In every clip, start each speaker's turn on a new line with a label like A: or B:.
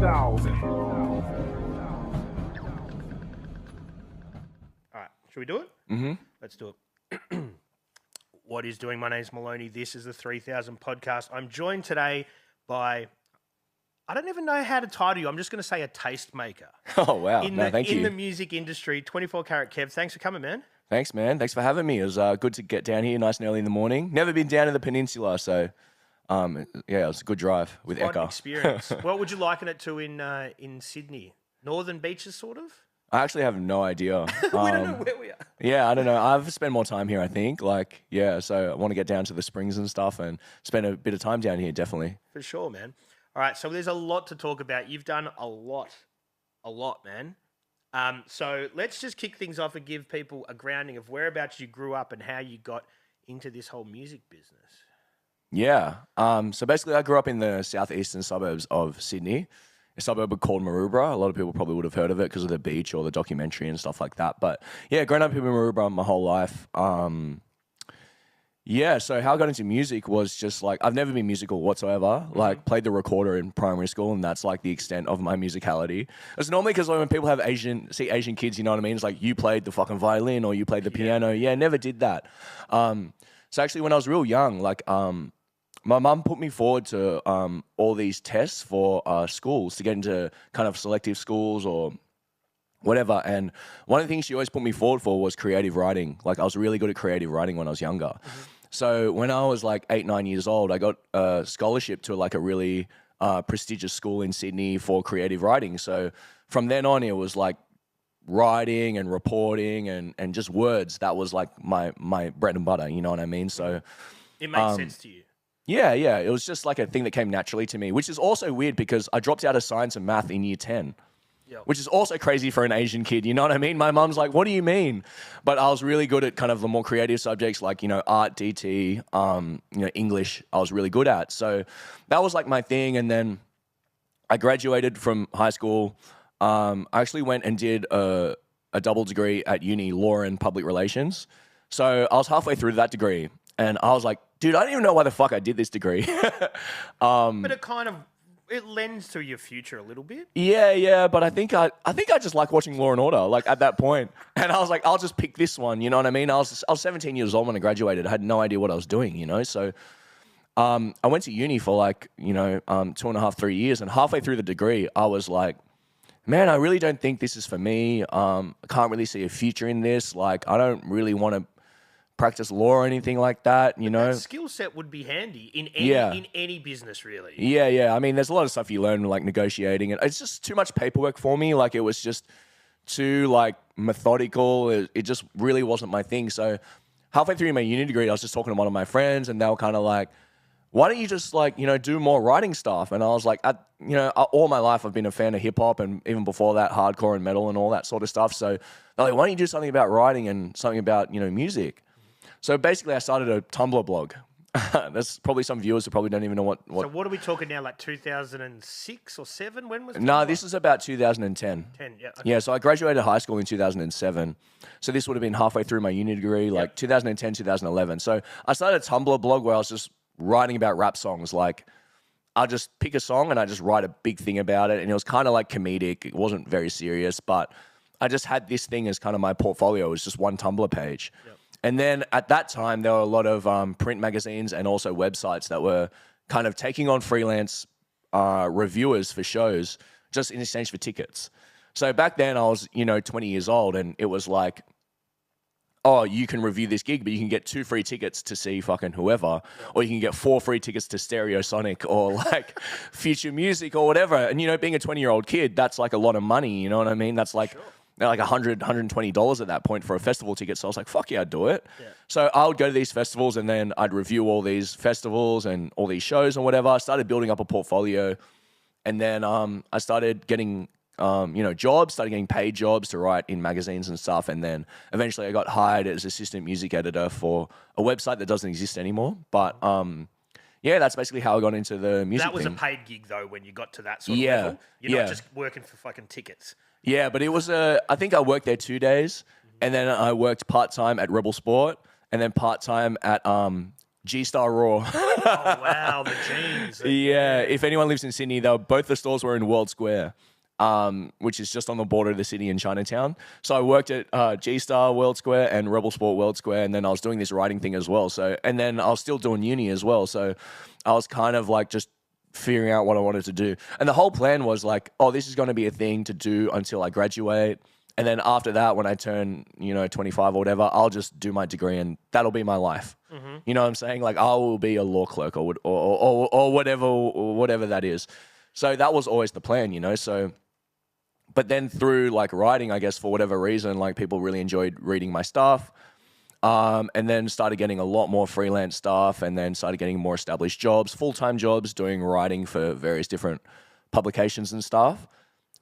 A: 2000.
B: All right, should we do it?
C: Mm-hmm.
B: Let's do it. What is doing? My name's Maloney. This is the 3000 podcast. I'm joined today by, I don't even know how to title you. I'm just going to say a tastemaker.
C: Oh, wow. Thank you.
B: In the music industry, 24 Karat Kev. Thanks for coming, man.
C: Thanks, man. Thanks for having me. It was good to get down here nice and early in the morning. Never been down to the peninsula, so yeah, it was a good drive with
B: Quite an
C: Eka.
B: experience. What would you liken it to in Sydney? Northern beaches, sort of?
C: I actually have no idea.
B: We don't know where we are.
C: Yeah, I don't know. I've spent more time here, I think. So I want to get down to the springs and stuff and spend a bit of time down here, definitely.
B: For sure, man. All right, so there's a lot to talk about. You've done a lot, man. So let's just kick things off and give people a grounding of whereabouts you grew up and how you got into this whole music business.
C: Yeah. So basically, I grew up in the southeastern suburbs of Sydney, a suburb called Maroubra. A lot of people probably would have heard of it because of the beach or the documentary and stuff like that. But yeah, growing up in Maroubra my whole life. Yeah, so how I got into music was just like, I've never been musical whatsoever. Like, played the recorder in primary school, and that's like the extent of my musicality. It's normally because when people have Asian kids, you know what I mean? It's like, you played the fucking violin or you played the piano. Yeah, never did that. So actually, when I was real young, my mum put me forward to all these tests for schools to get into kind of selective schools or whatever. And one of the things she always put me forward for was creative writing. Like, I was really good at creative writing when I was younger. So when I was like 8, 9 years old, I got a scholarship to like a really prestigious school in Sydney for creative writing. So from then on, it was like writing and reporting and just words. That was like my bread and butter, you know what I mean? So
B: It makes sense to you.
C: yeah, it was just like a thing that came naturally to me, which is also weird because I dropped out of science and math in year 10.
B: Yep.
C: Which is also crazy for an Asian kid, you know what I mean? My mum's like, what do you mean? But I was really good at kind of the more creative subjects like, art, DT, English, I was really good at. So that was like my thing. And then I graduated from high school. I actually went and did a double degree at uni, law and public relations. So I was halfway through that degree and I was like, dude, I don't even know why the fuck I did this degree.
B: But it lends to your future a little bit.
C: Yeah, but I think I just like watching Law and Order, like at that point. And I was like, I'll just pick this one, you know what I mean? I was 17 years old when I graduated. I had no idea what I was doing, So I went to uni for 2.5, 3 years, and halfway through the degree, I was like, man, I really don't think this is for me. I can't really see a future in this. Like, I don't really want to practice law or anything like that,
B: That skill set would be handy in any business, really.
C: Yeah. I mean, there's a lot of stuff you learn, like negotiating, and it's just too much paperwork for me. Like, it was just too methodical. It just really wasn't my thing. So halfway through my uni degree, I was just talking to one of my friends, and they were kind of like, why don't you just do more writing stuff? And I was like, all my life I've been a fan of hip hop, and even before that, hardcore and metal and all that sort of stuff. So they're like, why don't you do something about writing and something about music? So basically, I started a Tumblr blog. There's probably some viewers who probably don't even know what.
B: So what are we talking now? Like 2006 or 7? When was?
C: No, this is about 2010.
B: 10, yeah. Okay.
C: Yeah, so I graduated high school in 2007. So this would have been halfway through my uni degree, 2010, 2011. So I started a Tumblr blog where I was just writing about rap songs. Like, I'll just pick a song and I just write a big thing about it. And it was kind of like comedic. It wasn't very serious, but I just had this thing as kind of my portfolio. It was just one Tumblr page. Yep. And then at that time, there were a lot of print magazines and also websites that were kind of taking on freelance reviewers for shows just in exchange for tickets. So back then, I was, 20 years old, and it was like, oh, you can review this gig, but you can get 2 free tickets to see fucking whoever, or you can get 4 free tickets to Stereosonic or like Future Music or whatever. And, being a 20-year-old kid, that's like a lot of money, you know what I mean? That's like... Sure. Like $100, $120 at that point for a festival ticket. So I was like, fuck yeah, I'd do it. Yeah. So I would go to these festivals and then I'd review all these festivals and all these shows and whatever. I started building up a portfolio, and then I started getting, jobs, started getting paid jobs to write in magazines and stuff. And then eventually I got hired as assistant music editor for a website that doesn't exist anymore. But yeah, that's basically how I got into the music
B: That was
C: thing.
B: A paid gig though when you got to that sort of level. You're not just working for fucking tickets.
C: Yeah, but it was I think I worked there 2 days, and then I worked part-time at Rebel Sport, and then part-time at G-Star Raw.
B: Oh, wow, the jeans.
C: Yeah, if anyone lives in Sydney, both the stores were in World Square, which is just on the border of the city in Chinatown. So I worked at G-Star World Square and Rebel Sport World Square, and then I was doing this writing thing as well. So, and then I was still doing uni as well. So I was kind of like just figuring out what I wanted to do. And the whole plan was like, oh, this is going to be a thing to do until I graduate. And then after that, when I turn, 25 or whatever, I'll just do my degree and that'll be my life. Mm-hmm. You know what I'm saying? Like I will be a law clerk or whatever that is. So that was always the plan, So, but then through like writing, I guess for whatever reason, like people really enjoyed reading my stuff. And then started getting a lot more freelance stuff and then started getting more established jobs, full-time jobs, doing writing for various different publications and stuff.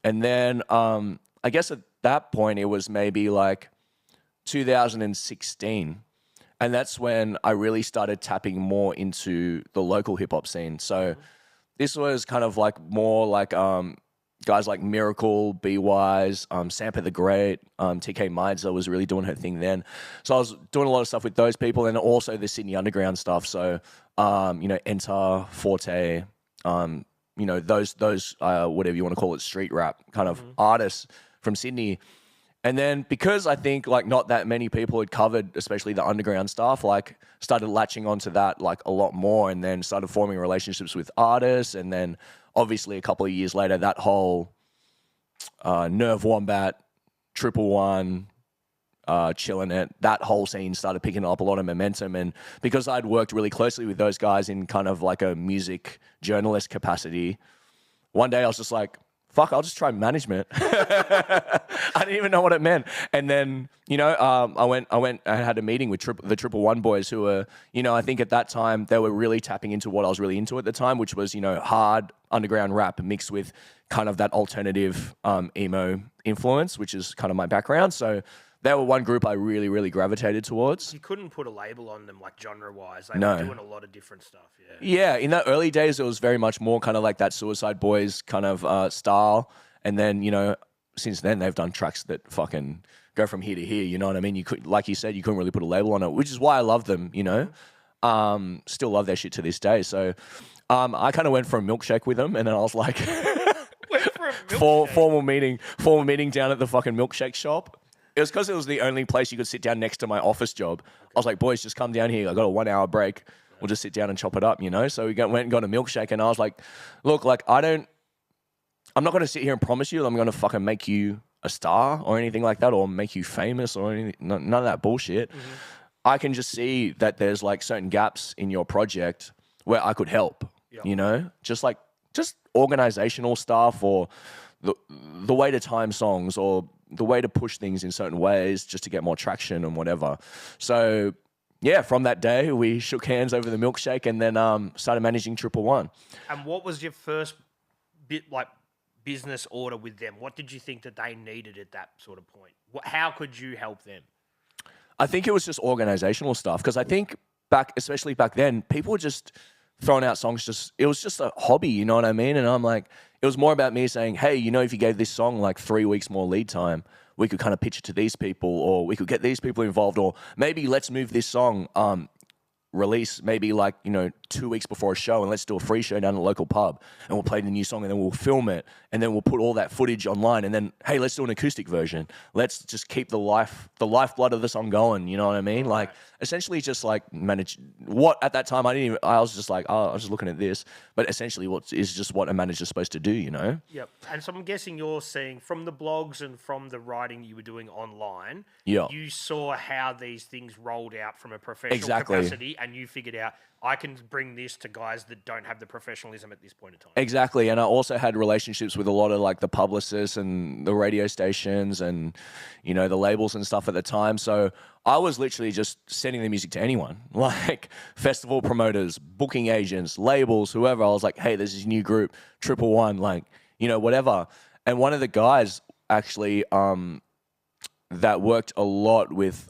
C: And then I guess at that point it was maybe like 2016. And that's when I really started tapping more into the local hip hop scene. So this was kind of like more like guys like Miracle, Be Wise, Sampa the Great, TK Mizer was really doing her thing then. So I was doing a lot of stuff with those people and also the Sydney underground stuff. So, Enter, Forte, those whatever you want to call it, street rap kind of artists from Sydney. And then because I think like not that many people had covered, especially the underground stuff, like started latching onto that like a lot more and then started forming relationships with artists. And then obviously a couple of years later, that whole Nerve Wombat, 111, Chillin' It, that whole scene started picking up a lot of momentum. And because I'd worked really closely with those guys in kind of like a music journalist capacity, one day I was just like, fuck, I'll just try management. I didn't even know what it meant. And then, I went and had a meeting with the 111 boys who were, I think at that time they were really tapping into what I was really into at the time, which was, hard underground rap mixed with kind of that alternative emo influence, which is kind of my background. So they were one group I really, really gravitated towards.
B: You couldn't put a label on them like genre-wise. They
C: No.
B: were doing a lot of different stuff, yeah.
C: Yeah, in the early days, it was very much more kind of like that Suicide Boys kind of style. And then, since then, they've done tracks that fucking go from here to here, you know what I mean? You could, like you said, you couldn't really put a label on it, which is why I love them, Still love their shit to this day. So I kind of went for a milkshake with them, and then I was like...
B: Went for a milkshake?
C: Formal meeting down at the fucking milkshake shop. It was because it was the only place you could sit down next to my office job. I was like, boys, just come down here. I got a 1 hour break. We'll just sit down and chop it up, So we went and got a milkshake, and I was like, look, like I'm not going to sit here and promise you that I'm going to fucking make you a star or anything like that or make you famous or anything. None of that bullshit. Mm-hmm. I can just see that there's like certain gaps in your project where I could help, just organizational stuff or the way to time songs or the way to push things in certain ways just to get more traction and whatever. So yeah, from that day we shook hands over the milkshake and then started managing 111.
B: And what was your first business order with them? What did you think that they needed at that sort of point? How could you help them?
C: I think it was just organizational stuff because I think especially back then, people were just throwing out songs. It was just a hobby, you know what I mean? And I'm like, it was more about me saying, hey, if you gave this song like 3 weeks more lead time, we could kind of pitch it to these people or we could get these people involved or maybe let's move this song release maybe 2 weeks before a show and let's do a free show down at a local pub and we'll play the new song and then we'll film it and then we'll put all that footage online and then, hey, let's do an acoustic version. Let's just keep the lifeblood of the song going, you know what I mean? Like essentially just like manage what at that time I was just like, oh, I was just looking at this, but essentially what is just what a manager's supposed to do,
B: Yep. And so I'm guessing you're seeing from the blogs and from the writing you were doing online,
C: yeah,
B: you saw how these things rolled out from a professional capacity and you figured out, I can bring this to guys that don't have the professionalism at this point in time.
C: Exactly. And I also had relationships with a lot of like the publicists and the radio stations and, the labels and stuff at the time. So I was literally just sending the music to anyone, like festival promoters, booking agents, labels, whoever. I was like, hey, there's this new group, 111, whatever. And one of the guys actually that worked a lot with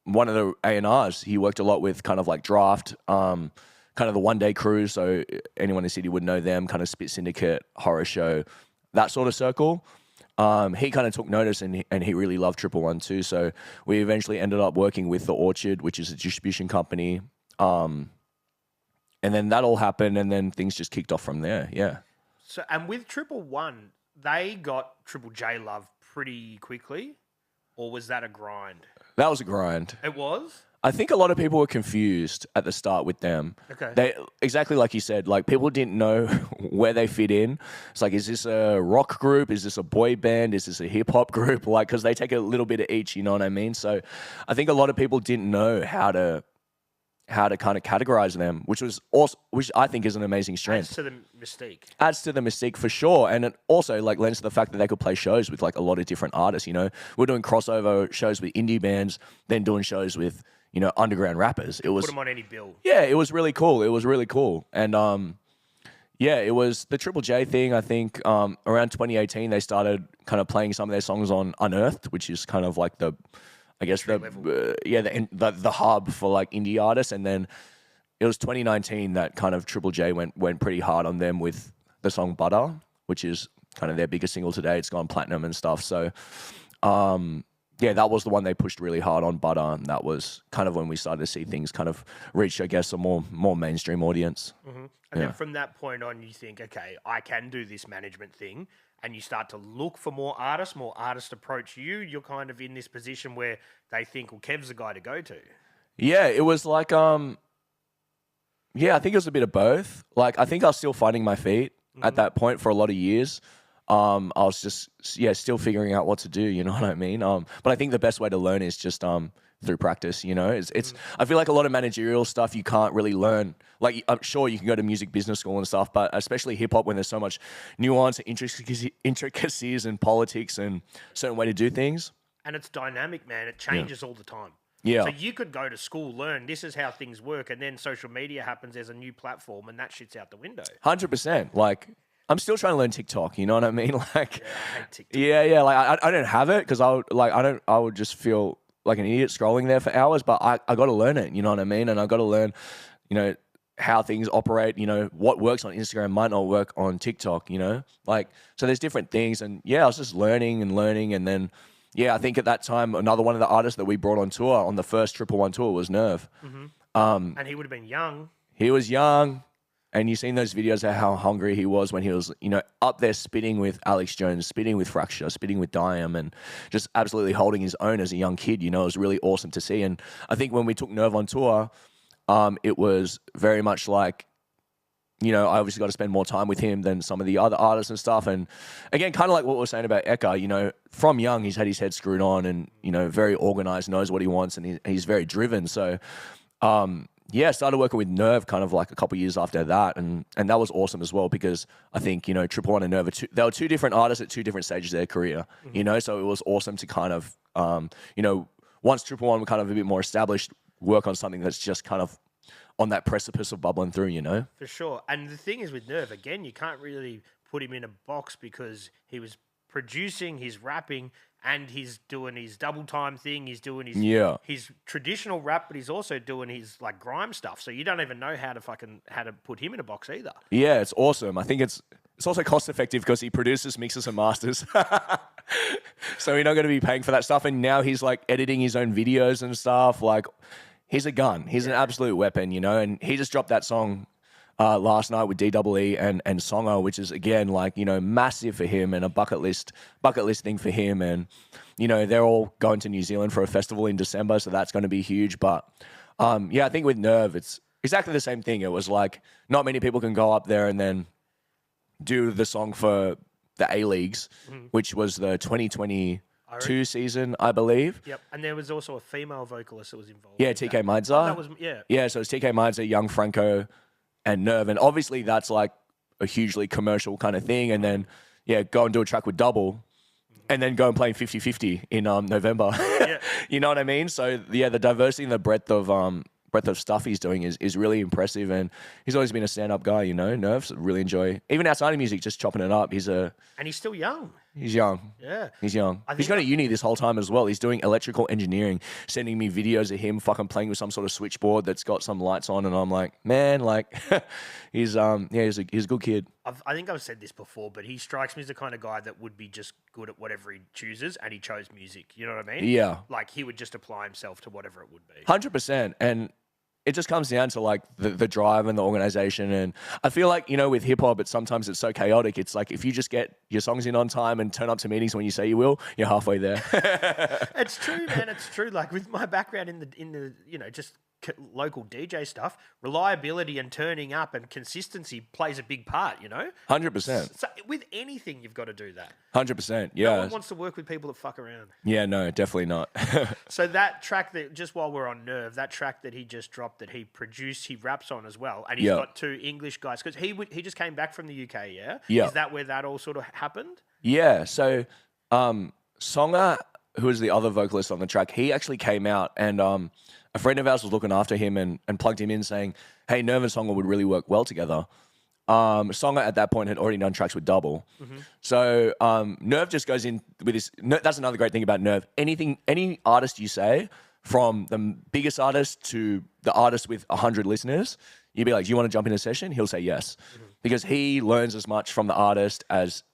C: one of the A&Rs, he worked a lot with kind of like Draft, kind of the One Day Crew. So anyone in the city would know them, kind of Spit Syndicate, Horror Show, that sort of circle. He kind of took notice and he really loved Triple One too. So we eventually ended up working with The Orchard, which is a distribution company. And then that all happened, and then things just kicked off from there. Yeah.
B: So, and with Triple One, they got Triple J love pretty quickly, or was that a grind?
C: That was a grind.
B: It was?
C: I think a lot of people were confused at the start with them.
B: Okay.
C: They exactly like you said, like people didn't know where they fit in. It's like, is this a rock group? Is this a boy band? Is this a hip hop group? Like, because they take a little bit of each, you know what I mean? So I think a lot of people didn't know how to kind of categorize them, which I think is an amazing strength.
B: Adds to the mystique.
C: Adds to the mystique for sure. And it also like lends to the fact that they could play shows with like a lot of different artists, you know. We're doing crossover shows with indie bands, then doing shows with, you know, underground rappers. It was
B: put them on any bill.
C: Yeah, it was really cool. It was really cool. And yeah, it was the Triple J thing. I think around 2018 they started kind of playing some of their songs on Unearthed, which is kind of like the the hub for like indie artists. And then it was 2019 that kind of Triple J went pretty hard on them with the song Butter, which is kind of their biggest single today. It's gone platinum and stuff. So yeah, that was the one they pushed really hard on, Butter, and that was kind of when we started to see things kind of reach, I guess, a more mainstream audience.
B: Mm-hmm. And then from that point on, you think, okay, I can do this management thing, and you start to look for more artists approach you. You're kind of in this position where they think, well, Kev's the guy to go to.
C: Yeah, it was like, yeah, I think it was a bit of both. Like, I think I was still finding my feet at that point for a lot of years. I was just, still figuring out what to do, you know what I mean? But I think the best way to learn is just through practice, you know? It's I feel like a lot of managerial stuff you can't really learn. Like, I'm sure you can go to music business school and stuff, but especially hip-hop when there's so much nuance and intricacies and politics and certain way to do things.
B: And it's dynamic, man. It changes all the time.
C: Yeah.
B: So you could go to school, learn, this is how things work, and then social media happens, there's a new platform, and that shit's out the window.
C: 100%. Like, I'm still trying to learn TikTok, you know what I mean? Like,
B: yeah, I hate TikTok.
C: Yeah. Like, I don't have it because I would just feel like an idiot scrolling there for hours, but I got to learn it, you know what I mean? And I got to learn, you know, how things operate, you know, what works on Instagram might not work on TikTok, you know? Like, so there's different things. And yeah, I was just learning. And then, yeah, I think at that time, another one of the artists that we brought on tour on the first Triple One tour was Nerve.
B: Mm-hmm. And he would have been young.
C: He was young. And you've seen those videos of how hungry he was when he was, you know, up there spitting with Alex Jones, spitting with Fracture, spitting with Diam, and just absolutely holding his own as a young kid. You know, it was really awesome to see. And I think when we took Nerve on tour, it was very much like, you know, I obviously got to spend more time with him than some of the other artists and stuff. And again, kind of like what we were saying about Eka, you know, from young, he's had his head screwed on and, you know, very organized, knows what he wants, and he's very driven. So, yeah, started working with Nerve kind of like a couple years after that, and that was awesome as well because I think, you know, Triple One and Nerve, they were two different artists at two different stages of their career, you know, so it was awesome to kind of, you know, once Triple One were kind of a bit more established, work on something that's just kind of on that precipice of bubbling through, you know?
B: For sure. And the thing is with Nerve, again, you can't really put him in a box because he was producing, he's rapping, and he's doing his double time thing. He's doing his traditional rap, but he's also doing his like grime stuff. So you don't even know how to put him in a box either.
C: Yeah, it's awesome. I think it's also cost effective because he produces, mixes, and masters. So you're not going to be paying for that stuff. And now he's like editing his own videos and stuff. Like, he's a gun. He's an absolute weapon, you know. And he just dropped that song last night with DEE and Songo, which is again like, you know, massive for him and a bucket list thing for him. And, you know, they're all going to New Zealand for a festival in December, so that's going to be huge. But yeah, I think with Nerve, it's exactly the same thing. It was like not many people can go up there and then do the song for the A-Leagues, which was the 2022 season, I believe.
B: Yep, and there was also a female vocalist that was involved.
C: Yeah, TK Maidza. Yeah, so it's TK Maidza, Young Franco, and Nerve, and obviously that's like a hugely commercial kind of thing. And then, yeah, go and do a track with Double, and then go and play 50-50 in November. Yeah. You know what I mean? So yeah, the diversity and the breadth of stuff he's doing is really impressive, and he's always been a stand-up guy. You know, Nerves really enjoy even outside of music, just chopping it up. And he's still young. He's young.
B: Yeah.
C: He's young.
B: I
C: He's
B: think
C: going to uni this whole time as well. He's doing electrical engineering, sending me videos of him fucking playing with some sort of switchboard that's got some lights on, and I'm like, man, like, he's a good kid.
B: I think I've said this before, but he strikes me as the kind of guy that would be just good at whatever he chooses, and he chose music. You know what I mean?
C: Yeah.
B: Like, he would just apply himself to whatever it would be.
C: 100%. And it just comes down to like the drive and the organization. And I feel like, with hip hop, sometimes it's so chaotic. It's like if you just get your songs in on time and turn up to meetings when you say you will, you're halfway there.
B: It's true, man. It's true. Like, with my background in the just local DJ stuff, reliability and turning up and consistency plays a big part,
C: 100%.
B: So with anything, you've got to do that.
C: 100%. Yeah.
B: No one wants to work with people that fuck around.
C: Yeah, no, definitely not.
B: So that track that, just while we're on Nerve, that track that he just dropped that he produced, he raps on as well. And he's got two English guys because he just came back from the UK, yeah?
C: Yeah.
B: Is that where that all sort of happened?
C: Yeah. So Songa, who is the other vocalist on the track, he actually came out and a friend of ours was looking after him and plugged him in saying, hey, Nerve and Songa would really work well together. Songa at that point had already done tracks with Double. Mm-hmm. So Nerve just goes in with this. That's another great thing about Nerve. Any artist you say, from the biggest artist to the artist with 100 listeners, you'd be like, do you want to jump in a session? He'll say yes. Mm-hmm. Because he learns as much from the artist as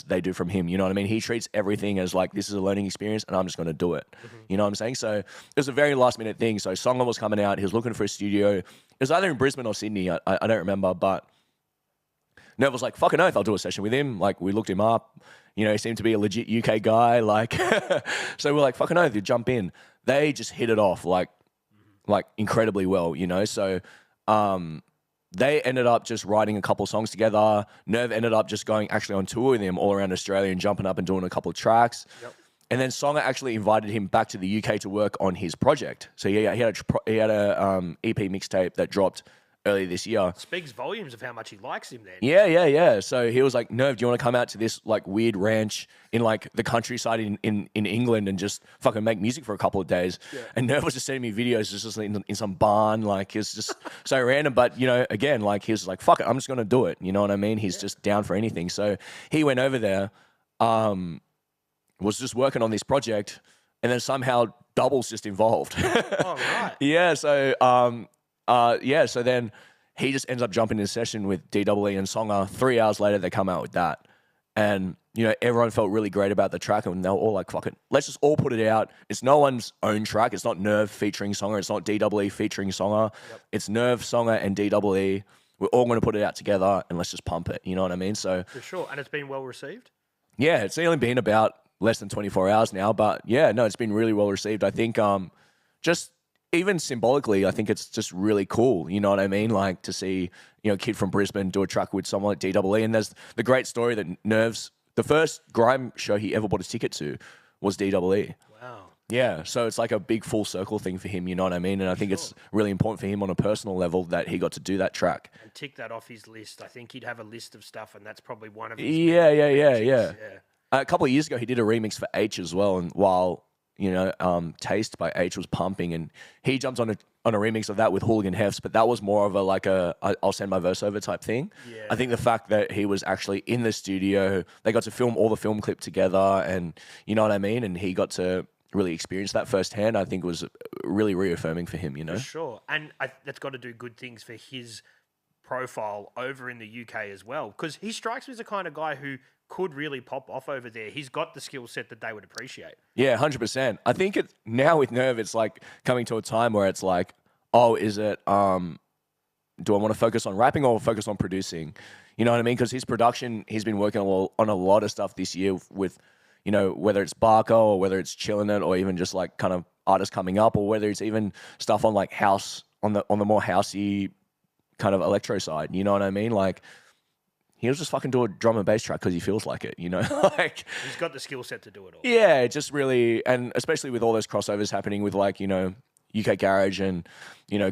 C: they do from him. You know what I mean? He treats everything as like, this is a learning experience and I'm just going to do it. Mm-hmm. You know what I'm saying? So it was a very last minute thing. So Songa was coming out. He was looking for a studio. It was either in Brisbane or Sydney. I don't remember, but Nerve was like, fucking oath, I'll do a session with him. Like, we looked him up. He seemed to be a legit UK guy. Like, so we're like, fucking oath, you jump in. They just hit it off like incredibly well, So they ended up just writing a couple songs together. Nerve ended up just going actually on tour with him all around Australia and jumping up and doing a couple of tracks. Yep. And then Songa actually invited him back to the UK to work on his project. So he had a EP mixtape that dropped earlier this year.
B: Speaks volumes of how much he likes him then.
C: Yeah. So he was like, Nerve, do you want to come out to this like weird ranch in like the countryside in England and just fucking make music for a couple of days? Yeah. And Nerve was just sending me videos just in some barn. Like, it's just so random. But, again, like, he was like, fuck it, I'm just going to do it. You know what I mean? He's just down for anything. So he went over there, was just working on this project, and then somehow Double's just involved.
B: Oh, right.
C: Yeah. So, so then he just ends up jumping in a session with DWE and Songa. 3 hours later, they come out with that. And, everyone felt really great about the track, and they were all like, fuck it, let's just all put it out. It's no one's own track. It's not Nerve featuring Songa. It's not DWE featuring Songa. Yep. It's Nerve, Songa, and DWE. We're all going to put it out together, and let's just pump it. You know what I mean? So
B: for sure. And it's been well received?
C: Yeah, it's only been about less than 24 hours now. But, yeah, no, it's been really well received. I think just even symbolically, I think it's just really cool. You know what I mean? Like, to see, a kid from Brisbane do a track with someone like DWE. And there's the great story that Nerve's, the first grime show he ever bought a ticket to was DWE.
B: Wow.
C: Yeah. So it's like a big full circle thing for him. You know what I mean? And I think it's really important for him on a personal level that he got to do that track.
B: And tick that off his list. I think he'd have a list of stuff, and that's probably one of his.
C: Yeah. A couple of years ago, he did a remix for H as well. And while Taste by H was pumping, and he jumped on a remix of that with Hooligan Hefts, but that was more of a I'll send my verse over type thing. Yeah. I think the fact that he was actually in the studio, they got to film all the film clip together, and you know what I mean, and he got to really experience that firsthand, I think was really reaffirming for him, For
B: sure. And that's got to do good things for his profile over in the UK as well, because he strikes me as the kind of guy who could really pop off over there. He's got the skill set that they would appreciate.
C: Yeah, 100%. I think now with Nerve, it's like coming to a time where it's like, oh, is it, do I want to focus on rapping or focus on producing? You know what I mean? Because his production, he's been working on a lot of stuff this year with, whether it's Barker or whether it's Chillin' It or even just like kind of artists coming up, or whether it's even stuff on like house, on the more housey kind of electro side. You know what I mean? Like, he'll just fucking do a drum and bass track because he feels like it, like,
B: he's got the skill set to do it all.
C: Yeah, just really, and especially with all those crossovers happening with like, UK garage and,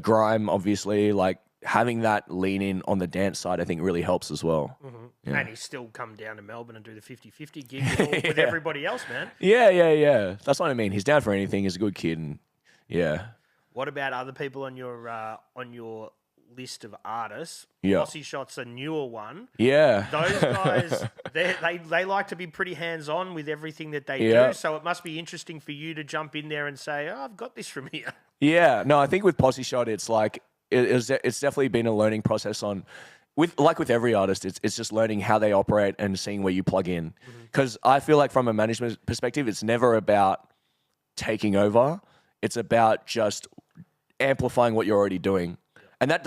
C: grime, obviously, like having that lean in on the dance side, I think really helps as well.
B: Mm-hmm. Yeah. And he's still come down to Melbourne and do the 50-50 gig with everybody else, man.
C: Yeah. That's what I mean. He's down for anything. He's a good kid. And yeah.
B: What about other people on your list of artists.
C: Yeah.
B: Posseshot's a newer one.
C: Yeah.
B: Those guys, they like to be pretty hands-on with everything that they
C: Yeah.
B: do. So it must be interesting for you to jump in there and say, oh, I've got this from here.
C: Yeah. No, I think with Posseshot, it's like it's definitely been a learning process on. With every artist, it's just learning how they operate and seeing where you plug in. Because I feel like from a management perspective, it's never about taking over. It's about just amplifying what you're already doing. And that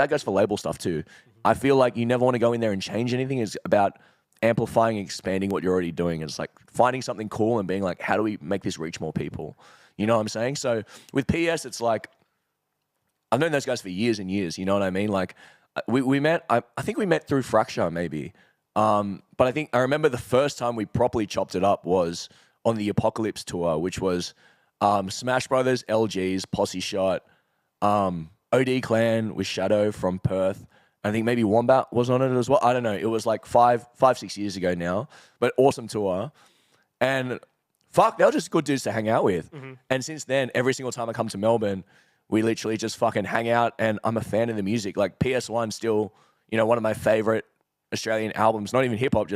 C: goes for label stuff too. I feel like you never want to go in there and change anything. It's about amplifying, expanding what you're already doing. It's like finding something cool and being like, how do we make this reach more people? You know what I'm saying? So with PS, it's like, I've known those guys for years and years. You know what I mean? Like we met, I think we met through Fracture maybe. But I remember the first time we properly chopped it up was on the Apocalypse tour, which was Smash Brothers, LGs, Posseshot, OD Clan with Shadow from Perth. I think maybe Wombat was on it as well. I don't know. It was like 6 years ago now, but awesome tour. And fuck, they were just good dudes to hang out with. And since then, every single time I come to Melbourne, we literally just fucking hang out, and I'm a fan of the music. Like PS1 still, one of my favorite Australian albums, not even hip hop,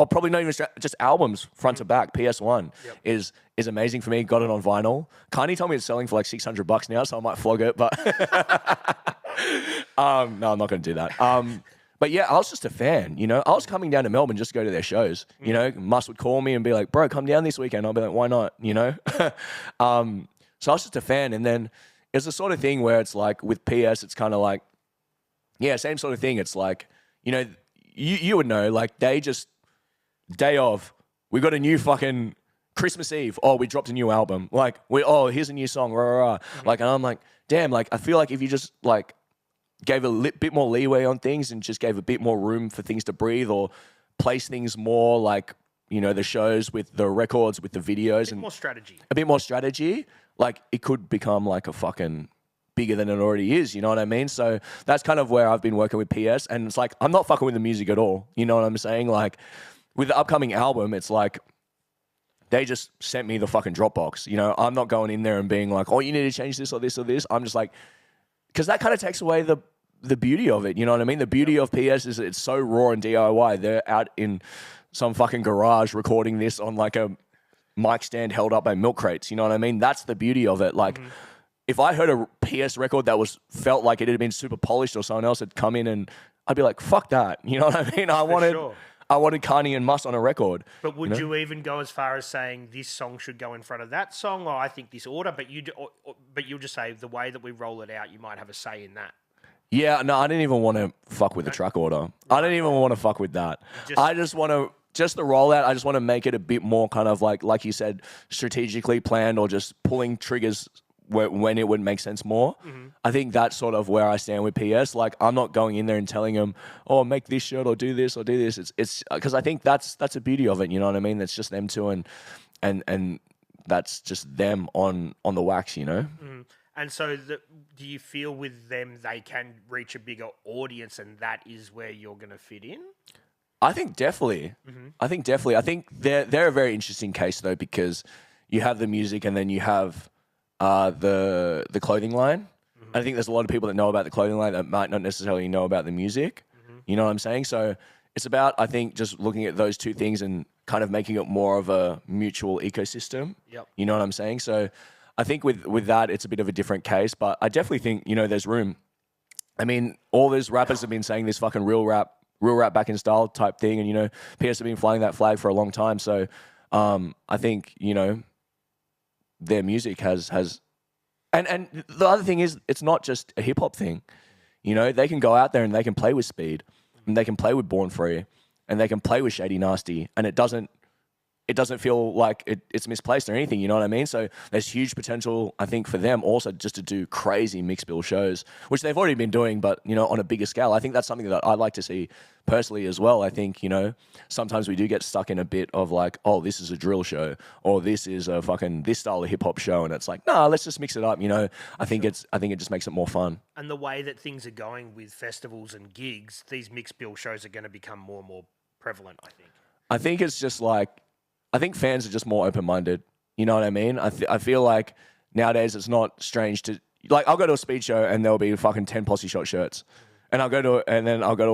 C: probably not even just albums front to back. PS1 is amazing for me. Got it on vinyl. Kanye told me it's selling for like $600 now, so I might flog it. But no, I'm not going to do that. But yeah, I was just a fan. I was coming down to Melbourne just to go to their shows. Mus would call me and be like, "Bro, come down this weekend." I'll be like, "Why not?" So I was just a fan, and then it's the sort of thing where it's like with PS, it's kind of like, yeah, same sort of thing. It's like, you would know, like they just. Day of, we got a new fucking Christmas Eve. Oh, we dropped a new album. Like, here's a new song. Rah, rah, rah. Like, and I'm like, damn, like, I feel like if you just, like, gave a bit more leeway on things and just gave a bit more room for things to breathe or place things more like, the shows with the records, with the videos. A bit more strategy. Like, it could become, like, a fucking bigger than it already is, you know what I mean? So that's kind of where I've been working with PS. And it's like, I'm not fucking with the music at all. You know what I'm saying? Like, with the upcoming album, it's like they just sent me the fucking Dropbox. I'm not going in there and being like, oh, you need to change this or this or this. I'm just like, because that kind of takes away the beauty of it. You know what I mean? The beauty of PS is it's so raw and DIY. They're out in some fucking garage recording this on like a mic stand held up by milk crates. You know what I mean? That's the beauty of it. Like, if I heard a PS record that felt like it had been super polished or someone else had come in and I'd be like, fuck that. You know what I mean? I wanted Kanye and Mus on a record.
B: But would you even go as far as saying this song should go in front of that song, or I think this order? But you'll just say the way that we roll it out, you might have a say in that.
C: Yeah, no, I didn't even want to fuck with the track order. Right. I didn't even want to fuck with that. I just want to the rollout. I just want to make it a bit more kind of like you said, strategically planned, or just pulling triggers when it would make sense more. I think that's sort of where I stand with PS. Like, I'm not going in there and telling them, oh, make this shirt or do this or do this. It's because I think that's the beauty of it. You know what I mean? It's just them two, and that's just them on the wax.
B: And so, do you feel with them they can reach a bigger audience, and that is where you're going to fit in?
C: I think definitely. I think they're a very interesting case though, because you have the music and then you have the clothing line. I think there's a lot of people that know about the clothing line that might not necessarily know about the music. You know what I'm saying? So it's about, I think, just looking at those two things and kind of making it more of a mutual ecosystem. You know what I'm saying? So I think with that, it's a bit of a different case, but I definitely think, there's room. I mean, all those rappers have been saying this fucking real rap back in style type thing. And, PS have been flying that flag for a long time. So I think, their music has and the other thing is, it's not just a hip hop thing. They can go out there and they can play with Speed, and they can play with Born Free, and they can play with Shady Nasty, and it doesn't feel like it's misplaced or anything. You know what I mean? So there's huge potential, I think, for them also just to do crazy mixed bill shows, which they've already been doing, but on a bigger scale. I think that's something that I'd like to see personally as well. I think, sometimes we do get stuck in a bit of like, oh, this is a drill show, or this is a fucking this style of hip hop show, and it's like, nah, let's just mix it up. I think it just makes it more fun.
B: And the way that things are going with festivals and gigs, these mixed bill shows are going to become more and more prevalent, I think.
C: I think it's just like, I think fans are just more open-minded. You know what I mean? I feel like nowadays it's not strange to, like I'll go to a speed show and there'll be fucking 10 Posseshot shirts. And I'll go to a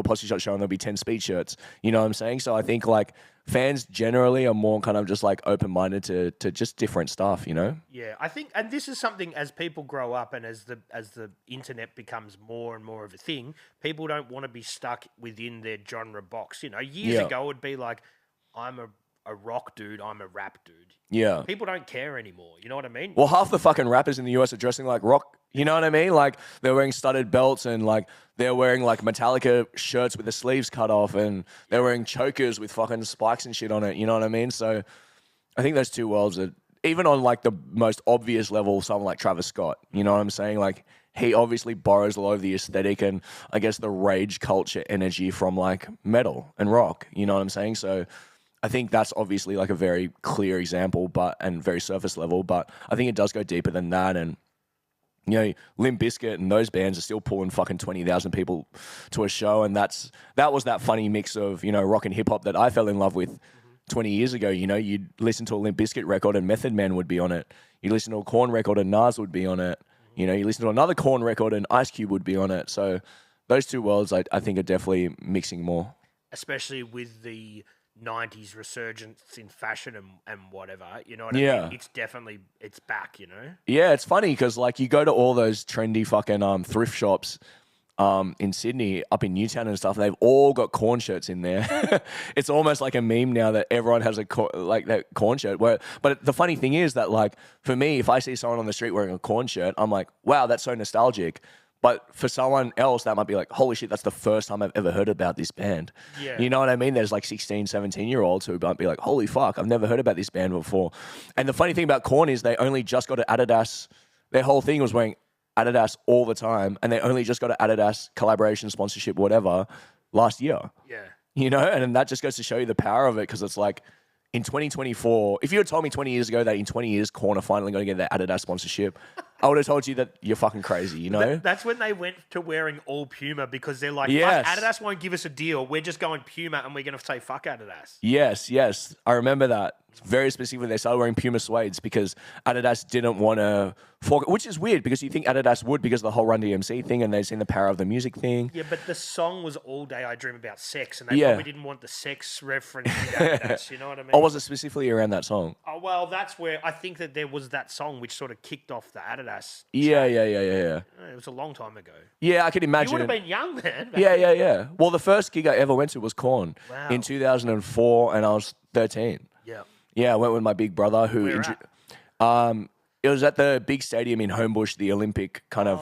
C: Posseshot show and there'll be 10 speed shirts. You know what I'm saying? So I think like fans generally are more kind of just like open-minded to just different stuff, you know?
B: Yeah, I think, and this is something as people grow up and as the internet becomes more and more of a thing, people don't want to be stuck within their genre box. You know, years ago it would be like, I'm a rock dude, I'm a rap dude.
C: Yeah.
B: People don't care anymore. You know what I mean?
C: Well, half the fucking rappers in the US are dressing like rock. You know what I mean? Like they're wearing studded belts and like they're wearing like Metallica shirts with the sleeves cut off and they're wearing chokers with fucking spikes and shit on it. You know what I mean? So I think those two worlds are, even on like the most obvious level, someone like Travis Scott, you know what I'm saying? Like he obviously borrows a lot of the aesthetic and I guess the rage culture energy from like metal and rock. You know what I'm saying? So I think that's obviously like a very clear example, and very surface level, but I think it does go deeper than that. And, you know, Limp Bizkit and those bands are still pulling fucking 20,000 people to a show. And that was that funny mix of, you know, rock and hip hop that I fell in love with 20 years ago. You know, you'd listen to a Limp Bizkit record and Method Man would be on it. You listen to a Korn record and Nas would be on it. You know, you listen to another Korn record and Ice Cube would be on it. So those two worlds I think are definitely mixing more.
B: Especially with the 90s resurgence in fashion and whatever, you know what I mean? It's back, you know?
C: Yeah, it's funny because like you go to all those trendy fucking thrift shops in Sydney, up in Newtown and stuff, and they've all got Korn shirts in there. It's almost like a meme now that everyone has that Korn shirt. But the funny thing is that like for me, if I see someone on the street wearing a Korn shirt, I'm like, wow, that's so nostalgic. But for someone else, that might be like, holy shit, that's the first time I've ever heard about this band.
B: Yeah.
C: You know what I mean? There's like 16, 17-year-olds who might be like, holy fuck, I've never heard about this band before. And the funny thing about Korn is they only just got to Adidas. Their whole thing was wearing Adidas all the time. And they only just got to Adidas collaboration, sponsorship, whatever, last year.
B: Yeah.
C: You know? And that just goes to show you the power of it because it's like, in 2024, if you had told me 20 years ago that in 20 years, Korn are finally going to get their Adidas sponsorship, I would have told you that you're fucking crazy, you know?
B: That's when they went to wearing all Puma because they're like,
C: yes.
B: Fuck, Adidas won't give us a deal. We're just going Puma and we're going to say fuck Adidas.
C: Yes. I remember that. Very specifically, they started wearing Puma suedes because Adidas didn't want to fork, which is weird because you think Adidas would because of the whole Run DMC thing and they've seen the power of the music thing.
B: Yeah, but the song was All Day I Dream About Sex and they probably didn't want the sex reference in Adidas, you know what I mean?
C: Or was it specifically around that song?
B: Oh, well, that's where I think that there was that song which sort of kicked off the Adidas.
C: Yeah.
B: It was a long time ago.
C: Yeah, I can imagine.
B: You would have been young then.
C: Yeah. Well, the first gig I ever went to was Korn in 2004 and I was 13.
B: Yeah.
C: Yeah, I went with my big brother who... it was at the big stadium in Homebush, the Olympic kind of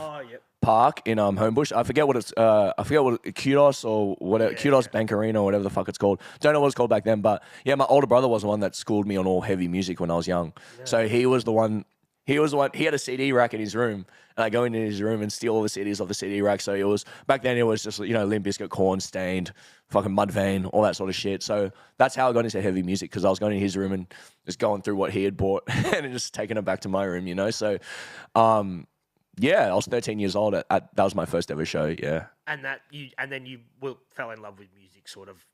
C: park in Homebush. I forget what Kudos or whatever, Kudos Bank Arena or whatever the fuck it's called. Don't know what it's called back then, but yeah, my older brother was the one that schooled me on all heavy music when I was young. Yeah. So he was the one, he had a CD rack in his room and I go into his room and steal all the CDs off the CD rack. So it was, back then it was just, you know, Limp Bizkit, Korn, Stained, fucking Mudvayne, all that sort of shit. So that's how I got into heavy music because I was going in his room and just going through what he had bought and just taking it back to my room, you know? So, yeah, I was 13 years old. That was my first ever show, yeah.
B: And then you fell in love with music sort of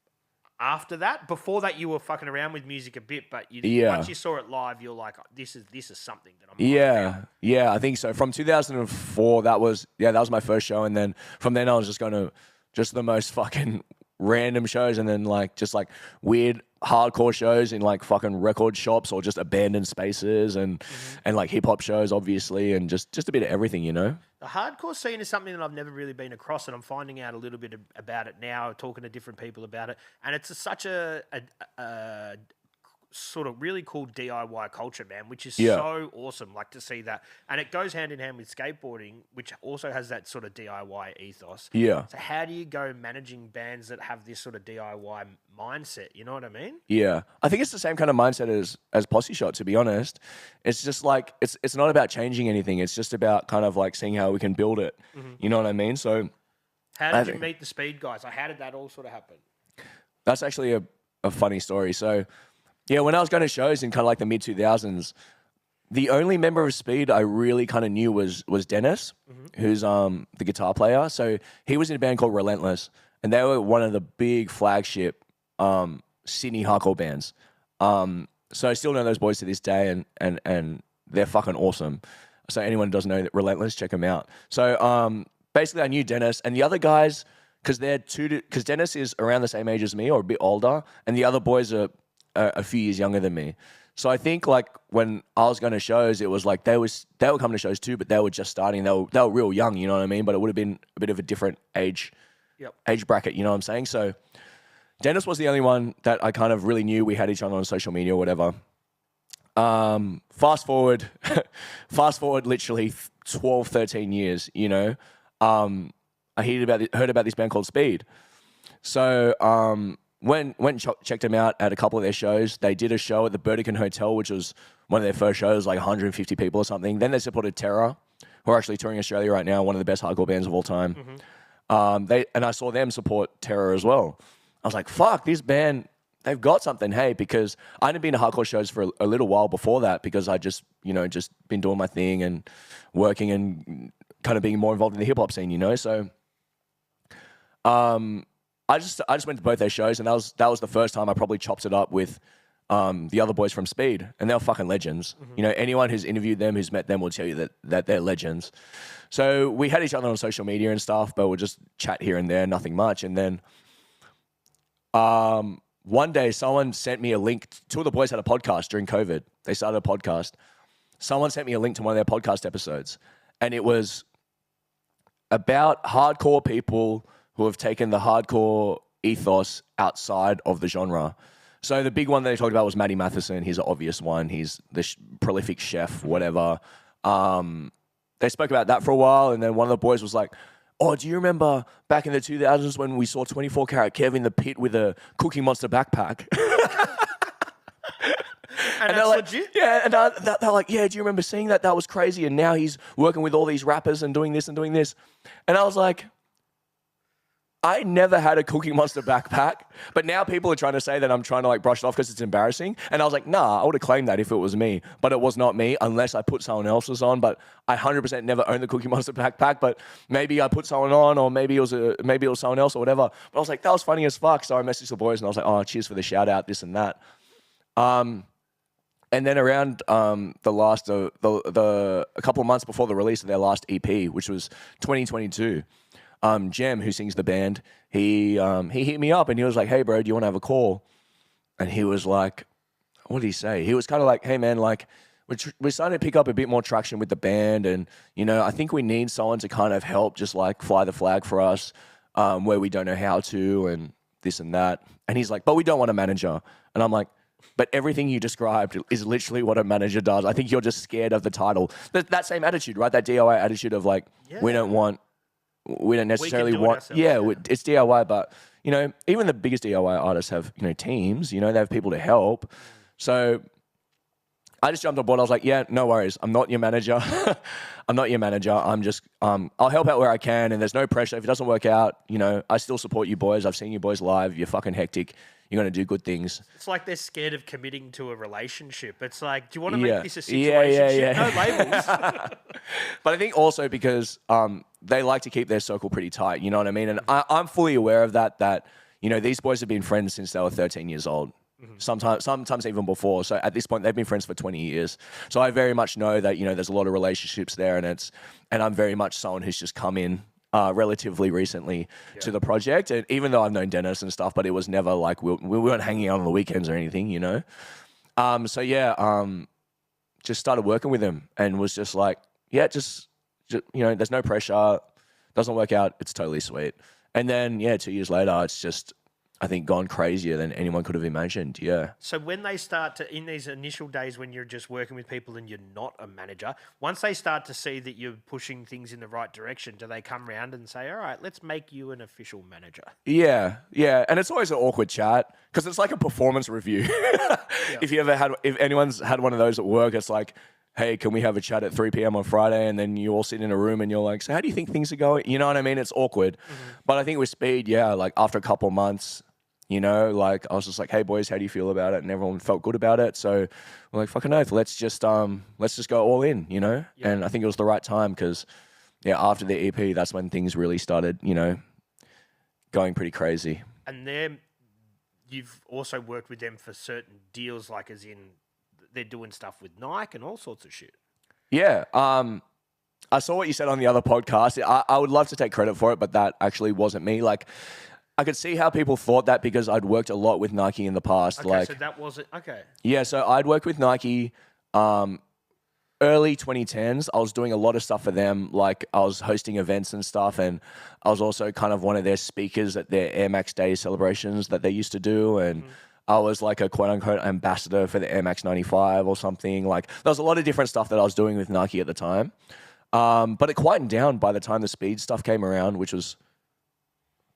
B: after that. Before that, you were fucking around with music a bit, but once you saw it live, you're like, this is something that I'm
C: Yeah, I think so. From 2004, that was my first show, and then from then I was just going to just the most fucking random shows, and then like just like weird hardcore shows in like fucking record shops or just abandoned spaces, and like hip hop shows, obviously, and just a bit of everything, you know.
B: The hardcore scene is something that I've never really been across, and I'm finding out a little bit about it now, talking to different people about it, and it's such a sort of really cool DIY culture, man, which is so awesome, like to see that. And it goes hand in hand with skateboarding, which also has that sort of DIY ethos. Yeah. So how do you go managing bands that have this sort of DIY mindset? You know what I mean? Yeah. I think it's the same kind of mindset as Posseshot, to be honest. It's just like, it's not about changing anything. It's just about kind of like seeing how we can build it. You know what I mean? So how did you meet the Speed guys? Like, how did that all sort of happen? That's actually a funny story. So yeah, when I was going to shows in kind of like the mid-2000s, the only member of Speed I really kind of knew was Dennis, who's the guitar player. So he was in a band called Relentless, and they were one of the big flagship Sydney hardcore bands. So I still know those boys to this day, and they're fucking awesome.
C: So anyone who doesn't know that Relentless, check them out. So basically, I knew Dennis and the other guys because because Dennis is around the same age as me or a bit older, and the other boys are a few years younger than me. So I think like when I was going to shows, it was like they were coming to shows too, but they were just starting. They were real young, you know what I mean? But it would have been a bit of a different age bracket, you know what I'm saying? So Dennis was the only one that I kind of really knew. We had each other on social media or whatever. Fast forward literally 12, 13 years, you know. I heard about this band called Speed. So went and checked them out at a couple of their shows. They did a show at the Burdekin Hotel, which was one of their first shows, like 150 people or something. Then they supported Terror, who are actually touring Australia right now, one of the best hardcore bands of all time. And I saw them support Terror as well. I was like, fuck, this band, they've got something, hey, because I hadn't been to hardcore shows for a little while before that because I just been doing my thing and working and kind of being more involved in the hip hop scene, you know? So I just went to both their shows, and that was the first time I probably chopped it up with the other boys from Speed, and they're fucking legends. You know, anyone who's interviewed them, who's met them, will tell you that they're legends. So we had each other on social media and stuff, but we'll just chat here and there, nothing much. And then one day, someone sent me a link. Two of the boys had a podcast during COVID. They started a podcast. Someone sent me a link to one of their podcast episodes, and it was about hardcore people who have taken the hardcore ethos outside of the genre. So the big one that they talked about was Matty Matheson. He's an obvious one. He's the prolific chef, whatever. They spoke about that for a while, and then one of the boys was like, oh, do you remember back in the 2000s when we saw 24 Karat Kev in the pit with a Cookie Monster backpack?
B: And
C: they're
B: that's
C: like,
B: legit?
C: yeah, and they're like, yeah, do you remember seeing that? That was crazy. And now he's working with all these rappers and doing this and doing this. And I was like, I never had a Cookie Monster backpack, but now people are trying to say that I'm trying to like brush it off because it's embarrassing. And I was like, nah, I would have claimed that if it was me, but it was not me unless I put someone else's on. But I 100% never owned the Cookie Monster backpack, but maybe I put someone on, or maybe it was someone else or whatever. But I was like, that was funny as fuck. So I messaged the boys and I was like, oh, cheers for the shout out, this and that. And then around a couple of months before the release of their last EP, which was 2022. Jem, who sings the band, he hit me up and he was like, hey, bro, do you want to have a call? And he was like, what did he say? He was kind of like, hey, man, like, we're starting to pick up a bit more traction with the band. And, you know, I think we need someone to kind of help just like fly the flag for us where we don't know how to and this and that. And he's like, but we don't want a manager. And I'm like, but everything you described is literally what a manager does. I think you're just scared of the title. That same attitude, right? That DIY attitude of like, we don't necessarily want, it's DIY, but, you know, even the biggest DIY artists have, you know, teams, you know, they have people to help. So I just jumped on board. I was like, yeah, no worries. I'm not your manager. I'm not your manager. I'm just, I'll help out where I can, and there's no pressure. If it doesn't work out, you know, I still support you boys. I've seen you boys live. You're fucking hectic. You're going to do good things.
B: It's like they're scared of committing to a relationship. It's like, do you want to make this a situation?
C: Yeah.
B: No labels.
C: But I think also because they like to keep their circle pretty tight, you know what I mean? And I'm fully aware of that, you know, these boys have been friends since they were 13 years old. Sometimes even before. So at this point, they've been friends for 20 years. So I very much know that, you know, there's a lot of relationships there, and I'm very much someone who's just come in relatively recently to the project. And even though I've known Dennis and stuff, but it was never like we weren't hanging out on the weekends or anything, you know? Just started working with him and was just like, just you know, there's no pressure. Doesn't work out. It's totally sweet. And then, 2 years later, it's just, I think, gone crazier than anyone could have imagined. Yeah.
B: So when they start to, in these initial days when you're just working with people and you're not a manager, once they start to see that you're pushing things in the right direction, do they come around and say, all right, let's make you an official manager?
C: Yeah. And it's always an awkward chat because it's like a performance review. If anyone's had one of those at work, it's like, hey, can we have a chat at 3 p.m. on Friday? And then you all sit in a room and you're like, so how do you think things are going? You know what I mean? It's awkward. But I think with Speed, like after a couple of months, you know, like I was just like, hey boys, how do you feel about it? And everyone felt good about it. So we're like, fucking oath, let's just go all in, you know? Yeah. And I think it was the right time because after the EP, that's when things really started, you know, going pretty crazy.
B: And then you've also worked with them for certain deals, like as in they're doing stuff with Nike and all sorts of shit.
C: Yeah. I saw what you said on the other podcast. I would love to take credit for it, but that actually wasn't me. Like, I could see how people thought that because I'd worked a lot with Nike in the past.
B: Okay,
C: like,
B: so that wasn't okay.
C: yeah, so I'd worked with Nike early 2010s. I was doing a lot of stuff for them. Like, I was hosting events and stuff, and I was also kind of one of their speakers at their Air Max Day celebrations that they used to do. And I was like a quote unquote ambassador for the Air Max 95 or something. Like, there was a lot of different stuff that I was doing with Nike at the time. But it quietened down by the time the speed stuff came around, which was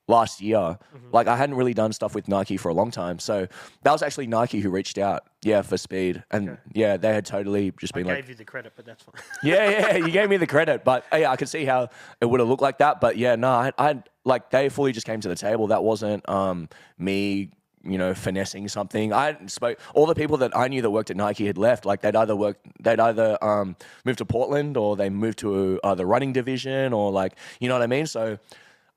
C: last year. Like, I hadn't really done stuff with Nike for a long time. So that was actually Nike who reached out, for speed. And yeah, they had totally just been
B: I
C: like...
B: gave you the credit, but that's fine.
C: yeah, you gave me the credit. But yeah, I could see how it would have looked like that. But yeah, no, I like, they fully just came to the table. That wasn't me, finessing something. I spoke, all the people that I knew that worked at Nike had left. Like, they'd either moved to Portland, or they moved to the running division, or like, you know what I mean? So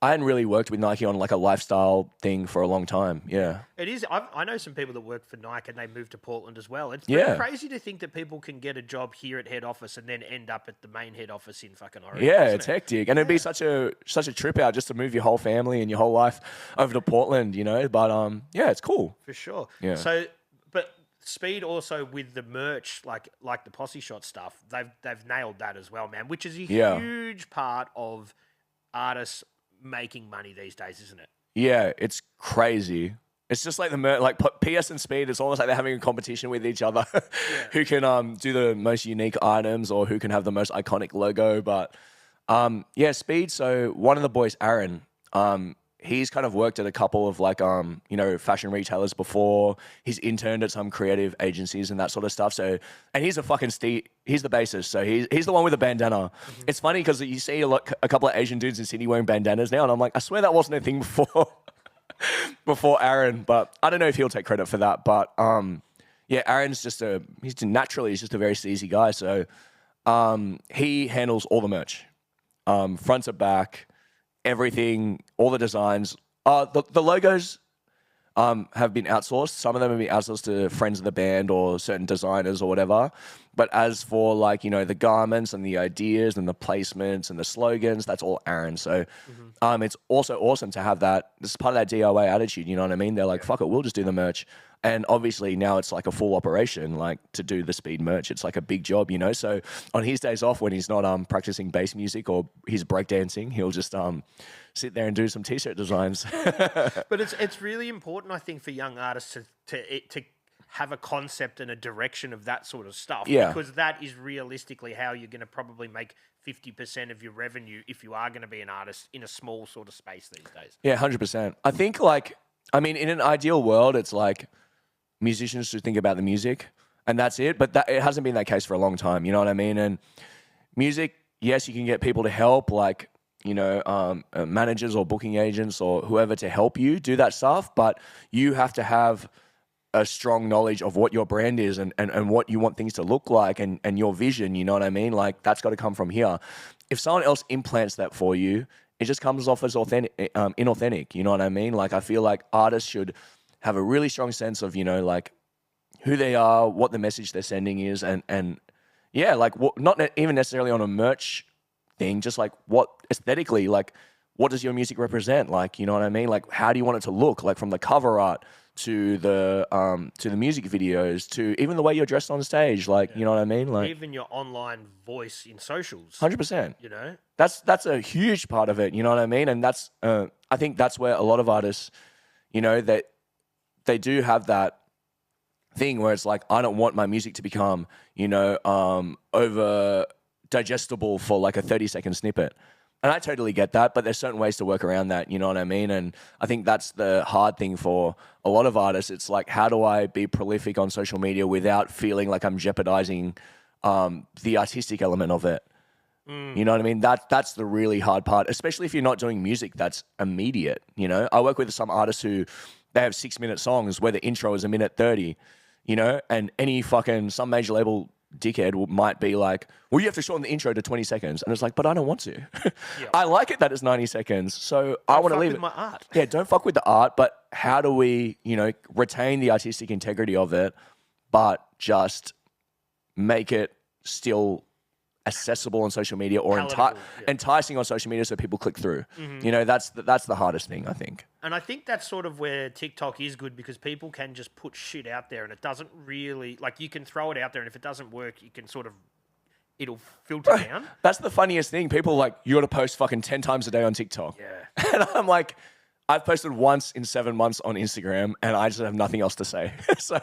C: I hadn't really worked with Nike on like a lifestyle thing for a long time. Yeah.
B: It is. I know some people that work for Nike and they moved to Portland as well. It's pretty crazy to think that people can get a job here at head office and then end up at the main head office in fucking Oregon.
C: Yeah, it's hectic. And it'd be such a trip out just to move your whole family and your whole life over to Portland, But yeah, it's cool.
B: For sure.
C: Yeah.
B: So, but Speed also with the merch, like the Posseshot stuff, they've nailed that as well, man, which is a huge part of artists making money these days, isn't it?
C: Yeah, it's crazy. It's just like like PS and Speed. It's almost like they're having a competition with each other, who can do the most unique items or who can have the most iconic logo. But yeah, Speed. So one of the boys, Aaron, he's kind of worked at a couple of like fashion retailers before. He's interned at some creative agencies and that sort of stuff. So, and he's a fucking he's the bassist. So he's the one with the bandana. It's funny because you see a couple of Asian dudes in Sydney wearing bandanas now, and I'm like, I swear that wasn't a thing before before Aaron. But I don't know if he'll take credit for that. But yeah, Aaron's he's just a very sleazy guy. So he handles all the merch, front to back. Everything, all the designs. The logos have been outsourced. Some of them have been outsourced to friends of the band or certain designers or whatever. But as for like, the garments and the ideas and the placements and the slogans, that's all Aaron. So it's also awesome to have that. This is part of that DIY attitude, you know what I mean? They're like, fuck it, we'll just do the merch. And obviously now it's like a full operation, like to do the Speed merch. It's like a big job, So on his days off when he's not practicing bass music or he's breakdancing, he'll just sit there and do some t-shirt designs.
B: But it's really important, I think, for young artists to have a concept and a direction of that sort of stuff.
C: Yeah.
B: Because that is realistically how you're going to probably make 50% of your revenue if you are going to be an artist in a small sort of space these days.
C: Yeah, 100%. I think in an ideal world, it's like musicians should think about the music and that's it. But it hasn't been that case for a long time. You know what I mean? And music, yes, you can get people to help, like, managers or booking agents or whoever to help you do that stuff. But you have to have a strong knowledge of what your brand is and what you want things to look like and your vision, you know what I mean? Like, that's got to come from here. If someone else implants that for you, it just comes off as inauthentic, you know what I mean? Like, I feel like artists should have a really strong sense of, like who they are, what the message they're sending is, and yeah, like not even necessarily on a merch thing, just like what aesthetically, like what does your music represent? Like, you know what I mean? Like, how do you want it to look? Like, from the cover art to the music videos to even the way you're dressed on stage, like, you know what I mean? Like,
B: even your online voice in socials.
C: 100%. That's a huge part of it, you know what I mean? And that's I think that's where a lot of artists, that they do have that thing where it's like, I don't want my music to become, over digestible for like a 30-second snippet. And I totally get that, but there's certain ways to work around that, you know what I mean? And I think that's the hard thing for a lot of artists. It's like, how do I be prolific on social media without feeling like I'm jeopardizing the artistic element of it? You know what I mean? That's the really hard part, especially if you're not doing music that's immediate, I work with some artists who, they have 6-minute songs where the intro is 1:30, and some major label dickhead might be like, well, you have to shorten the intro to 20 seconds. And it's like, but I don't want to. I like it that it's 90 seconds. So I want to leave it.
B: My art.
C: Yeah, don't fuck with the art, but how do we, retain the artistic integrity of it, but just make it still accessible on social media or
B: Palatable,
C: enticing on social media so people click through. You know, that's the hardest thing, I think.
B: And I think that's sort of where TikTok is good because people can just put shit out there and it doesn't really, like you can throw it out there and if it doesn't work, you can sort of, it'll filter down.
C: That's the funniest thing. People are like, you got to post fucking 10 times a day on TikTok.
B: Yeah.
C: And I'm like, I've posted once in 7 months on Instagram and I just have nothing else to say. So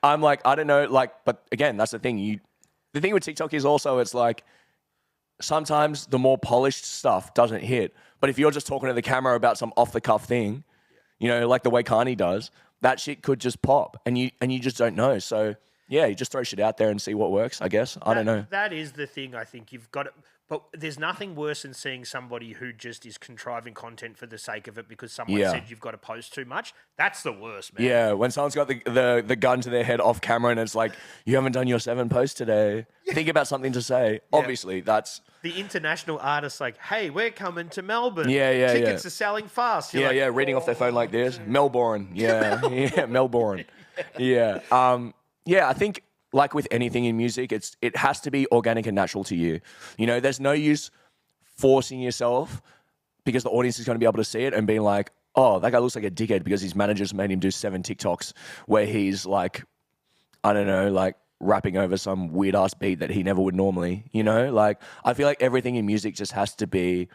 C: I'm like, I don't know, like, but again, that's the thing. The thing with TikTok is also it's like sometimes the more polished stuff doesn't hit. But if you're just talking to the camera about some off-the-cuff thing, you know, like the way Kanye does, that shit could just pop and you just don't know. So yeah, you just throw shit out there and see what works, I guess. I don't know.
B: That is the thing. I think you've got it. But there's nothing worse than seeing somebody who just is contriving content for the sake of it because someone said you've got to post too much. That's the worst, man.
C: Yeah, when someone's got the gun to their head off camera and it's like, you haven't done your 7 posts today. Think about something to say. Yeah. Obviously, that's...
B: The international artists like, hey, we're coming to Melbourne.
C: Yeah.
B: Tickets are selling fast. You're like,
C: reading off their phone like this. Melbourne. Yeah, Melbourne. Yeah. I think... Like with anything in music, it has to be organic and natural to you. You know, there's no use forcing yourself because the audience is going to be able to see it and being like, oh, that guy looks like a dickhead because his managers made him do 7 TikToks where he's like, I don't know, like rapping over some weird ass beat that he never would normally, you know? Like, I feel like everything in music just has to be,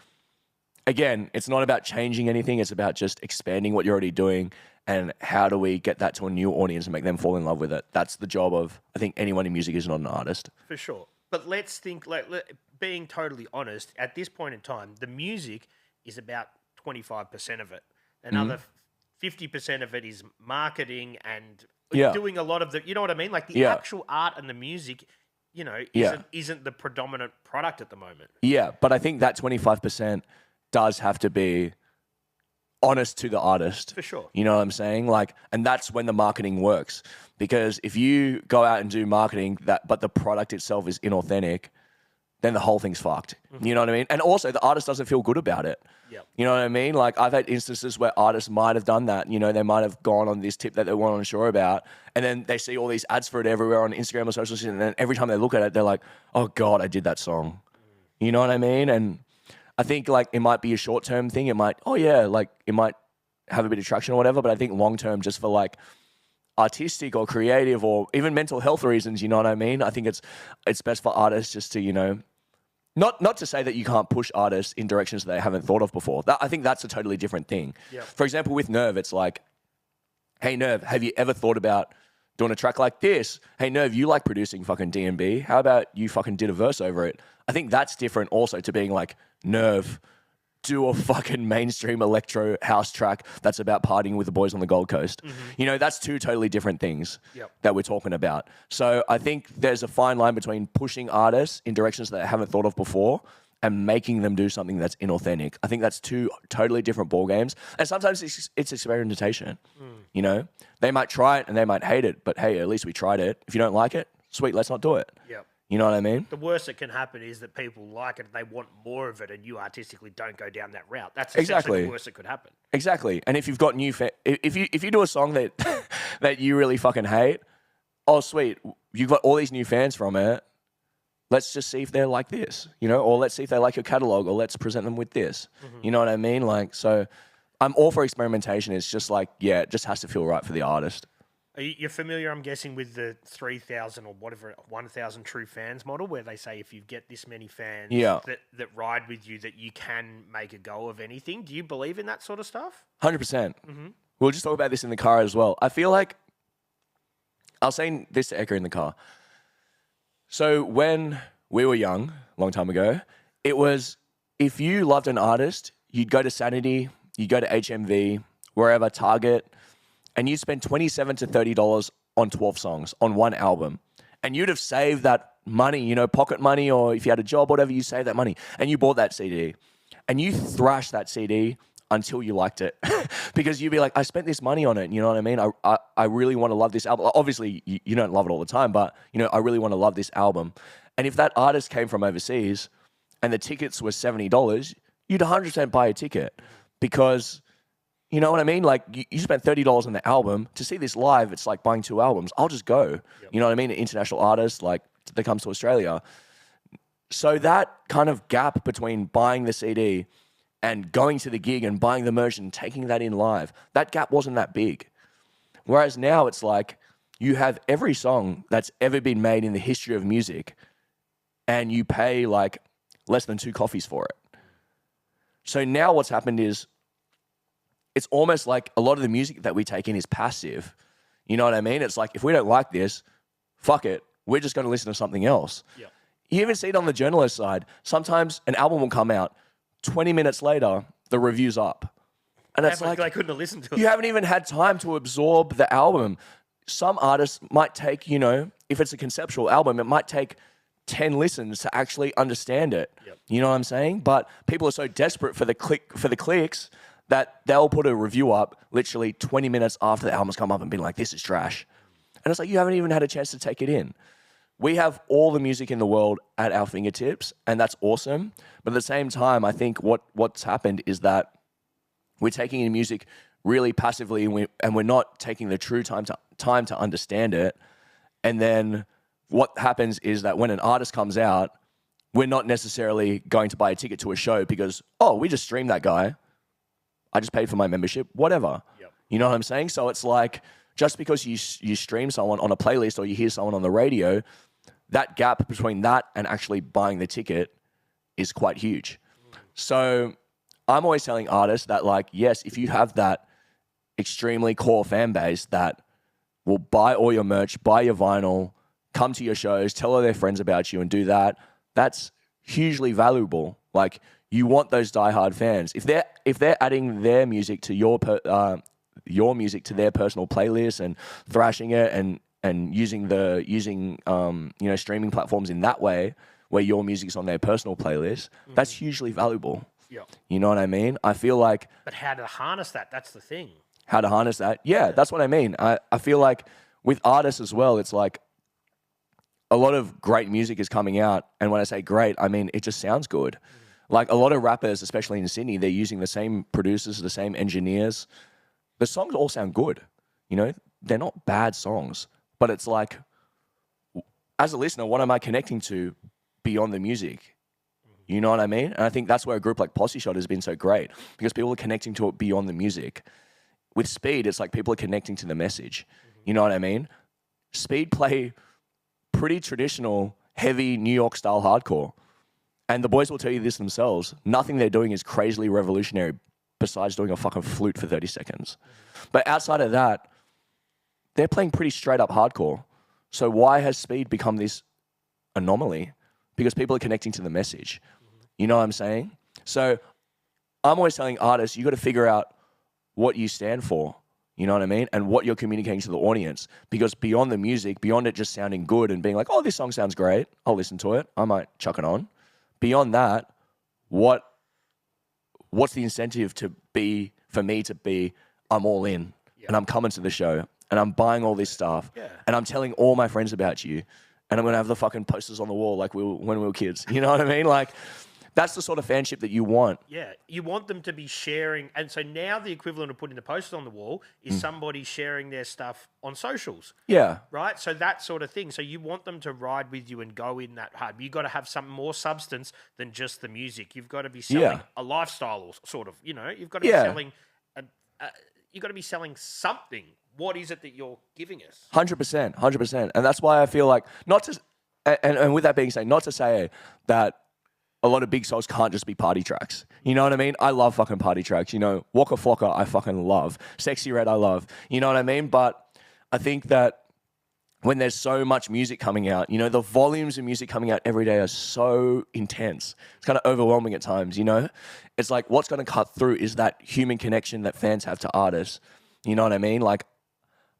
C: again, it's not about changing anything. It's about just expanding what you're already doing. And how do we get that to a new audience and make them fall in love with it? That's the job of, I think, anyone in music is not an artist.
B: For sure. But let's think, like, being totally honest, at this point in time, the music is about 25% of it. Another 50% of it is marketing and doing a lot of the, you know what I mean? Like the actual art and the music, you know, isn't the predominant product at the moment. Yeah,
C: but I think that 25% does have to be honest to the artist.
B: For sure.
C: You know what I'm saying? Like, and that's when the marketing works. Because if you go out and do marketing but the product itself is inauthentic, then the whole thing's fucked. You know what I mean? And also the artist doesn't feel good about it.
B: Yep.
C: You know what I mean? Like I've had instances where artists might have done that. You know, they might have gone on this tip that they weren't unsure about. And then they see all these ads for it everywhere on Instagram or social media. And then every time they look at it, they're like, oh God, I did that song. You know what I mean? And I think like it might be a short-term thing. It might, it might have a bit of traction or whatever. But I think long-term, just for like artistic or creative or even mental health reasons, you know what I mean? I think it's best for artists just to, you know, not to say that you can't push artists in directions that they haven't thought of before. I think that's a totally different thing.
B: Yep.
C: For example, with Nerve, it's like, hey, Nerve, have you ever thought about doing a track like this? Hey, Nerve, you like producing fucking D&B. How about you fucking did a verse over it? I think that's different also to being like, Nerve, do a fucking mainstream electro house track that's about partying with the boys on the Gold Coast. You know, that's 2 totally different things that we're talking about. So I think there's a fine line between pushing artists in directions that they haven't thought of before and making them do something that's inauthentic. I think that's 2 totally different ball games. And sometimes it's experimentation. You know, they might try it and they might hate it, but hey, at least we tried it. If you don't like it, sweet, let's not do it.
B: Yep.
C: You know what I mean?
B: The worst that can happen is that people like it, they want more of it, and you artistically don't go down that route. That's essentially the worst that could happen.
C: Exactly. And if you've got new if you do a song that that you really fucking hate, oh sweet, you've got all these new fans from it. Let's just see if they're like this, you know, or let's see if they like your catalog, or let's present them with this. You know what I mean? Like, so I'm all for experimentation. It's just like, yeah, it just has to feel right for the artist.
B: You're familiar, I'm guessing, with the 3,000 or whatever, 1,000 true fans model, where they say if you get this many fans that ride with you, that you can make a go of anything. Do you believe in that sort of stuff?
C: 100%. We'll just talk about this in the car as well. I feel like, I was saying this to Eka in the car. So when we were young, a long time ago, it was, if you loved an artist, you'd go to Sanity, you'd go to HMV, wherever, Target, and you'd spend $27 to $30 on 12 songs on one album. And you'd have saved that money, you know, pocket money, or if you had a job, whatever, you saved that money. And you bought that CD. And you thrashed that CD until you liked it. Because you'd be like, I spent this money on it, you know what I mean? I really want to love this album. Obviously, you don't love it all the time, but, you know, I really want to love this album. And if that artist came from overseas and the tickets were $70, you'd 100% buy a ticket. Because... you know what I mean? Like, you spent $30 on the album. To see this live, it's like buying 2 albums. I'll just go. You know what I mean? An international artist, like, that comes to Australia. So that kind of gap between buying the CD and going to the gig and buying the merch and taking that in live, that gap wasn't that big. Whereas now it's like you have every song that's ever been made in the history of music and you pay like less than 2 coffees for it. So now what's happened is it's almost like a lot of the music that we take in is passive. You know what I mean? It's like, if we don't like this, fuck it. We're just going to listen to something else.
B: Yep.
C: You even see it on the journalist side. Sometimes an album will come out, 20 minutes later, the review's up. And it's like,
B: I couldn't have listened to it.
C: You haven't even had time to absorb the album. Some artists might take, you know, if it's a conceptual album, it might take 10 listens to actually understand it.
B: Yep.
C: You know what I'm saying? But people are so desperate for the clicks that they'll put a review up literally 20 minutes after the album's come up and be like, this is trash. And it's like, you haven't even had a chance to take it in. We have all the music in the world at our fingertips, and that's awesome. But at the same time, I think what's happened is that we're taking in music really passively, and we're not taking the true time to understand it. And then what happens is that when an artist comes out, we're not necessarily going to buy a ticket to a show because, oh, we just streamed that guy. I just paid for my membership, whatever.
B: Yep.
C: You know what I'm saying? So it's like, just because you stream someone on a playlist or you hear someone on the radio, that gap between that and actually buying the ticket is quite huge. So I'm always telling artists that, like, yes, if you have that extremely core fan base that will buy all your merch, buy your vinyl, come to your shows, tell all their friends about you and do that, that's hugely valuable. Like, you want those diehard fans. If they're adding their music to your music to their personal playlist and thrashing it and using streaming platforms in that way where your music's on their personal playlist, that's hugely valuable.
B: Yeah.
C: You know what I mean? I feel like...
B: But how to harness that, that's the thing.
C: How to harness that? Yeah, that's what I mean. I feel like with artists as well, it's like a lot of great music is coming out. And when I say great, I mean, it just sounds good. Like a lot of rappers, especially in Sydney, they're using the same producers, the same engineers. The songs all sound good. You know, they're not bad songs. But it's like, as a listener, what am I connecting to beyond the music? You know what I mean? And I think that's where a group like Posseshot has been so great, because people are connecting to it beyond the music. With Speed, it's like people are connecting to the message. You know what I mean? Speed play pretty traditional, heavy New York style hardcore. And the boys will tell you this themselves. Nothing they're doing is crazily revolutionary besides doing a fucking flute for 30 seconds. But outside of that, they're playing pretty straight up hardcore. So why has Speed become this anomaly? Because people are connecting to the message. You know what I'm saying? So I'm always telling artists, you got to figure out what you stand for. You know what I mean? And what you're communicating to the audience. Because beyond the music, beyond it just sounding good and being like, oh, this song sounds great, I'll listen to it, I might chuck it on. Beyond that, what's the incentive to be, for me to be, I'm all in, and I'm coming to the show, and I'm buying all this stuff, and I'm telling all my friends about you, and I'm going to have the fucking posters on the wall like when we were kids. You know what I mean? Like, that's the sort of fanship that you want.
B: Yeah, you want them to be sharing. And so now the equivalent of putting the posters on the wall is somebody sharing their stuff on socials.
C: Yeah.
B: Right? So that sort of thing. So you want them to ride with you and go in that hard. You've got to have some more substance than just the music. You've got to be selling a lifestyle, or sort of, you know, you've got to be selling, you've got to be selling something. What is it that you're giving us?
C: 100%, 100%. And that's why I feel like, and with that being said, not to say that a lot of big songs can't just be party tracks. You know what I mean? I love fucking party tracks. You know, Waka Flocka, I fucking love. Sexy Red, I love. You know what I mean? But I think that when there's so much music coming out, you know, the volumes of music coming out every day are so intense. It's kind of overwhelming at times, you know? It's like, what's going to cut through is that human connection that fans have to artists. You know what I mean? Like,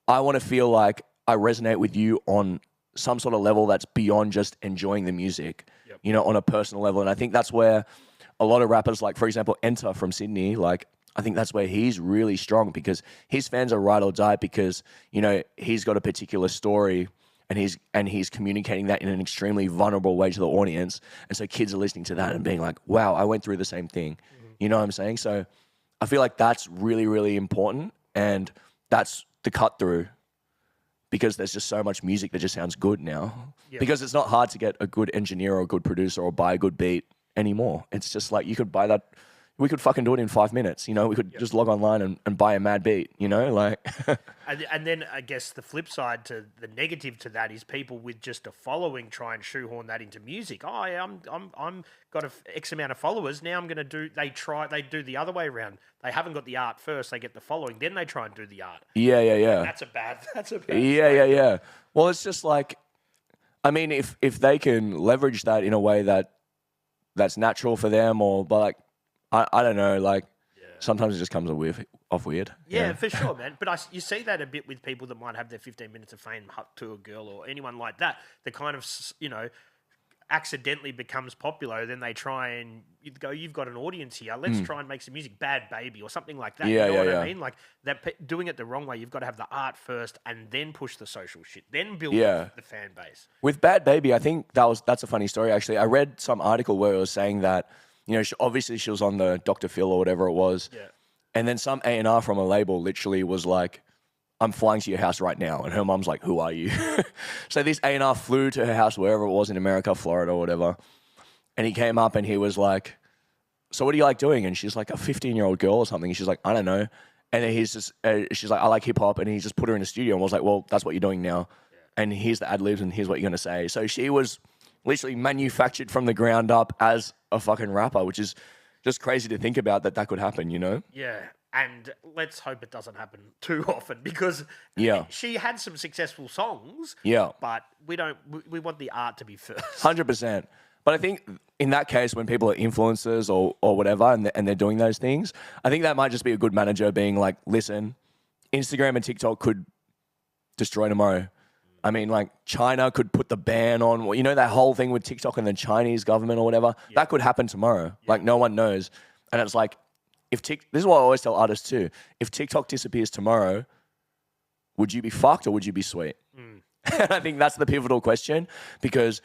C: I want to feel like I resonate with you on some sort of level that's beyond just enjoying the music, you know, on a personal level. And I think that's where a lot of rappers, like, for example, Enter from Sydney, like, I think that's where he's really strong, because his fans are ride or die, because, you know, he's got a particular story and he's communicating that in an extremely vulnerable way to the audience. And so kids are listening to that and being like, wow, I went through the same thing. You know what I'm saying? So I feel like that's really, really important. And that's the cut through because there's just so much music that just sounds good now.
B: Yeah.
C: Because it's not hard to get a good engineer or a good producer or buy a good beat anymore. It's just like you could buy that. We could fucking do it in 5 minutes, you know? We could just log online and buy a mad beat, you know? Like,
B: And then I guess the flip side to the negative to that is people with just a following try and shoehorn that into music. Oh, yeah, I'm got a X amount of followers. Now I'm going to do, they do the other way around. They haven't got the art first. They get the following. Then they try and do the art.
C: yeah.
B: That's a bad
C: Yeah. Well, it's just like, I mean, if they can leverage that in a way that's natural for them but like, I don't know, like sometimes it just comes off weird.
B: Yeah, for sure, man. But you see that a bit with people that might have their 15 minutes of fame to a girl or anyone like that. That kind of, accidentally becomes popular. Then they try and go, you've got an audience here. Let's try and make some music. Bad Baby or something like that.
C: Yeah,
B: you know what
C: yeah.
B: I mean? Like doing it the wrong way. You've got to have the art first and then push the social shit. Then build the fan base.
C: With Bad Baby, I think that's a funny story, actually. I read some article where it was saying that, obviously she was on the Dr. Phil or whatever it was.
B: Yeah.
C: And then some A&R from a label literally was like, I'm flying to your house right now. And her mum's like, who are you? So this A&R flew to her house, wherever it was in America, Florida or whatever. And he came up and he was like, so what do you like doing? And she's like, a 15-year-old girl or something. And she's like, I don't know. And then she's like, I like hip hop. And he just put her in the studio and was like, well, that's what you're doing now. Yeah. And here's the ad libs and here's what you're going to say. So she was literally manufactured from the ground up as a fucking rapper, which is just crazy to think about that could happen, you know?
B: Yeah. And let's hope it doesn't happen too often because she had some successful songs.
C: Yeah.
B: But we want the art to be first.
C: 100%. But I think in that case, when people are influencers or whatever and they're doing those things, I think that might just be a good manager being like, listen, Instagram and TikTok could destroy tomorrow. I mean, like China could put the ban on, that whole thing with TikTok and the Chinese government or whatever. Yeah. That could happen tomorrow. Yeah. Like no one knows. And it's like, this is what I always tell artists too. If TikTok disappears tomorrow, would you be fucked or would you be sweet? And I think that's the pivotal question because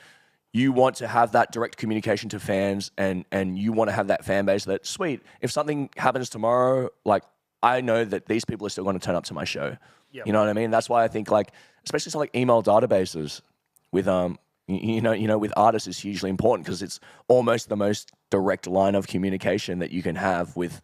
C: you want to have that direct communication to fans and you want to have that fan base that, sweet, if something happens tomorrow, like I know that these people are still going to turn up to my show. Yep. You know what I mean? That's why I think like, especially something like email databases with, with artists is hugely important because it's almost the most direct line of communication that you can have with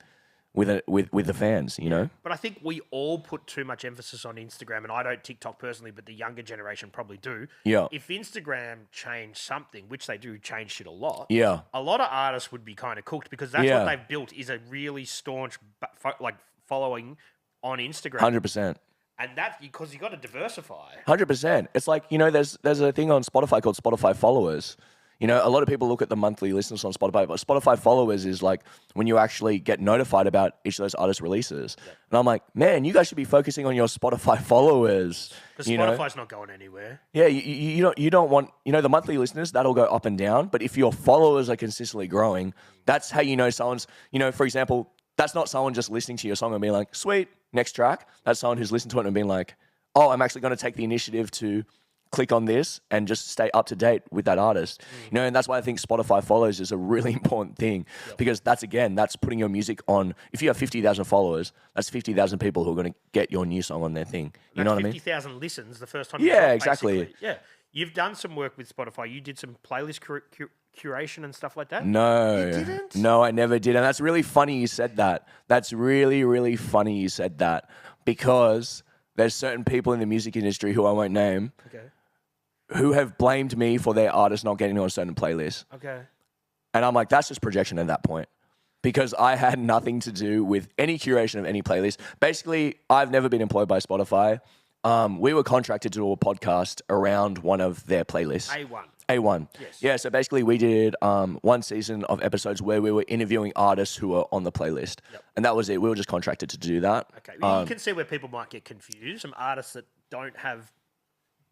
C: the fans, you know?
B: But I think we all put too much emphasis on Instagram, and I don't TikTok personally, but the younger generation probably do.
C: Yeah.
B: If Instagram changed something, which they do change shit a lot,
C: a
B: lot of artists would be kind of cooked because that's what they've built is a really staunch following on Instagram.
C: 100%.
B: And that's because you got to diversify.
C: 100%. It's like, there's a thing on Spotify called Spotify followers. A lot of people look at the monthly listeners on Spotify, but Spotify followers is like when you actually get notified about each of those artist releases. Yep. And I'm like, man, you guys should be focusing on your Spotify followers.
B: Because Spotify's not going anywhere.
C: Yeah, you don't want, the monthly listeners, that'll go up and down. But if your followers are consistently growing, that's how you know someone's, for example, that's not someone just listening to your song and being like, sweet, next track. That's someone who's listened to it and been like, oh, I'm actually going to take the initiative to click on this and just stay up to date with that artist. And that's why I think Spotify follows is a really important thing because that's putting your music on. If you have 50,000 followers, that's 50,000 people who are going to get your new song on their thing. You know what I mean?
B: 50,000 listens the first time.
C: Yeah, exactly.
B: Basically. Yeah. You've done some work with Spotify. You did some playlist curation and stuff like that?
C: No.
B: You didn't?
C: No, I never did. And that's really funny you said that. That's really, really funny you said that because there's certain people in the music industry who I won't name who have blamed me for their artists not getting on a certain playlist.
B: Okay.
C: And I'm like, that's just projection at that point. Because I had nothing to do with any curation of any playlist. Basically, I've never been employed by Spotify. We were contracted to do a podcast around one of their playlists. A1.
B: Yes.
C: Yeah, so basically we did one season of episodes where we were interviewing artists who were on the playlist. Yep. And that was it. We were just contracted to do that.
B: Okay. Well, you can see where people might get confused. Some artists that don't have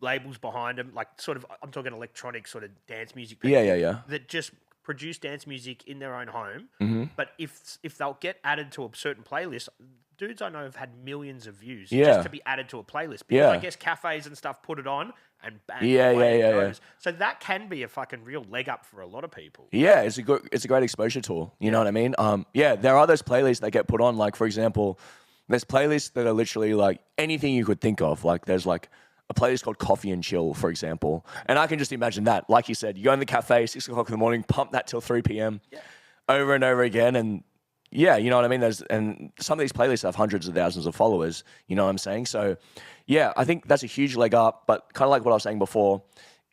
B: labels behind them, like sort of, I'm talking electronic sort of dance music people.
C: Yeah.
B: That just produce dance music in their own home. Mm-hmm. But if they'll get added to a certain playlist, dudes I know have had millions of views just to be added to a playlist. Because I guess cafes and stuff put it on and bang, away it goes. So that can be a fucking real leg up for a lot of people. Yeah,
C: it's a great exposure tool. You know what I mean? There are those playlists that get put on. Like, for example, there's playlists that are literally like anything you could think of. Like, there's like a playlist called Coffee and Chill, for example. And I can just imagine that. Like you said, you go in the cafe, 6 o'clock in the morning, pump that till 3 p.m. Over and over again. And yeah, you know what I mean? And some of these playlists have hundreds of thousands of followers. You know what I'm saying? So yeah, I think that's a huge leg up. But kind of like what I was saying before,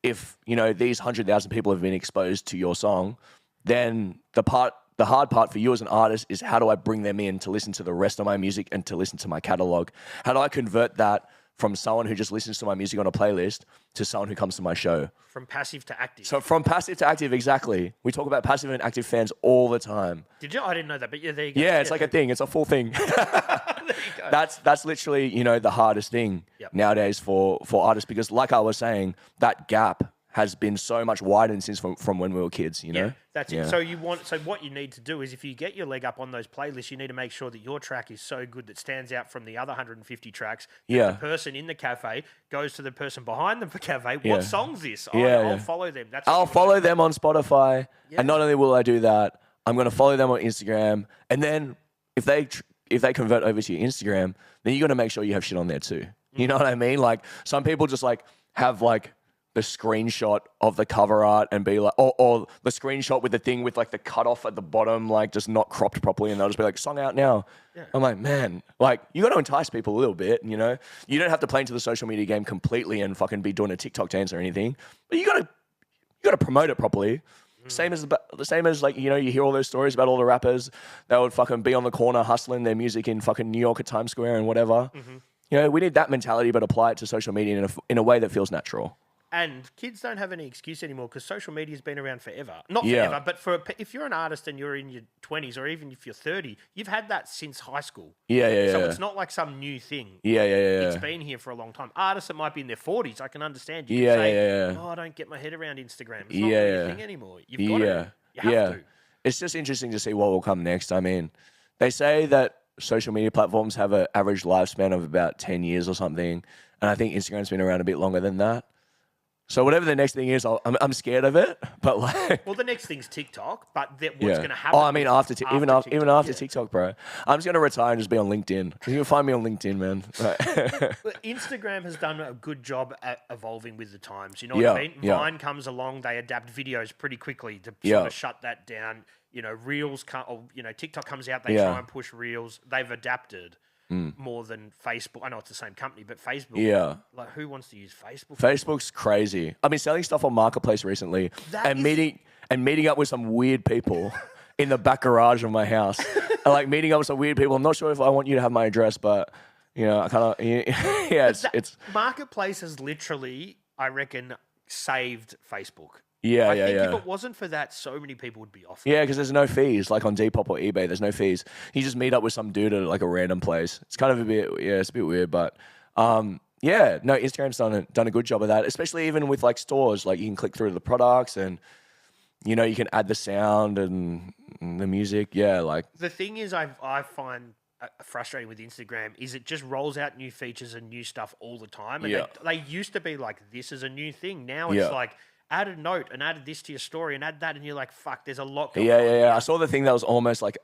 C: if, you know, these 100,000 people have been exposed to your song, then the hard part for you as an artist is how do I bring them in to listen to the rest of my music and to listen to my catalog? How do I convert that from someone who just listens to my music on a playlist to someone who comes to my show?
B: From passive to active.
C: So from passive to active, exactly. We talk about passive and active fans all the time.
B: Did you? I didn't know that, but yeah, there you go.
C: Yeah, it's like a thing. It's a full thing.
B: There you go.
C: That's literally, you know, the hardest thing nowadays for artists, because like I was saying, that gap has been so much widened since from when we were kids, you know?
B: Yeah, that's it. So what you need to do is, if you get your leg up on those playlists, you need to make sure that your track is so good that stands out from the other 150 tracks. That the person in the cafe goes to the person behind the cafe. What song's this? I'll follow them. I'll
C: follow them on Spotify. And not only will I do that, I'm going to follow them on Instagram. And then if they convert over to your Instagram, then you got to make sure you have shit on there too. You know what I mean? Like some people just like have like the screenshot of the cover art and be like, or the screenshot with the thing with like the cutoff at the bottom, like just not cropped properly, and they'll just be like, song out now. Yeah. I'm like, man, like you got to entice people a little bit, you know? You don't have to play into the social media game completely and fucking be doing a TikTok dance or anything, but you got to promote it properly. Same as like, you know, you hear all those stories about all the rappers that would fucking be on the corner hustling their music in fucking New York at Times Square and whatever. You know, we need that mentality, but apply it to social media in a way that feels natural.
B: And kids don't have any excuse anymore because social media's been around forever. Not forever, but if you're an artist and you're in your 20s or even if you're 30, you've had that since high school. So it's not like some new thing. It's been here for a long time. Artists that might be in their 40s, I can understand. You can say, oh, I don't get my head around Instagram. It's not really a thing anymore. You've got to. You have to.
C: It's just interesting to see what will come next. I mean, they say that social media platforms have an average lifespan of about 10 years or something. And I think Instagram's been around a bit longer than that. So whatever the next thing is, I'm scared of it. But like,
B: well, the next thing's TikTok. But what's going to happen?
C: Oh, I mean, even after TikTok, bro, I'm just going to retire and just be on LinkedIn. You can find me on LinkedIn, man.
B: Instagram has done a good job at evolving with the times. You know what I mean? Vine comes along, they adapt videos pretty quickly to sort of shut that down. You know, Reels TikTok comes out, they try and push Reels. They've adapted. More than Facebook. I know it's the same company, but Facebook. Yeah. Like, who wants to use Facebook?
C: Facebook's crazy. I've been selling stuff on Marketplace recently meeting up with some weird people in the back garage of my house. And like meeting up with some weird people. I'm not sure if I want you to have my address, but you know, I kind of it's
B: Marketplace has literally, I reckon, saved Facebook.
C: I
B: think if it wasn't for that, so many people would be off.
C: Yeah, because there's no fees. Like on Depop or eBay, there's no fees. You just meet up with some dude at like a random place. It's kind of a bit, it's a bit weird, but Instagram's done a good job of that, especially even with like stores. Like you can click through the products and, you know, you can add the sound and the music. Yeah, like.
B: The thing is, I find frustrating with Instagram is it just rolls out new features and new stuff all the time. And they used to be like, this is a new thing. Now it's like, add a note and add this to your story and add that, and you're like, fuck, there's a lot going on.
C: I saw the thing that was almost like,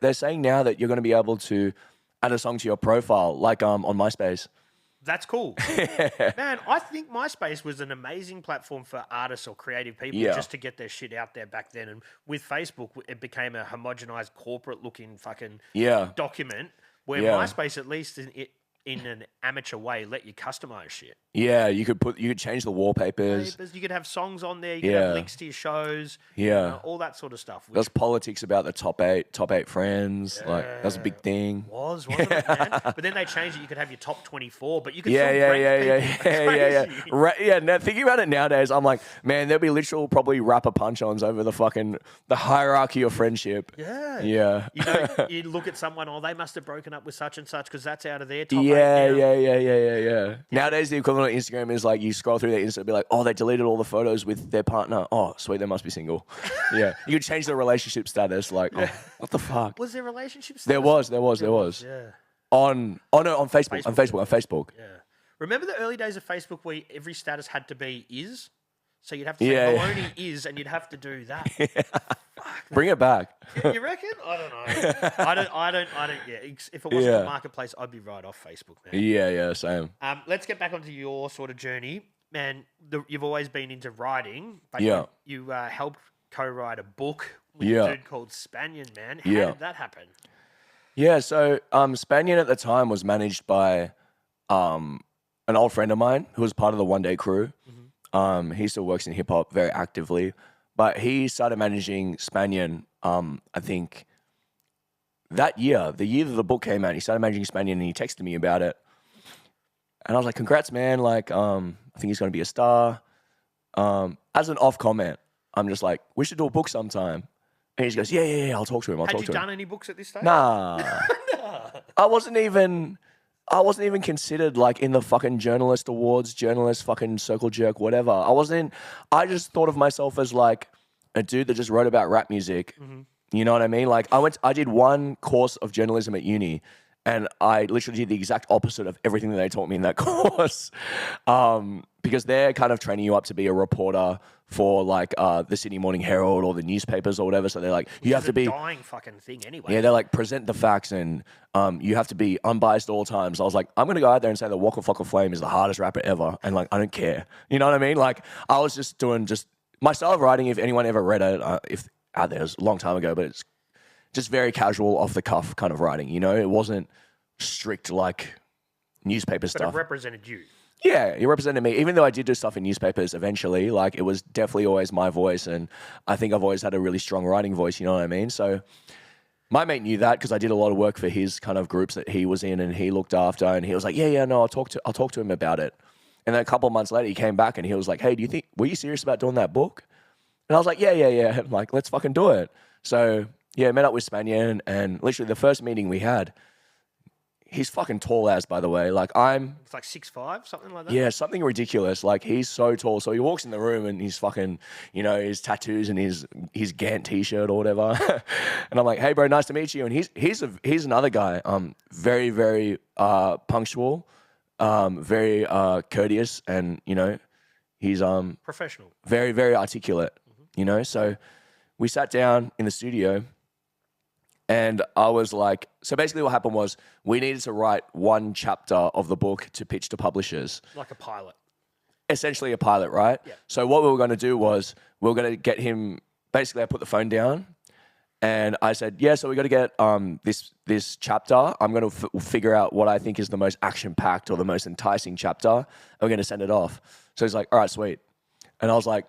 C: they're saying now that you're going to be able to add a song to your profile, like on MySpace.
B: That's cool. Man, I think MySpace was an amazing platform for artists or creative people just to get their shit out there back then. And with Facebook, it became a homogenized corporate-looking fucking document where MySpace, at least in an amateur way, let you customize shit.
C: Yeah, you could change the wallpapers.
B: You could have songs on there. You could have links to your shows. All that sort of stuff.
C: There's politics about the top eight friends. Like that's a big thing.
B: Wasn't it, man? But then they changed it. You could have your top 24, but you could rank people.
C: Now, thinking about it nowadays, I'm like, man, there'll be literal probably rapper punch-ons over the hierarchy of friendship.
B: Yeah.
C: You
B: know, you look at someone, they must have broken up with such and such because that's out of their top 8
C: Yeah. Nowadays, the equivalent on Instagram is like you scroll through their Insta and be like, oh, they deleted all the photos with their partner. Oh, sweet, they must be single. You could change the relationship status. Like, what the fuck?
B: Was there relationship status?
C: There was.
B: Yeah.
C: On Facebook.
B: Yeah. Remember the early days of Facebook where every status had to be is? So you'd have to say Maloney is, and you'd have to do that.
C: Bring it back.
B: You reckon? I don't know. I don't. Yeah. If it wasn't a marketplace, I'd be right off Facebook, man.
C: Yeah, same.
B: Let's get back onto your sort of journey, man. You've always been into writing, but you helped co-write a book with a dude called Spanion, man. How did that happen?
C: Yeah, so Spanion at the time was managed by an old friend of mine who was part of the One Day crew. Mm-hmm. He still works in hip hop very actively, but he started managing Spanion. I think that year, the year that the book came out, he started managing Spanion, and he texted me about it. And I was like, "Congrats, man! Like, I think he's going to be a star." As an off comment, I'm just like, "We should do a book sometime." And he just goes, "Yeah, I'll talk to him. Had you
B: done any books at this stage?
C: Nah. I wasn't even considered like in the fucking journalist awards, journalist fucking circle jerk, whatever. I just thought of myself as like a dude that just wrote about rap music. Mm-hmm. You know what I mean? Like I did one course of journalism at uni, and I literally did the exact opposite of everything that they taught me in that course. Because they're kind of training you up to be a reporter for like the Sydney Morning Herald or the newspapers or whatever. So they're like, you have to be
B: a dying fucking thing anyway.
C: Yeah, they're like, present the facts, and you have to be unbiased at all times. I was like, I'm gonna go out there and say that Waka Flocka Flame is the hardest rapper ever, and like I don't care. You know what I mean? Like I was just doing my style of writing. If anyone ever read it, if out there, it was a long time ago, but it's just very casual, off the cuff kind of writing. You know, it wasn't strict like newspaper stuff.
B: But it represented you.
C: Yeah, it represented me. Even though I did do stuff in newspapers eventually, like it was definitely always my voice, and I think I've always had a really strong writing voice, you know what I mean? So my mate knew that because I did a lot of work for his kind of groups that he was in and he looked after, and he was like, yeah, no, I'll talk to him about it. And then a couple of months later he came back and he was like, hey, were you serious about doing that book? And I was like, yeah. I'm like, let's fucking do it. So yeah, met up with Spanion, and literally the first meeting we had, he's fucking tall as, by the way. Like
B: It's like 6'5", something like that.
C: Yeah, something ridiculous. Like he's so tall. So he walks in the room and he's fucking, you know, his tattoos and his Gant t-shirt or whatever. And I'm like, hey bro, nice to meet you. And he's another guy. Very, very punctual, very courteous, and you know, he's
B: professional.
C: Very, very articulate. Mm-hmm. You know, so we sat down in the studio. And I was like, so basically what happened was we needed to write one chapter of the book to pitch to publishers.
B: Like a pilot.
C: Essentially a pilot, right?
B: Yeah.
C: So what we were going to do was we were going to get him, basically I put the phone down and I said, yeah, so we got to get this chapter. I'm going to figure out what I think is the most action-packed or the most enticing chapter, and we're going to send it off. So he's like, all right, sweet. And I was like,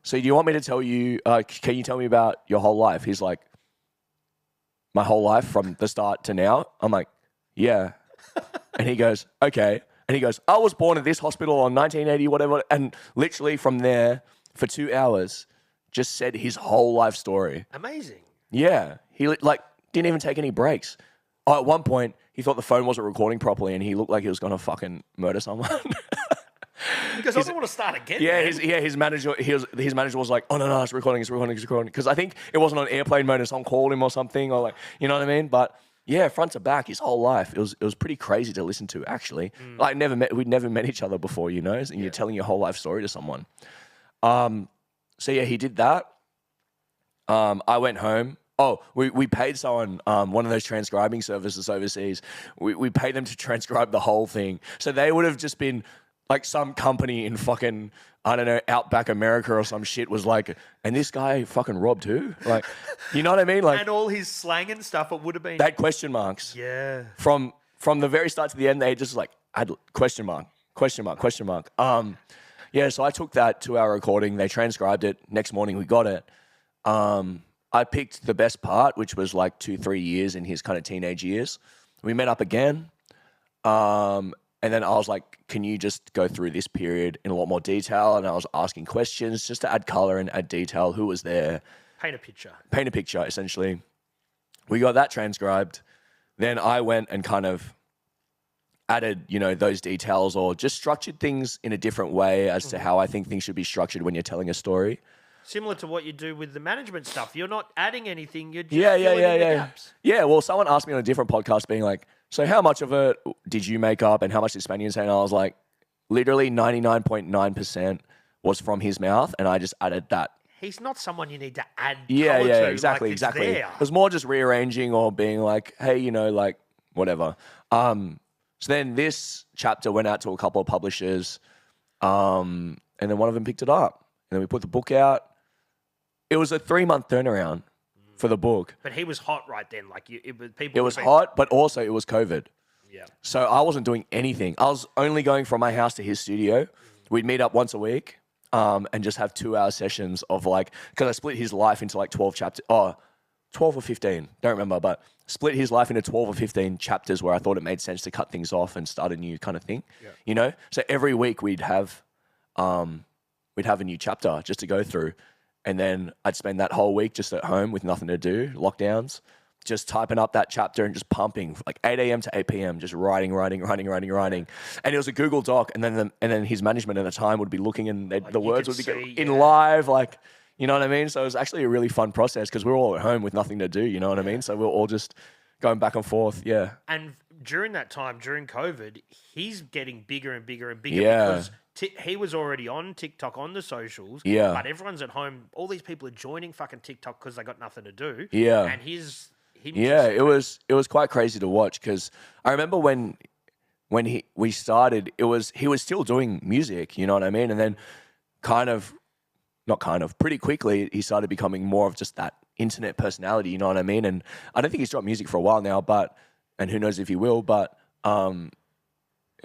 C: so do you want me to tell you, can you tell me about your whole life? He's like, my whole life from the start to now? I'm like, yeah. And he goes, okay. And he goes, I was born at this hospital on 1980, whatever. And literally from there, for 2 hours, just said his whole life story.
B: Amazing.
C: Yeah. He like didn't even take any breaks. Oh, at one point, he thought the phone wasn't recording properly and he looked like he was going to fucking murder someone.
B: Because I don't want to start again.
C: Yeah, his manager was like, oh no, it's recording. Because I think it wasn't on airplane mode and someone called him or something, or like, you know what I mean? But yeah, front to back, his whole life, it was pretty crazy to listen to actually. Like we'd never met each other before, you know, and you're telling your whole life story to someone. So yeah, he did that. I went home. Oh, we paid someone, one of those transcribing services overseas. We paid them to transcribe the whole thing. So they would have just been like some company in fucking, I don't know, Outback America or some shit was like, and this guy fucking robbed who? Like, you know what I mean? Like,
B: and all his slang and stuff, it would have been.
C: They had question marks.
B: Yeah.
C: From the very start to the end, they just like, had question mark. Yeah, so I took that 2-hour recording. They transcribed it. Next morning, we got it. I picked the best part, which was like 2-3 years in his kind of teenage years. We met up again. And then I was like, can you just go through this period in a lot more detail? And I was asking questions just to add color and add detail. Who was there?
B: Paint a picture,
C: essentially. We got that transcribed. Then I went and kind of added, you know, those details or just structured things in a different way as to how I think things should be structured when you're telling a story.
B: Similar to what you do with the management stuff. You're not adding anything. You're just
C: filling
B: in the gaps.
C: Yeah, well, someone asked me on a different podcast being like, so how much of it did you make up and how much did Spanion say? And I was like, literally 99.9% was from his mouth and I just added that
B: he's not someone you need to add
C: Yeah,
B: colour
C: yeah,
B: to.
C: exactly,
B: Like, it's
C: exactly.
B: there.
C: It was more just rearranging or being like, hey, you know, like whatever. So then this chapter went out to a couple of publishers, and then one of them picked it up, and then we put the book out. It was a 3-month turnaround for the book.
B: But he was hot right then. Like, people.
C: It was hot, but also it was COVID.
B: Yeah.
C: So I wasn't doing anything. I was only going from my house to his studio. We'd meet up once a week, and just have 2-hour sessions of like, because I split his life into like 12 chapters. 12 or 15, don't remember, but split his life into 12 or 15 chapters where I thought it made sense to cut things off and start a new kind of thing, you know? So every week we'd have a new chapter just to go through. And then I'd spend that whole week just at home with nothing to do, lockdowns, just typing up that chapter and just pumping like 8 a.m. to 8 p.m., just writing. And it was a Google Doc. And then his management at the time would be looking and the words would be in live, like, you know what I mean? So it was actually a really fun process because we were all at home with nothing to do, you know what I mean? So we were all just going back and forth, yeah.
B: And during that time, during COVID, he's getting bigger and bigger and bigger because he was already on TikTok, on the socials.
C: Yeah.
B: But everyone's at home. All these people are joining fucking TikTok because they got nothing to do.
C: Yeah.
B: And
C: it was quite crazy to watch because I remember when we started, he was still doing music, you know what I mean? And then pretty quickly, he started becoming more of just that internet personality, you know what I mean? And I don't think he's dropped music for a while now, and who knows if he will, but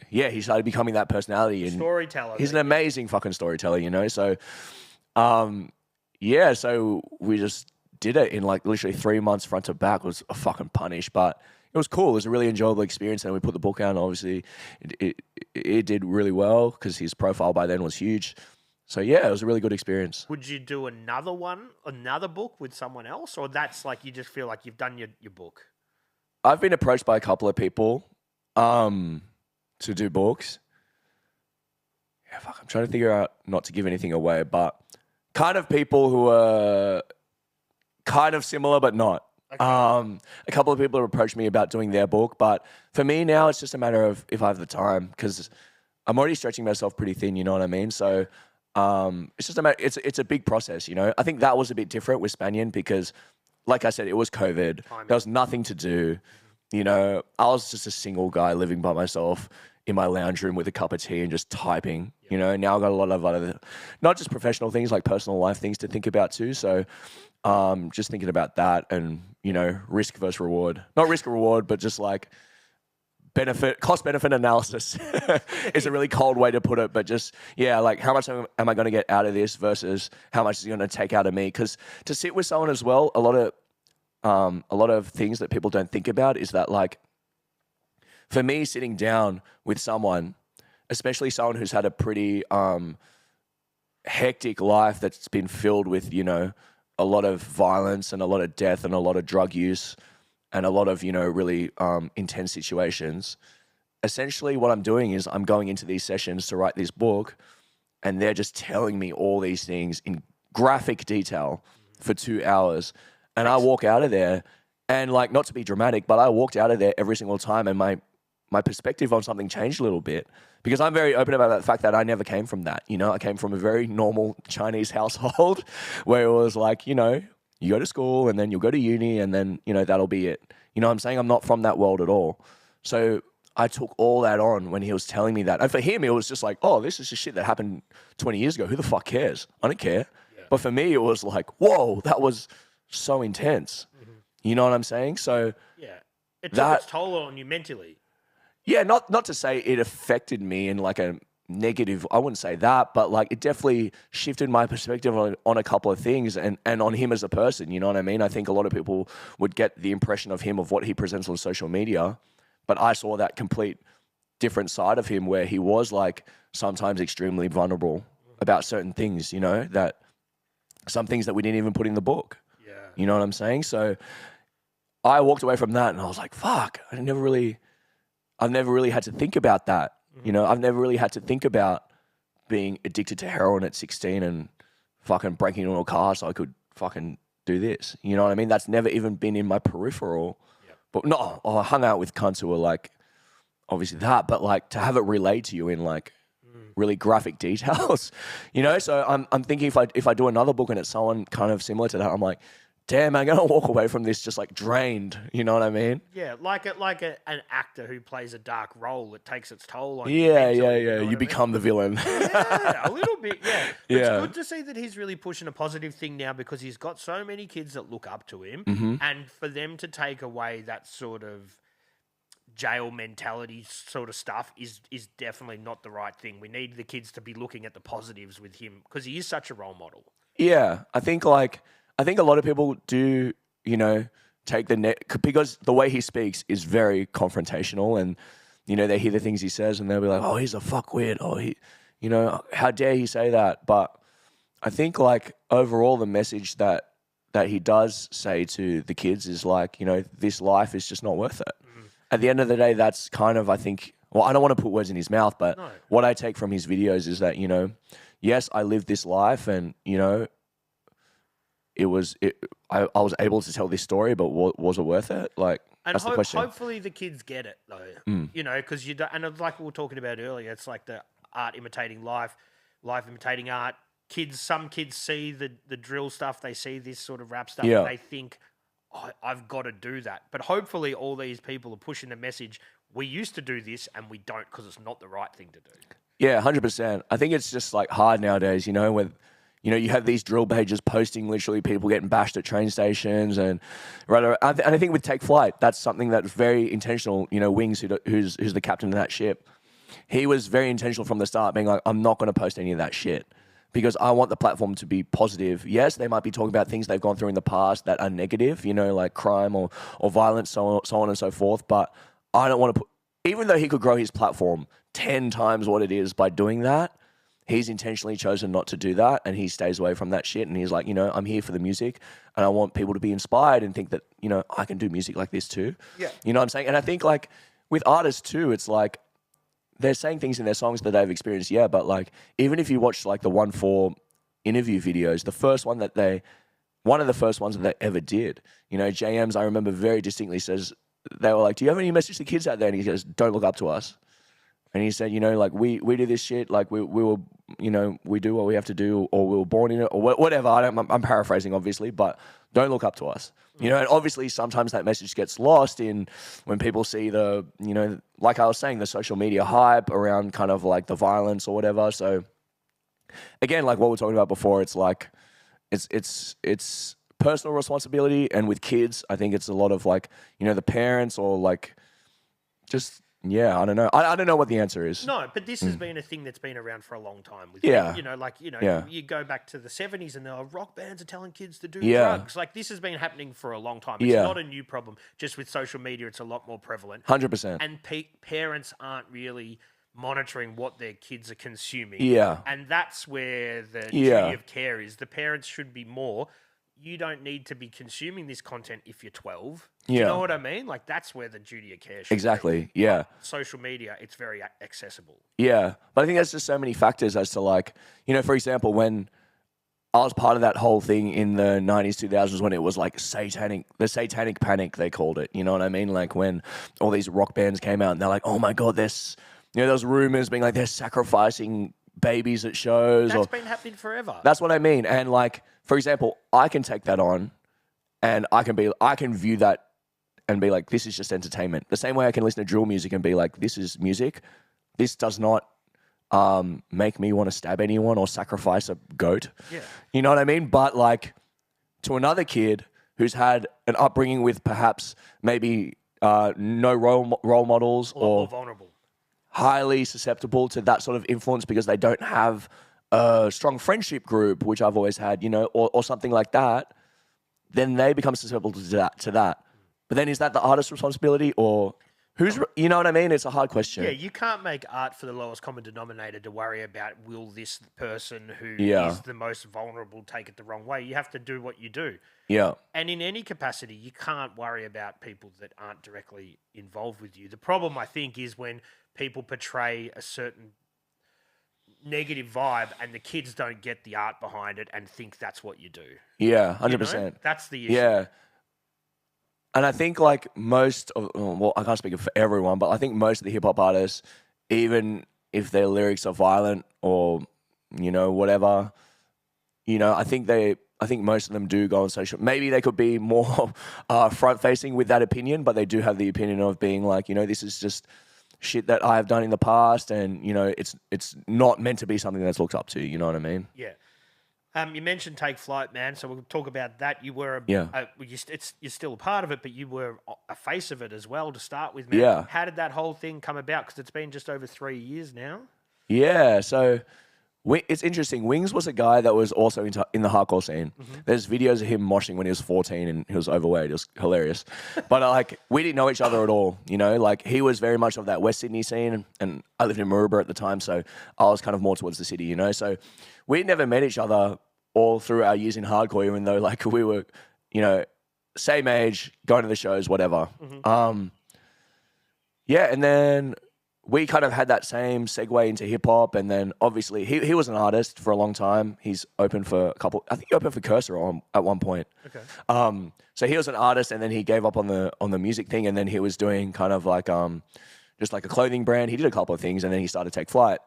C: he started becoming that personality. And
B: storyteller.
C: He's an amazing fucking storyteller, you know? So, so we just did it in like literally 3 months front to back. It was a fucking punish, but it was cool. It was a really enjoyable experience. And we put the book out, and obviously it did really well because his profile by then was huge. So yeah, it was a really good experience.
B: Would you do another book with someone else? Or that's like you just feel like you've done your book?
C: I've been approached by a couple of people to do books. Yeah, fuck, I'm trying to figure out not to give anything away, but kind of people who are kind of similar but not. Okay. A couple of people have approached me about doing their book, but for me now it's just a matter of if I have the time because I'm already stretching myself pretty thin, you know what I mean? So it's just it's a big process, you know. I think that was a bit different with Spanian because, like I said, it was COVID. There was nothing to do. You know, I was just a single guy living by myself in my lounge room with a cup of tea and just typing. Yep. You know, now I've got a lot of other, not just professional things, like personal life things to think about too. So just thinking about that and, you know, risk versus reward. Not risk or reward, but just like cost-benefit analysis is a really cold way to put it, but just, yeah, like how much am I going to get out of this versus how much is it going to take out of me? Because to sit with someone as well, a lot of things that people don't think about is that, like, for me, sitting down with someone, especially someone who's had a pretty hectic life that's been filled with, you know, a lot of violence and a lot of death and a lot of drug use and a lot of, you know, really intense situations. Essentially what I'm doing is I'm going into these sessions to write this book and they're just telling me all these things in graphic detail for 2 hours. And I walk out of there and, like, not to be dramatic, but I walked out of there every single time and my perspective on something changed a little bit because I'm very open about the fact that I never came from that. You know, I came from a very normal Chinese household where it was like, you know, you go to school and then you'll go to uni and then, you know, that'll be it. You know what I'm saying? I'm not from that world at all. So I took all that on when he was telling me that. And for him, it was just like, oh, this is just shit that happened 20 years ago. Who the fuck cares? I don't care. Yeah. But for me, it was like, whoa, that was so intense. Mm-hmm. You know what I'm saying? So
B: yeah, it took its toll on you mentally.
C: Yeah, not to say it affected me in like a negative, I wouldn't say that, but like it definitely shifted my perspective on a couple of things and on him as a person, you know what I mean? I think a lot of people would get the impression of him of what he presents on social media, but I saw that complete different side of him where he was like sometimes extremely vulnerable about certain things, you know, that some things that we didn't even put in the book. Yeah. You know what I'm saying? So I walked away from that and I was like, fuck, I've never really had to think about that. You know, I've never really had to think about being addicted to heroin at 16 and fucking breaking into a car so I could fucking do this. You know what I mean? That's never even been in my peripheral. Yep. But no, I hung out with cunts who were like, obviously that, but like to have it relayed to you in like really graphic details, you know. So I'm thinking if I do another book and it's someone kind of similar to that, I'm like, damn, I'm gonna walk away from this just like drained. You know what I mean?
B: Yeah, an actor who plays a dark role, it takes its toll on you.
C: Yeah,
B: mentally,
C: yeah.
B: know what I
C: You become
B: mean?
C: the villain.
B: Yeah, a little bit, yeah. But
C: Yeah.
B: it's good to see that he's really pushing a positive thing now because he's got so many kids that look up to him.
C: Mm-hmm.
B: And for them to take away that sort of jail mentality sort of stuff is definitely not the right thing. We need the kids to be looking at the positives with him because he is such a role model.
C: Yeah, I think a lot of people do, you know, take the net because the way he speaks is very confrontational, and you know they hear the things he says and they'll be like, oh, he's a fuckwit, or he, you know, how dare he say that? But I think like overall the message that he does say to the kids is like, you know, this life is just not worth it. At the end of the day, that's kind of, I think, well, I don't want to put words in his mouth, but what I take from his videos is that, you know, yes, I lived this life and, you know, I was able to tell this story, but was it worth it? Like,
B: and
C: that's the question.
B: Hopefully the kids get it though, you know, because you don't, and it's like we were talking about earlier, it's like the art imitating life, life imitating art. Some kids see the drill stuff, they see this sort of rap stuff, and they think, oh, I've got to do that. But hopefully all these people are pushing the message, we used to do this and we don't because it's not the right thing to do. Yeah,
C: 100%. I think it's just like hard nowadays, you know, with, you know, you have these drill pages posting literally people getting bashed at train stations and right. And I think with Takeflight, that's something that's very intentional. You know, Wings, who's the captain of that ship, he was very intentional from the start, being like, I'm not going to post any of that shit because I want the platform to be positive. Yes, they might be talking about things they've gone through in the past that are negative, you know, like crime or violence, so on and so forth. But I don't want to put, even though he could grow his platform 10 times what it is by doing that, he's intentionally chosen not to do that, and he stays away from that shit. And he's like, you know, I'm here for the music, and I want people to be inspired and think that, you know, I can do music like this too.
B: Yeah.
C: You know what I'm saying? And I think like with artists too, it's like they're saying things in their songs that they've experienced, yeah, but like even if you watch like the 1-4 interview videos, one of the first ones that they ever did, you know, JM's, I remember very distinctly says, they were like, do you have any message to kids out there? And he goes, don't look up to us. And he said, you know, like we do this shit, like we were, you know, we do what we have to do, or we were born in it, or whatever. I'm paraphrasing, obviously, but don't look up to us. You know, and obviously sometimes that message gets lost in when people see the, you know, like I was saying, the social media hype around kind of like the violence or whatever. So again, like what we were talking about before, it's like, it's personal responsibility. And with kids, I think it's a lot of like, you know, the parents or like just, yeah, I don't know. I don't know what the answer is.
B: No, but this has been a thing that's been around for a long time. With you know, like, you know, you go back to the 70s and rock bands are telling kids to do drugs. Like this has been happening for a long time. It's not a new problem. Just with social media, it's a lot more prevalent.
C: 100%.
B: And parents aren't really monitoring what their kids are consuming.
C: Yeah.
B: And that's where the duty of care is. The parents should be more, you don't need to be consuming this content if you're 12. Do you know what I mean? Like, that's where the duty of care should
C: Exactly,
B: be.
C: yeah.
B: Social media, it's very accessible.
C: Yeah, but I think there's just so many factors as to like, you know, for example, when I was part of that whole thing in the 90s, 2000s when it was like the satanic panic, they called it. You know what I mean? Like when all these rock bands came out and they're like, oh my God, there's, you know, those rumors being like they're sacrificing babies at shows.
B: That's been happening forever.
C: That's what I mean. And like, for example, I can take that on and I can view that and be like, this is just entertainment. The same way I can listen to drill music and be like, this is music. This does not make me want to stab anyone or sacrifice a goat.
B: Yeah.
C: You know what I mean? But like to another kid who's had an upbringing with perhaps maybe no role models or
B: more vulnerable,
C: highly susceptible to that sort of influence because they don't have a strong friendship group, which I've always had, you know, or something like that, then they become susceptible to that. But then is that the artist's responsibility or who's, you know what I mean? It's a hard question.
B: Yeah, you can't make art for the lowest common denominator to worry about will this person who is the most vulnerable take it the wrong way. You have to do what you do.
C: Yeah.
B: And in any capacity, you can't worry about people that aren't directly involved with you. The problem, I think, is when people portray a certain negative vibe and the kids don't get the art behind it and think that's what you do.
C: Yeah, 100%.
B: You know? That's the issue.
C: Yeah. And I think like most of, well, I can't speak for everyone, but I think most of the hip hop artists, even if their lyrics are violent or, you know, whatever. You know, I think most of them do go on social. Maybe they could be more front facing with that opinion, but they do have the opinion of being like, you know, this is just shit that I have done in the past, and you know, it's not meant to be something that's looked up to. You know what I mean?
B: Yeah. You mentioned Takeflight, man. So we'll talk about that. You were you're still a part of it, but you were a face of it as well to start with, man.
C: Yeah.
B: How did that whole thing come about? Because it's been just over 3 years now.
C: Yeah. So it's interesting. Wings was a guy that was also in the hardcore scene. There's videos of him moshing when he was 14 and he was overweight. It was hilarious. But like, we didn't know each other at all, you know? Like, he was very much of that West Sydney scene, and I lived in Maroubra at the time, so I was kind of more towards the city, you know? So we never met each other all through our years in hardcore, even though like we were, you know, same age, going to the shows, whatever. Yeah, and then we kind of had that same segue into hip hop, and then obviously he was an artist for a long time. He's open for a couple. I think he opened for Cursor at one point.
B: Okay.
C: So he was an artist, and then he gave up on the music thing, and then he was doing kind of like just like a clothing brand. He did a couple of things, and then he started Takeflight.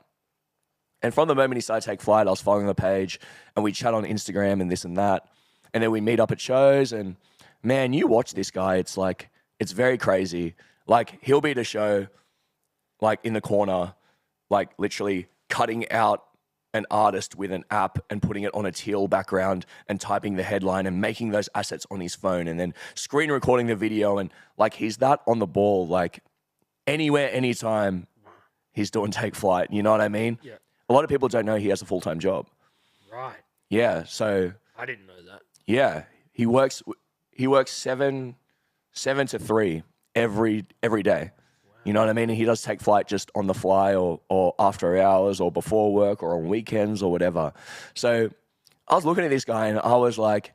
C: And from the moment he started Takeflight, I was following the page, and we chat on Instagram and this and that, and then we meet up at shows. And man, you watch this guy, it's like it's very crazy. Like, he'll be at a show, like in the corner, like literally cutting out an artist with an app and putting it on a teal background and typing the headline and making those assets on his phone and then screen recording the video. And like, he's that on the ball, like anywhere, anytime he's doing Takeflight. You know what I mean?
B: Yeah.
C: A lot of people don't know he has a full-time job.
B: Right.
C: Yeah. So
B: I didn't know that.
C: yeah, he works 7 to 3 every day. You know what I mean? And he does Takeflight just on the fly or after hours or before work or on weekends or whatever. So I was looking at this guy and I was like,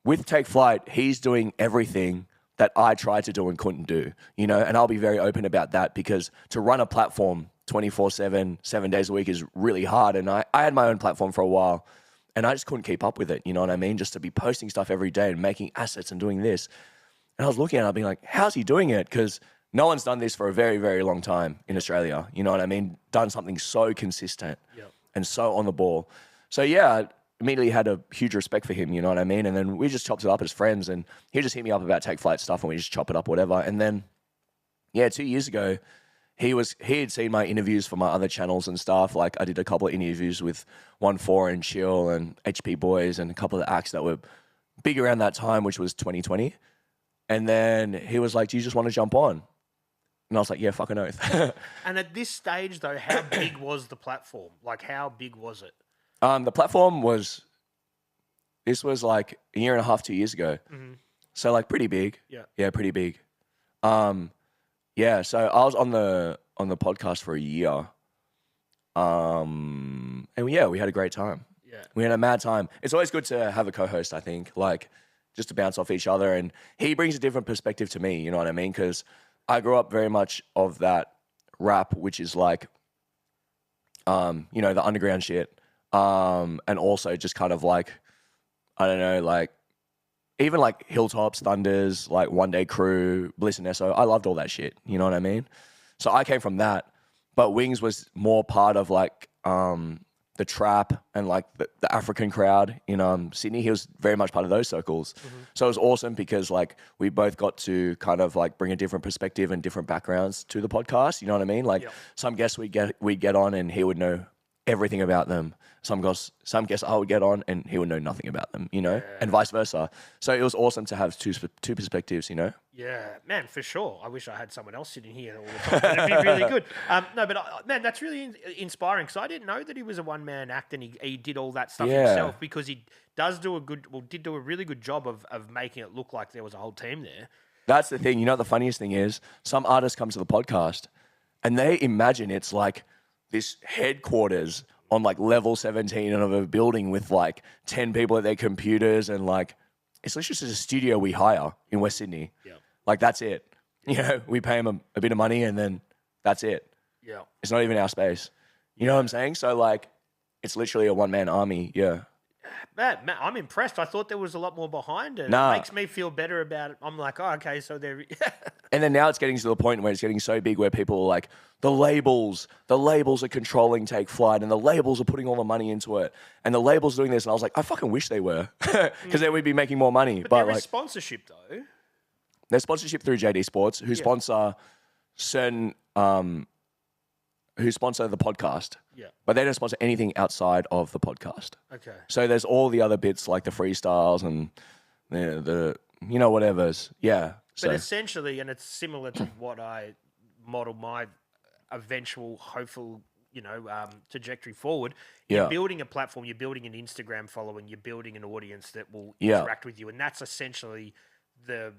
C: with Takeflight, he's doing everything that I tried to do and couldn't do, you know? And I'll be very open about that, because to run a platform 24/7, 7 days a week is really hard. And I had my own platform for a while and I just couldn't keep up with it. You know what I mean? Just to be posting stuff every day and making assets and doing this. And I was looking at it, I'd be like, how's he doing it? Because no one's done this for a very, very long time in Australia. You know what I mean? Done something so consistent and so on the ball. So yeah, I immediately had a huge respect for him, you know what I mean? And then we just chopped it up as friends, and he just hit me up about Takeflight stuff and we just chop it up, whatever. And then, yeah, 2 years ago, he had seen my interviews for my other channels and stuff. Like, I did a couple of interviews with 1-4 and Chill and HP Boys and a couple of acts that were big around that time, which was 2020. And then he was like, do you just want to jump on? And I was like, yeah, fucking oath.
B: And at this stage, though, how big was the platform? Like, how big was it?
C: The platform this was like a year and a half, 2 years ago. So like pretty big. Yeah, pretty big. Yeah, so I was on the podcast for a year. And yeah, we had a great time. Yeah. We had a mad time. It's always good to have a co-host, I think, like just to bounce off each other. And he brings a different perspective to me, you know what I mean? Because I grew up very much of that rap, which is like, you know, the underground shit. And also just kind of like, I don't know, like even like Hilltops, Thunders, like One Day Crew, Bliss and Esso. I loved all that shit. You know what I mean? So I came from that. But Wings was more part of like the trap and like the African crowd in Sydney. He was very much part of those circles. So it was awesome because like we both got to kind of like bring a different perspective and different backgrounds to the podcast. You know what I mean? Like some guests we'd get on and he would know everything about them. Some guests I would get on and he would know nothing about them, you know, and vice versa. So it was awesome to have two perspectives, you know?
B: Yeah, man, for sure. I wish I had someone else sitting here all the time. It'd be really good. No, but man, that's really inspiring, because I didn't know that he was a one-man act and he did all that stuff himself, because he did do a really good job of making it look like there was a whole team there. That's
C: the thing. You know what the funniest thing is? Some artists come to the podcast and they imagine it's like this headquarters on like level 17 of a building with like 10 people at their computers, and like it's literally just a studio we hire in West Sydney. Yeah. Like that's it. You know, we pay them a bit of money and then that's it. Yeah. It's not even our space. You know what I'm saying? So like it's literally a one-man army. Yeah.
B: Man, I'm impressed. I thought there was a lot more behind it.
C: Nah.
B: It makes me feel better about it. I'm like, oh, okay, so there.
C: And then now it's getting to the point where it's getting so big where people are like, the labels are controlling Takeflight and the labels are putting all the money into it. And the labels doing this. And I was like, I fucking wish they were. Because then we'd be making more money.
B: But
C: But
B: there is
C: like,
B: sponsorship, though.
C: there's sponsorship through JD Sports, who sponsor certain, who sponsor the podcast.
B: Yeah.
C: But they don't sponsor anything outside of the podcast.
B: Okay.
C: So there's all the other bits like the freestyles and the you know, whatever's. Yeah.
B: But essentially, and it's similar to what I model my eventual hopeful, trajectory forward. You're building a platform, you're building an Instagram following, you're building an audience that will interact with you, and that's essentially the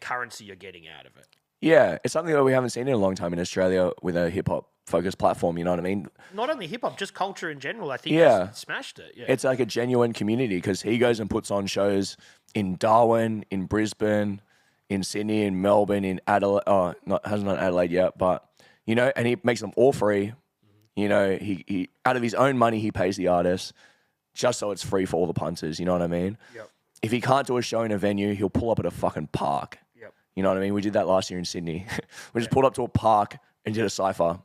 B: currency you're getting out of it.
C: Yeah, it's something that we haven't seen in a long time in Australia with a hip hop focused platform. You know what I mean?
B: Not only hip hop, just culture in general. I think it's smashed it. Yeah,
C: it's like a genuine community because he goes and puts on shows in Darwin, in Brisbane, in Sydney, in Melbourne, in Adelaide. Oh, hasn't done Adelaide yet, but and he makes them all free. You know, he out of his own money he pays the artists just so it's free for all the punters. You know what I mean?
B: Yep.
C: If he can't do a show in a venue, he'll pull up at a fucking park.
B: Yep.
C: You know what I mean? We did that last year in Sydney. We just pulled up to a park and did a cypher.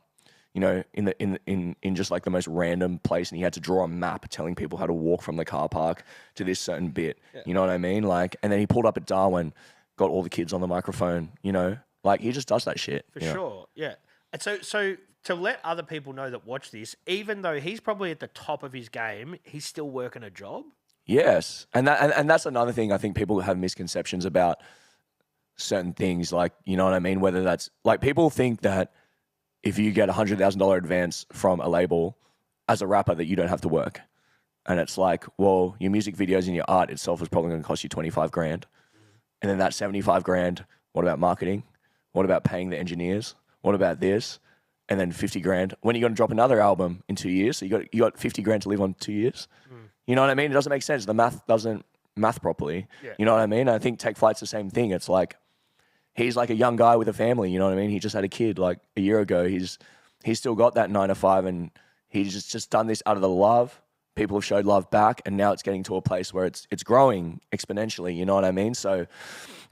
C: You know, in just like the most random place, and he had to draw a map telling people how to walk from the car park to this certain bit. Yeah. You know what I mean? Like, and then he pulled up at Darwin, got all the kids on the microphone. You know, like he just does that shit
B: for sure. Yeah, and so to let other people know that watch this, even though he's probably at the top of his game, he's still working a job.
C: Yes, and that's another thing I think people have misconceptions about certain things. Like, you know what I mean? Whether that's like people think that if you get $100,000 advance from a label as a rapper that you don't have to work. And it's like, well, your music videos and your art itself is probably going to cost you 25 grand. And then that 75 grand, what about marketing? What about paying the engineers? What about this? And then 50 grand. When are you going to drop another album in 2 years? So you got 50 grand to live on 2 years. You know what I mean? It doesn't make sense. The math doesn't math properly. Yeah. You know what I mean? I think Takeflight's the same thing. It's like, he's like a young guy with a family, you know what I mean? He just had a kid like a year ago. He's still got that 9 to 5 and he's just done this out of the love. People have showed love back and now it's getting to a place where it's growing exponentially, you know what I mean? So,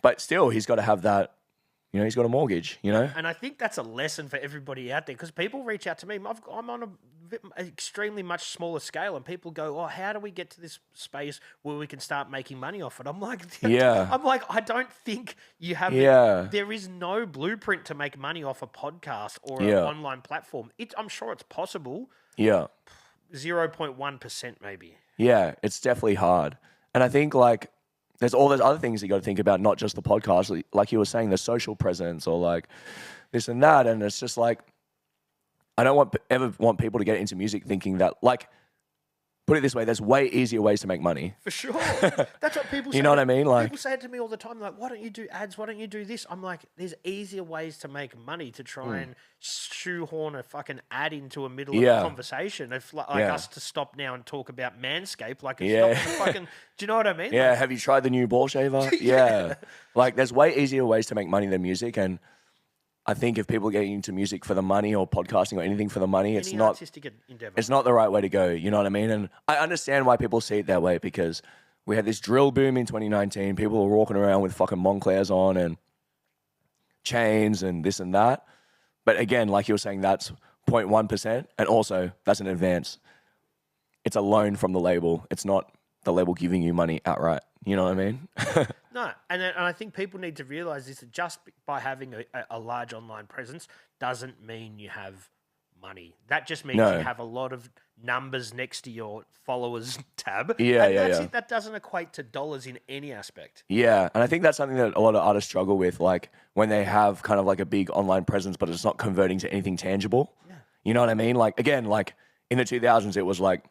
C: but still he's got to have that, you know, he's got a mortgage, you know?
B: And I think that's a lesson for everybody out there because people reach out to me. I'm on an extremely much smaller scale and people go, oh, how do we get to this space where we can start making money off it? I'm like, I don't think you have, there is no blueprint to make money off a podcast or an online platform. I'm sure it's possible.
C: Yeah.
B: 0.1% maybe.
C: Yeah, it's definitely hard. And I think like, there's all those other things you got to think about, not just the podcast, like you were saying, the social presence or like this and that. And it's just like, I don't ever want people to get into music thinking that, like, put it this way, there's way easier ways to make money.
B: For sure. That's what people say.
C: You know what I mean? Like,
B: people say it to me all the time, like, why don't you do ads? Why don't you do this? I'm like, there's easier ways to make money to try and shoehorn a fucking ad into a middle of a conversation. If like us to stop now and talk about Manscaped, like it's not the fucking, do you know what I mean?
C: Yeah,
B: like,
C: have you tried the new ball shaver? Yeah. Like, there's way easier ways to make money than music, and I think if people get into music for the money or podcasting or anything for the money, it's not artistic endeavor. It's not the right way to go. You know what I mean? And I understand why people see it that way because we had this drill boom in 2019. People were walking around with fucking Monclers on and chains and this and that. But again, like you were saying, that's 0.1%. And also, that's an advance. It's a loan from the label. It's not the label giving you money outright. You know what I mean?
B: No, and I think people need to realize this, that just by having a large online presence doesn't mean you have money. That just means you have a lot of numbers next to your followers tab. It. That doesn't equate to dollars in any aspect.
C: Yeah, and I think that's something that a lot of artists struggle with, like when they have kind of like a big online presence, but it's not converting to anything tangible. Yeah. You know what I mean? Like, again, like in the 2000s, it was like,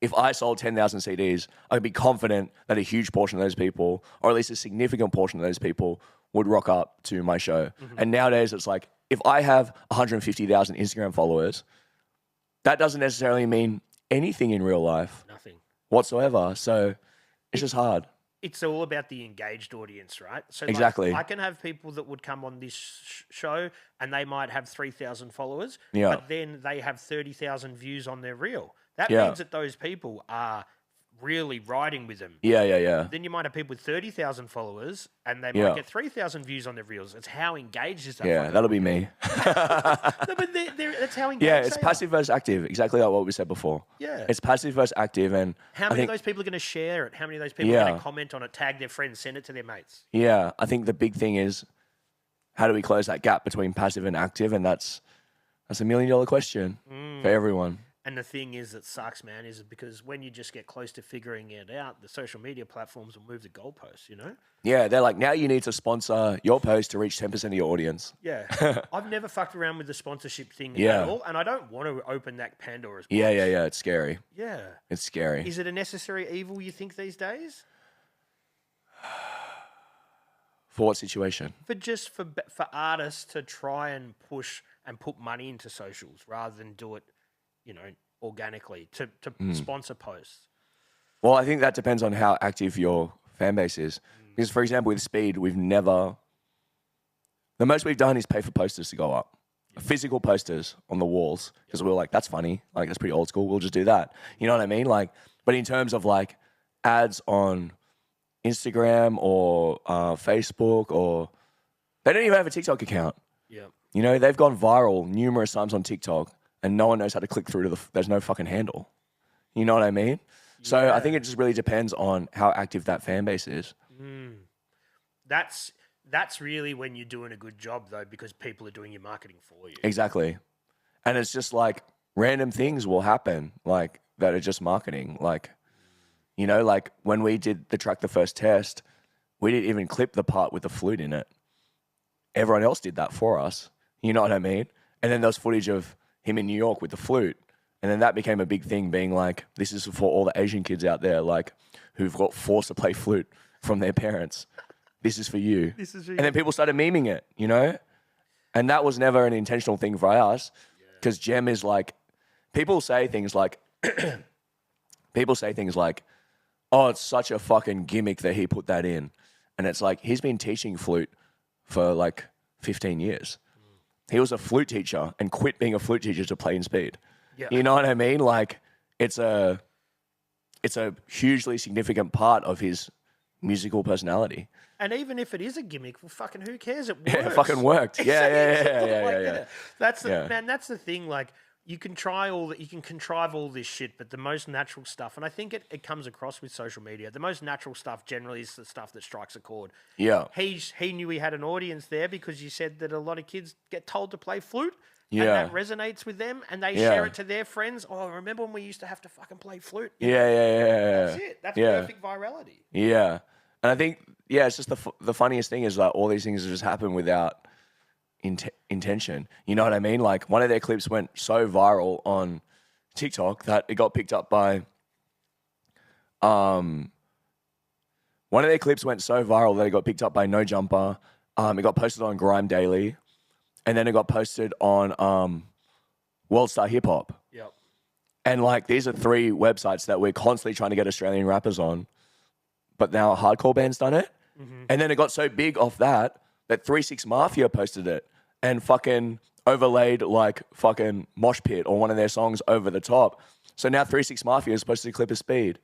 C: if I sold 10,000 CDs, I could be confident that a huge portion of those people, or at least a significant portion of those people, would rock up to my show. Mm-hmm. And nowadays, it's like, if I have 150,000 Instagram followers, that doesn't necessarily mean anything in real life.
B: Nothing.
C: Whatsoever. So it's just hard.
B: It's all about the engaged audience, right? So
C: exactly.
B: Like, I can have people that would come on this show and they might have 3,000 followers, but then they have 30,000 views on their reel. That means that those people are really riding with them.
C: Yeah.
B: Then you might have people with 30,000 followers and they
C: Yeah.
B: might get 3,000 views on their reels. It's how engaged is that?
C: Yeah,
B: fucking
C: that'll be
B: reel?
C: me.
B: No, but that's how engaged
C: Yeah, it's
B: they
C: passive versus active, exactly like what we said before.
B: Yeah.
C: It's passive versus active, and
B: How
C: I
B: many
C: think,
B: of those people are going to share it? How many of those people are going to comment on it, tag their friends, send it to their mates?
C: yeah, I think the big thing is how do we close that gap between passive and active, and that's $1 million question for everyone.
B: And the thing is that sucks, man, is because when you just get close to figuring it out, the social media platforms will move the goalposts, you know?
C: Yeah, they're like, now you need to sponsor your post to reach 10% of your audience.
B: Yeah. I've never fucked around with the sponsorship thing
C: Yeah.
B: at all, and I don't want to open that Pandora's box.
C: Yeah, it's scary.
B: Yeah.
C: It's scary.
B: Is it a necessary evil, you think, these days?
C: For what situation?
B: For artists to try and push and put money into socials rather than do it, you know, organically to sponsor posts.
C: Well, I think that depends on how active your fan base is. Because, for example, with Speed, the most we've done is pay for posters to go up. Physical posters on the walls. Because we were like, that's funny. Like, that's pretty old school. We'll just do that. You know what I mean? Like, but in terms of like ads on Instagram or Facebook, or they don't even have a TikTok account.
B: Yeah.
C: You know, they've gone viral numerous times on TikTok and no one knows how to click through to there's no fucking handle. You know what I mean? So I think it just really depends on how active that fan base is.
B: That's really when you're doing a good job, though, because people are doing your marketing for you.
C: Exactly. And it's just like random things will happen, like that are just marketing. Like, you know, like when we did the track, The First Test, we didn't even clip the part with the flute in it. Everyone else did that for us. You know what I mean? And then there was footage of him in New York with the flute. And then that became a big thing, being like, this is for all the Asian kids out there, like, who've got forced to play flute from their parents. This is for you.
B: This is for you.
C: And then people started memeing it, you know? And that was never an intentional thing for us. Because Gem is like, people say things like, oh, it's such a fucking gimmick that he put that in. And it's like, he's been teaching flute for like 15 years. He was a flute teacher and quit being a flute teacher to play in Speed.
B: Yeah.
C: You know what I mean? Like, it's a hugely significant part of his musical personality.
B: And even if it is a gimmick, well, fucking who cares? It works.
C: Yeah, it fucking worked. Yeah.
B: That's the thing. Like, you can contrive all this shit, but the most natural stuff, and I think it comes across with social media, the most natural stuff generally is the stuff that strikes a chord.
C: Yeah.
B: He knew he had an audience there because you said that a lot of kids get told to play flute.
C: Yeah.
B: And that resonates with them, and they share it to their friends. Oh, remember when we used to have to fucking play flute?
C: Yeah.
B: That's it. That's perfect virality.
C: Yeah. And I think, it's just the funniest thing is that all these things just happen without intention. You know what I mean? Like, one of their clips went so viral on TikTok that it got picked up by one of their clips went so viral that it got picked up by No Jumper. It got posted on Grime Daily, and then it got posted on World Star Hip Hop.
B: Yep.
C: And like, these are 3 websites that we're constantly trying to get Australian rappers on, but now a hardcore band's done it. Mm-hmm. And then it got so big off that 3 6 Mafia posted it and fucking overlaid like fucking Mosh Pit or one of their songs over the top. So now 3 6 Mafia is supposed to clip a Speed.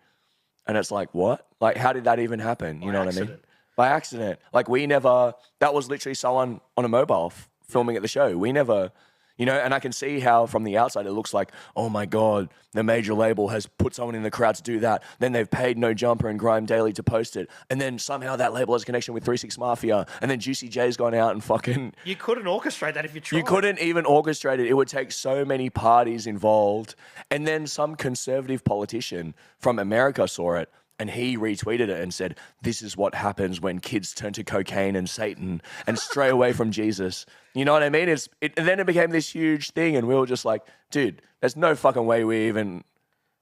C: And it's like, what? Like, how did that even happen? You know what I mean? By accident. Like, that was literally someone on a mobile filming at the show. We never, you know, and I can see how from the outside it looks like, oh my God, the major label has put someone in the crowd to do that. Then they've paid No Jumper and Grime Daily to post it. And then somehow that label has a connection with 3 6 Mafia. And then Juicy J's gone out and fucking...
B: You couldn't orchestrate that if you tried.
C: You couldn't even orchestrate it. It would take so many parties involved. And then some conservative politician from America saw it, and he retweeted it and said, this is what happens when kids turn to cocaine and Satan and stray away from Jesus. You know what I mean? And then it became this huge thing, and we were just like, dude, there's no fucking way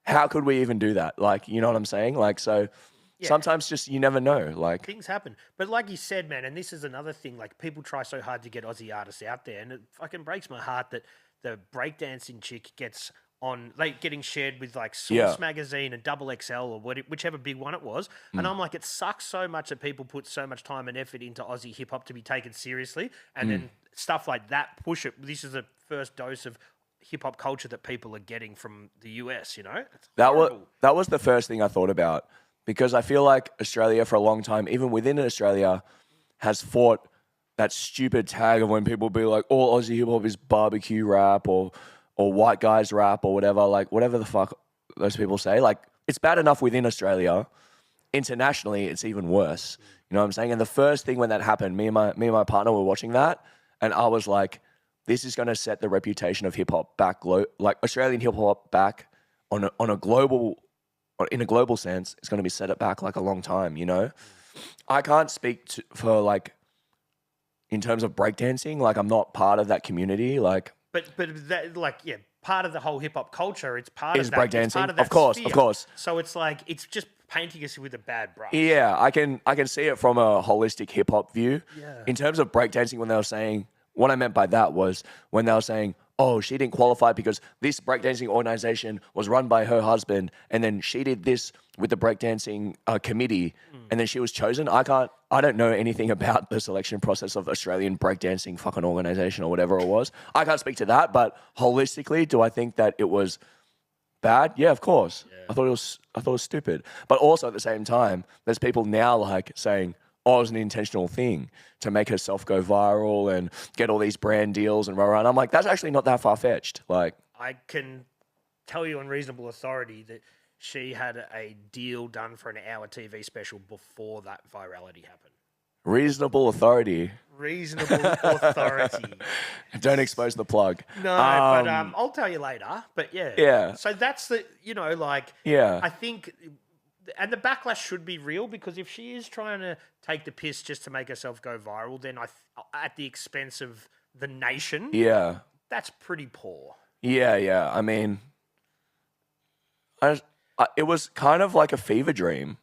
C: how could we even do that? Like, you know what I'm saying? Like, so sometimes just, you never know. Like,
B: things happen. But like you said, man, and this is another thing, like, people try so hard to get Aussie artists out there, and it fucking breaks my heart that the breakdancing chick gets on, like, getting shared with like Source magazine and Double XL or whichever big one it was. And I'm like, it sucks so much that people put so much time and effort into Aussie hip hop to be taken seriously. And then stuff like that push it. This is the first dose of hip hop culture that people are getting from the US. You know, it's
C: That
B: horrible.
C: was the first thing I thought about, because I feel like Australia for a long time, even within Australia, has fought that stupid tag of when people be like, all Aussie hip hop is barbecue rap or white guys rap or whatever, like whatever the fuck those people say. Like, it's bad enough within Australia. Internationally, it's even worse. You know what I'm saying? And the first thing when that happened, me and my partner were watching that, and I was like, this is going to set the reputation of hip hop back, like Australian hip hop back on a global, in a global sense. It's going to be set it back like a long time. You know, I can't speak for like in terms of breakdancing. Like, I'm not part of that community. Like,
B: But that, like, yeah, part of the whole hip hop culture, it's part
C: is
B: of that. It's
C: breakdancing,
B: part of that
C: of course,
B: sphere.
C: of course.
B: So it's like it's just painting us with a bad brush.
C: Yeah, I can see it from a holistic hip hop view.
B: Yeah.
C: In terms of breakdancing, when they were saying, what I meant by that was when they were saying, oh, she didn't qualify because this breakdancing organization was run by her husband, and then she did this with the breakdancing committee, and then she was chosen. I don't know anything about the selection process of Australian breakdancing fucking organization or whatever it was. I can't speak to that, but holistically, do I think that it was bad? Yeah, of course. Yeah. I thought it was stupid. But also at the same time, there's people now like saying, oh, it was an intentional thing to make herself go viral and get all these brand deals and run around. I'm like, that's actually not that far-fetched. Like,
B: I can tell you on reasonable authority that she had a deal done for an hour TV special before that virality happened.
C: reasonable authority.
B: Reasonable authority.
C: Don't expose the plug.
B: No, but I'll tell you later. But yeah.
C: Yeah.
B: So that's the, you know, like,
C: Yeah.
B: I think, and the backlash should be real, because if she is trying to take the piss just to make herself go viral, then at the expense of the nation,
C: Yeah.
B: that's pretty poor.
C: Yeah. I mean, it was kind of like a fever dream.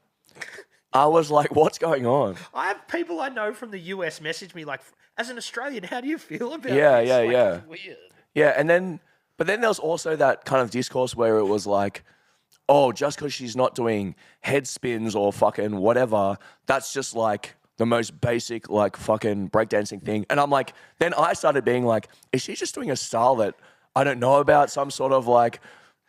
C: I was like, what's going on?
B: I have people I know from the US message me like, as an Australian, how do you feel about
C: Yeah,
B: this?
C: yeah,
B: Like,
C: yeah.
B: It's weird.
C: Yeah, but then there was also that kind of discourse where it was like, oh, just because she's not doing head spins or fucking whatever, that's just like the most basic like fucking breakdancing thing. And I'm like, then I started being like, is she just doing a style that I don't know about, some sort of like,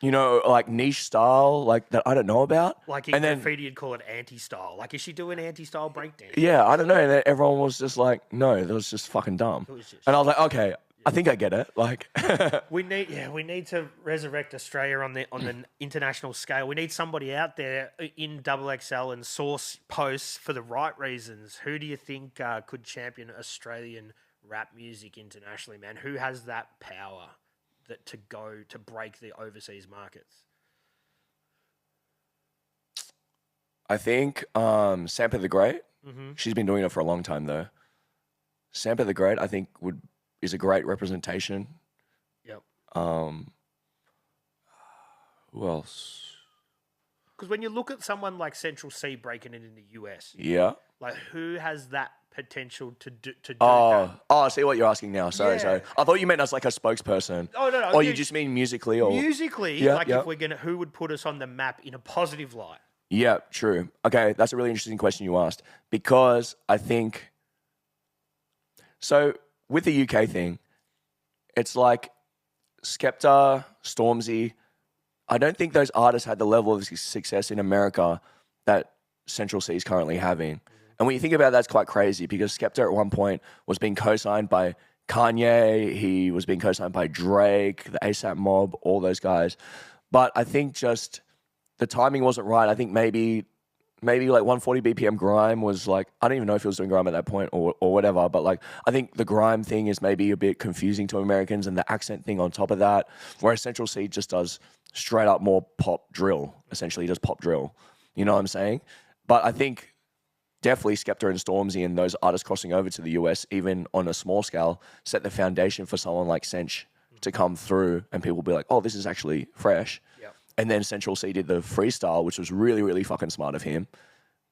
C: you know, like niche style like that I don't know about?
B: Like in graffiti, you'd call it anti-style. Like, is she doing anti-style breakdance?
C: Yeah, I don't know. And then everyone was just like, no, that was just fucking dumb. And I was like, okay, I think I get it. Like,
B: we need to resurrect Australia on the international scale. We need somebody out there in XXL and source posts for the right reasons. Who do you think could champion Australian rap music internationally, man? Who has that power to break the overseas markets?
C: I think Sampa the Great. Mm-hmm. She's been doing it for a long time though. Sampa the Great, I think, is a great representation.
B: Yep.
C: Who else?
B: Because when you look at someone like Central C breaking it in the US,
C: Yeah.
B: like, who has that potential to do that?
C: Oh, I see what you're asking now. Sorry. I thought you meant as like a spokesperson.
B: Oh, no.
C: Or you just mean musically? Or
B: musically,
C: Yeah.
B: if we're gonna, who would put us on the map in a positive light?
C: Yeah, true. Okay, that's a really interesting question you asked, because I think so with the UK thing, it's like Skepta, Stormzy. I don't think those artists had the level of success in America that Central C is currently having. And when you think about that, it's quite crazy, because Skepta at one point was being co-signed by Kanye. He was being co-signed by Drake, the ASAP Mob, all those guys. But I think just the timing wasn't right. I think maybe like 140 BPM grime was like, I don't even know if he was doing grime at that point or whatever, but like, I think the grime thing is maybe a bit confusing to Americans, and the accent thing on top of that, whereas Central C just does straight up more pop drill, essentially just pop drill. You know what I'm saying? But I think definitely Skepta and Stormzy and those artists crossing over to the US, even on a small scale, set the foundation for someone like Sench to come through, and people will be like, oh, this is actually fresh.
B: Yep.
C: And then Central C did the freestyle, which was really, really fucking smart of him.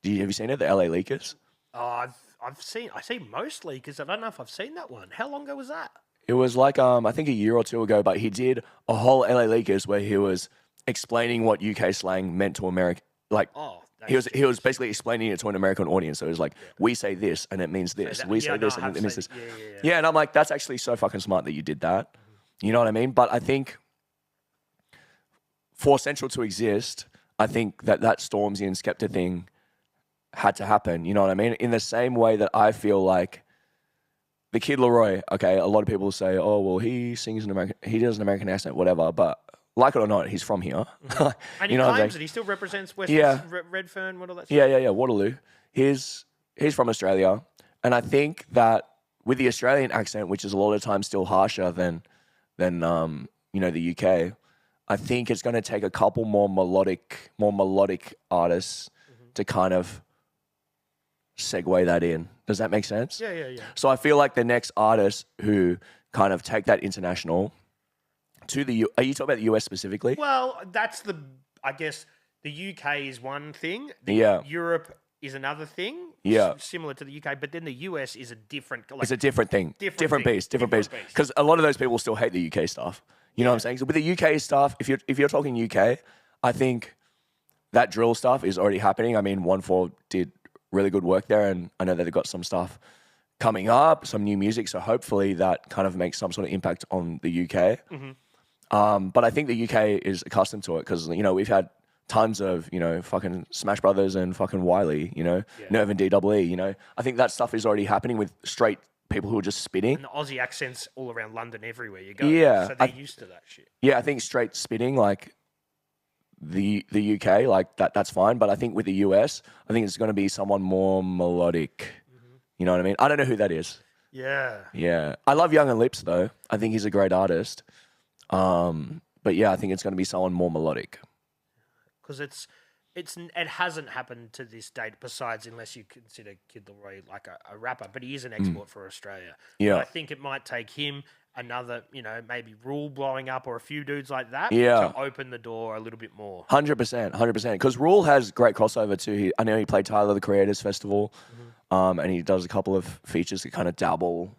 C: Have you seen it? The LA Leakers?
B: Oh, I see most leakers. I don't know if I've seen that one. How long ago was that?
C: It was like, I think a year or two ago, but he did a whole LA Leakers where he was explaining what UK slang meant to America. Like, he was basically explaining it to an American audience. So it was like, we say this and it means this. We say this and it means this. Yeah, and I'm like, that's actually so fucking smart that you did that. You know what I mean? But I think for Central to exist, I think that Stormzy and Skepta thing had to happen. You know what I mean? In the same way that I feel like the Kid Laroi, okay, a lot of people say, oh, well, he sings an American, he does an American accent, whatever. But like it or not, he's from here.
B: And he claims it. He still represents West Redfern, what all that stuff.
C: Yeah. Waterloo. He's from Australia. And I think that with the Australian accent, which is a lot of times still harsher than the UK, I think it's going to take a couple more melodic artists to kind of segue that in. Does that make sense?
B: Yeah.
C: So I feel like the next artists who kind of take that international to the are you talking about the US specifically?
B: Well, that's I guess the UK is one thing. Europe is another thing.
C: Yeah.
B: Similar to the UK, but then the US is a different.
C: It's a different thing. Different beast. Because a lot of those people still hate the UK stuff. You know what I'm saying? So with the UK stuff, if you're talking UK, I think that drill stuff is already happening. I mean, 1-4 did really good work there, and I know that they've got some stuff coming up, some new music. So hopefully that kind of makes some sort of impact on the UK. But I think the UK is accustomed to it because we've had tons of fucking Smash Brothers and fucking Wiley, Nerve and DEE. I think that stuff is already happening with straight people who are just spitting.
B: And the Aussie accents all around London, everywhere you go.
C: Yeah,
B: so they're used to that shit.
C: Yeah, I think straight spitting, like the UK, like that's fine. But I think with the US, I think it's going to be someone more melodic. You know what I mean? I don't know who that is. Yeah. I love Young and Lips though. I think he's a great artist. But yeah, I think it's going to be someone more melodic.
B: Because it hasn't happened to this date, besides unless you consider Kid Laroi like a rapper, but he is an export for Australia.
C: Yeah.
B: But I think it might take him another, maybe Rule blowing up or a few dudes like that
C: to
B: open the door a little bit more.
C: 100%. Because Rule has great crossover too. I know he played Tyler the Creator's Festival, and he does a couple of features that kind of dabble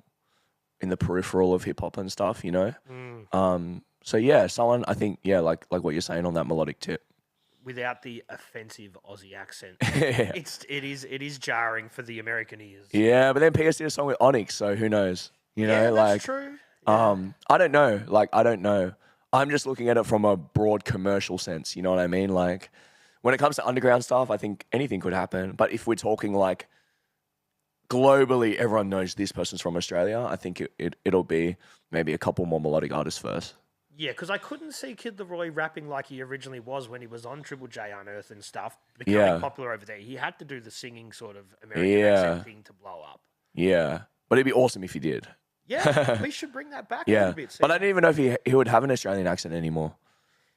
C: in the peripheral of hip hop and stuff, So yeah, someone I think like what you're saying on that melodic tip.
B: Without the offensive Aussie accent, it is jarring for the American ears.
C: Yeah, but then PS did a song with Onyx, so who knows?
B: That's true. Yeah.
C: I don't know. I don't know. I'm just looking at it from a broad commercial sense. You know what I mean? Like, when it comes to underground stuff, I think anything could happen. But if we're talking like globally, everyone knows this person's from Australia. I think it'll be maybe a couple more melodic artists first.
B: Yeah, because I couldn't see Kid Laroi rapping like he originally was when he was on Triple J Unearth and stuff, becoming popular over there. He had to do the singing sort of American accent thing to blow up.
C: Yeah, but it'd be awesome if he did.
B: Yeah, we should bring that back a little bit.
C: But I don't even know if he would have an Australian accent anymore.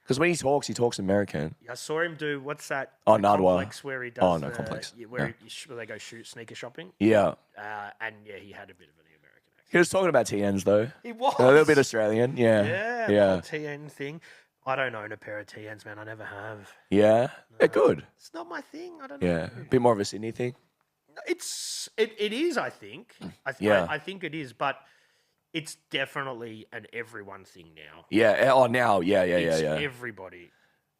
C: Because when he talks American.
B: I saw him do, what's that?
C: Nardwuar.
B: Complex where he does.
C: Oh, no, Complex.
B: Where they go sneaker shopping.
C: Yeah.
B: And he had a bit of an American accent.
C: He was talking about TNs though.
B: He was.
C: A little bit Australian, yeah.
B: The TN thing. I don't own a pair of TNs, man. I never have.
C: Yeah?
B: No.
C: They're good.
B: It's not my thing. I don't know.
C: Yeah. A bit more of a Sydney thing.
B: It is, I think. I think it is, but it's definitely an everyone thing now.
C: Yeah. Oh, now. Yeah.
B: Everybody.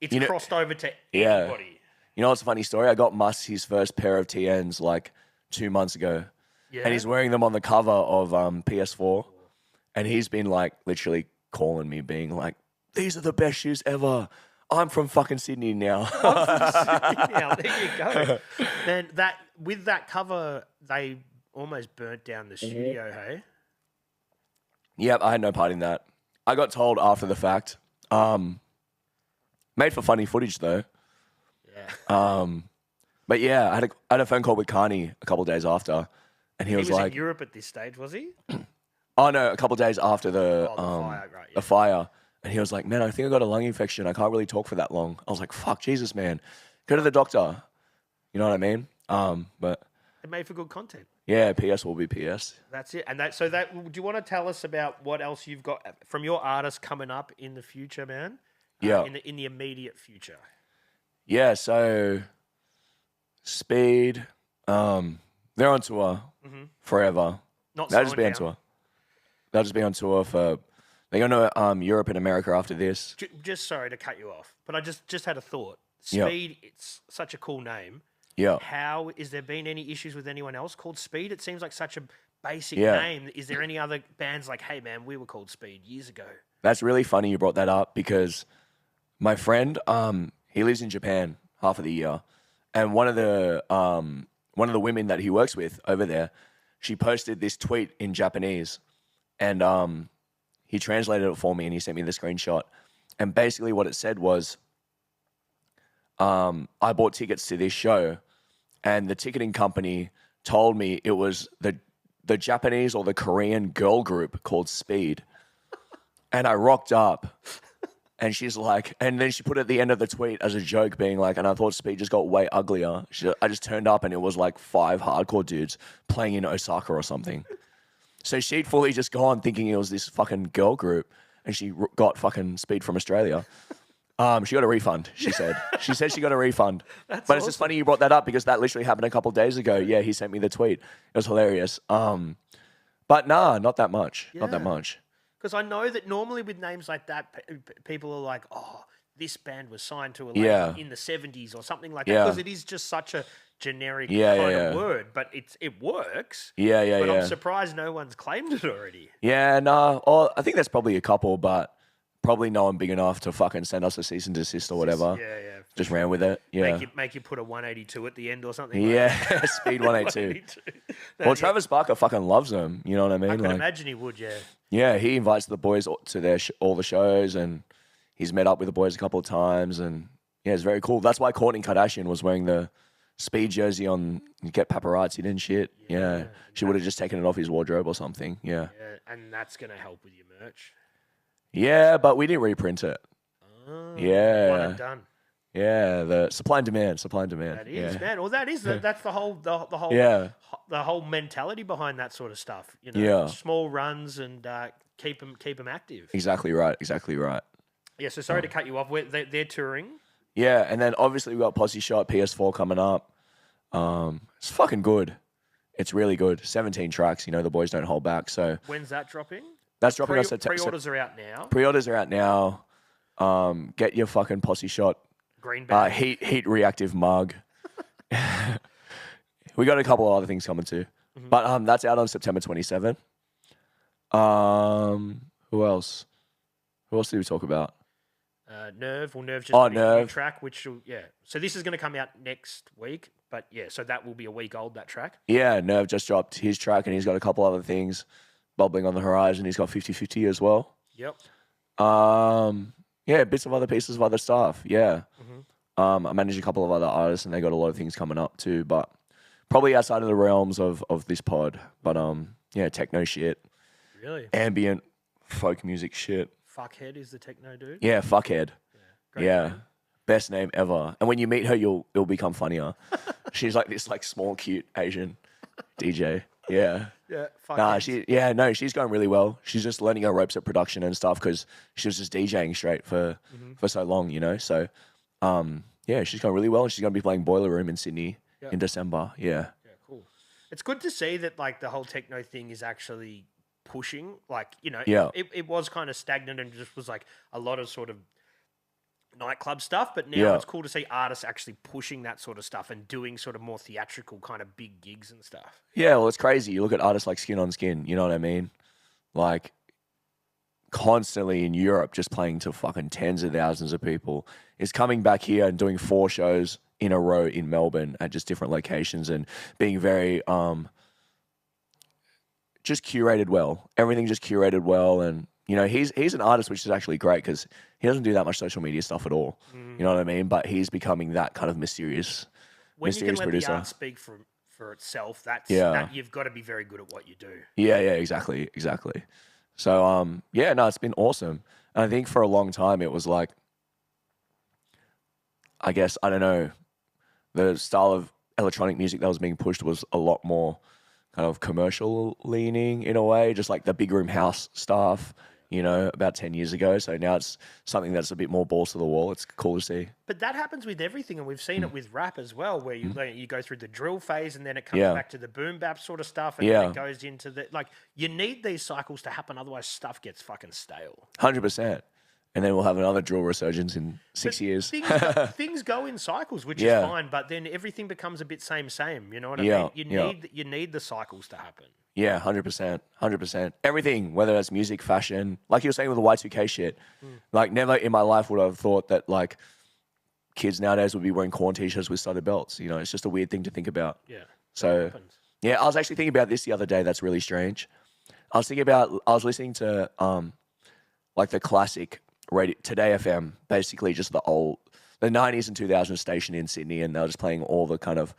B: It's crossed over to everybody.
C: You know what's a funny story? I got Musk his first pair of TNs like 2 months ago. Yeah. And he's wearing them on the cover of PS4. And he's been like literally calling me being like, these are the best shoes ever. I'm from fucking Sydney now.
B: There you go. Man, with that cover, they almost burnt down the studio, hey?
C: Yep, I had no part in that. I got told after the fact. Made for funny footage though.
B: Yeah.
C: But yeah, I had a phone call with Carney a couple of days after, and he was like,
B: in Europe at this stage, was he?
C: Oh no, a couple of days after the
B: fire, right? Yeah.
C: The fire, and he was like, man, I think I got a lung infection. I can't really talk for that long. I was like, fuck, Jesus, man, go to the doctor. You know what I mean? But
B: it made for good content.
C: Yeah, PS will be PS.
B: That's it. And do you want to tell us about what else you've got from your artists coming up in the future, man?
C: Yeah.
B: In the immediate future.
C: Yeah, so Speed, they're on tour forever. They'll just be on tour. They'll just be on tour for. They're going to Europe and America after this.
B: Just sorry to cut you off, but I just had a thought. Speed, it's such a cool name.
C: Yeah.
B: How is there been any issues with anyone else called Speed? It seems like such a basic name. Is there any other bands like, hey man, we were called Speed years ago?
C: That's really funny you brought that up because my friend, he lives in Japan half of the year, and one of the women that he works with over there, she posted this tweet in Japanese, and he translated it for me and he sent me the screenshot. And basically what it said was, I bought tickets to this show and the ticketing company told me it was the Japanese or the Korean girl group called Speed. And I rocked up and she's like, and then she put at the end of the tweet as a joke being like, and I thought Speed just got way uglier. I just turned up and it was like 5 hardcore dudes playing in Osaka or something. So she'd fully just gone thinking it was this fucking girl group and she got fucking Speed from Australia. She got a refund, she said. She said she got a refund. But it's just funny you brought that up because that literally happened a couple of days ago. Yeah, he sent me the tweet. It was hilarious. But nah, not that much. Not that much.
B: Because I know that normally with names like that, people are like, oh, this band was signed to a label in the 70s or something like that. Because it is just such a generic kind of word. But it works. But I'm surprised no one's claimed it already.
C: Yeah, no. Nah, I think there's probably a couple, but probably no one big enough to fucking send us a cease and desist or whatever. Just ran with it. Yeah.
B: Make you put a 182 at the end or something.
C: Yeah, Speed 182. Well, Travis Barker fucking loves them. You know what I mean?
B: I can imagine he would, yeah.
C: Yeah, he invites the boys to their all the shows, and he's met up with the boys a couple of times, and yeah, it's very cool. That's why Kourtney Kardashian was wearing the Speed jersey on Get Paparazzi'd and shit. Yeah. She would have just taken it off his wardrobe or something. Yeah.
B: And that's going to help with your merch.
C: Yeah, but we didn't reprint it.
B: One and done.
C: Yeah, the supply and demand.
B: That is, man. Well, that's the whole mentality behind that sort of stuff. You know, small runs and keep them active.
C: Exactly right.
B: Yeah. So sorry to cut you off. They're touring.
C: Yeah, and then obviously we got Posseshot PS4 coming up. It's fucking good. It's really good. 17 tracks. You know, the boys don't hold back. So
B: when's that dropping?
C: That's dropping on September.
B: Pre-orders are out now.
C: Pre-orders are out now. Get your fucking Posseshot
B: green bag.
C: heat reactive mug. We got a couple of other things coming too. But that's out on September 27th. Who else? Who else did we talk about?
B: Nerve. Well, Nerve just
C: Nerve
B: track, which So this is going to come out next week, but yeah, so that will be a week old, that track.
C: Yeah, Nerve just dropped his track and he's got a couple other things bubbling on the horizon. He's got 50/50 as well.
B: Yep.
C: Yeah, bits of other pieces of other stuff. Yeah. I manage a couple of other artists and they got a lot of things coming up too, but probably outside of the realms of this pod. But yeah, techno shit.
B: Really?
C: Ambient folk music shit.
B: Fukhed is the techno dude?
C: Yeah, Fukhed.
B: Yeah.
C: Name. Best name ever. And when you meet her, it'll become funnier. She's like this small, cute Asian DJ. Yeah.
B: Yeah.
C: She's going really well. She's just learning her ropes at production and stuff because she was just DJing straight for so long, you know. So, yeah, she's going really well, and she's going to be playing Boiler Room in Sydney in December. Yeah.
B: Yeah, cool. It's good to see that like the whole techno thing is actually pushing. Like, you know, it was kind of stagnant and just was like a lot of sort of nightclub stuff, but now it's cool to see artists actually pushing that sort of stuff and doing sort of more theatrical kind of big gigs and stuff.
C: Yeah, well, it's crazy. You look at artists like Skin on Skin, you know what I mean? Like, constantly in Europe, just playing to fucking tens of thousands of people, is coming back here and doing 4 shows in a row in Melbourne at just different locations and being very, just curated well. Everything just curated well, and you know, he's an artist, which is actually great because he doesn't do that much social media stuff at all. You know what I mean? But he's becoming that kind of mysterious
B: producer. When you can let the art speak for itself, that you've got to be very good at what you do.
C: Yeah, exactly. So, it's been awesome. And I think for a long time it was like, I guess, I don't know, the style of electronic music that was being pushed was a lot more kind of commercial leaning in a way, just like the big room house stuff, you know, about 10 years ago. So now it's something that's a bit more balls to the wall. It's cool to see.
B: But that happens with everything, and we've seen it with rap as well, where you go through the drill phase and then it comes back to the boom bap sort of stuff, and then it goes into the, like, you need these cycles to happen, otherwise stuff gets fucking stale.
C: 100%. And then we'll have another drill resurgence in 6 years.
B: Things go in cycles, which is fine, but then everything becomes a bit same. You know what I mean? You need the cycles to happen.
C: Yeah, 100%, 100%. Everything, whether it's music, fashion, like you were saying with the Y2K shit. Like never in my life would I have thought that like kids nowadays would be wearing corn t-shirts with studded belts. You know, it's just a weird thing to think about.
B: Yeah.
C: So yeah, I was actually thinking about this the other day. That's really strange. I was listening to like the classic radio, Today FM, basically just the 90s and 2000s station in Sydney, and they were just playing all the kind of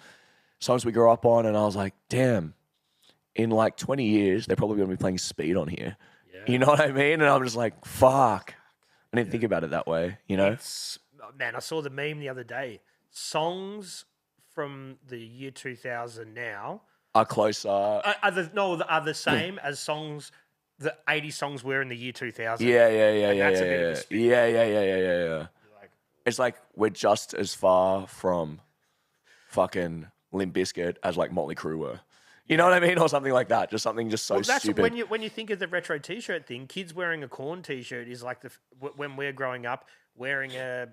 C: songs we grew up on, and I was like, damn, in like 20 years, they're probably going to be playing Speed on here. Yeah. You know what I mean? And I'm just like, fuck. I didn't think about it that way, you know?
B: Man, I saw the meme the other day. Songs from the year 2000 now
C: are closer.
B: Are the same as songs, the 80 songs were in the year 2000.
C: Yeah. It's like we're just as far from fucking Limp Bizkit as like Motley Crue were. You know what I mean? Or something like that. Just something just so stupid.
B: When you think of the retro T-shirt thing, kids wearing a Korn T-shirt is like when we're growing up wearing a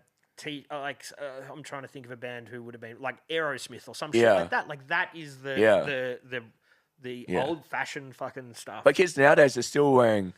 B: I'm trying to think of a band who would have been like Aerosmith or some shit like that. Like that is the old fashioned fucking stuff.
C: But kids nowadays are still wearing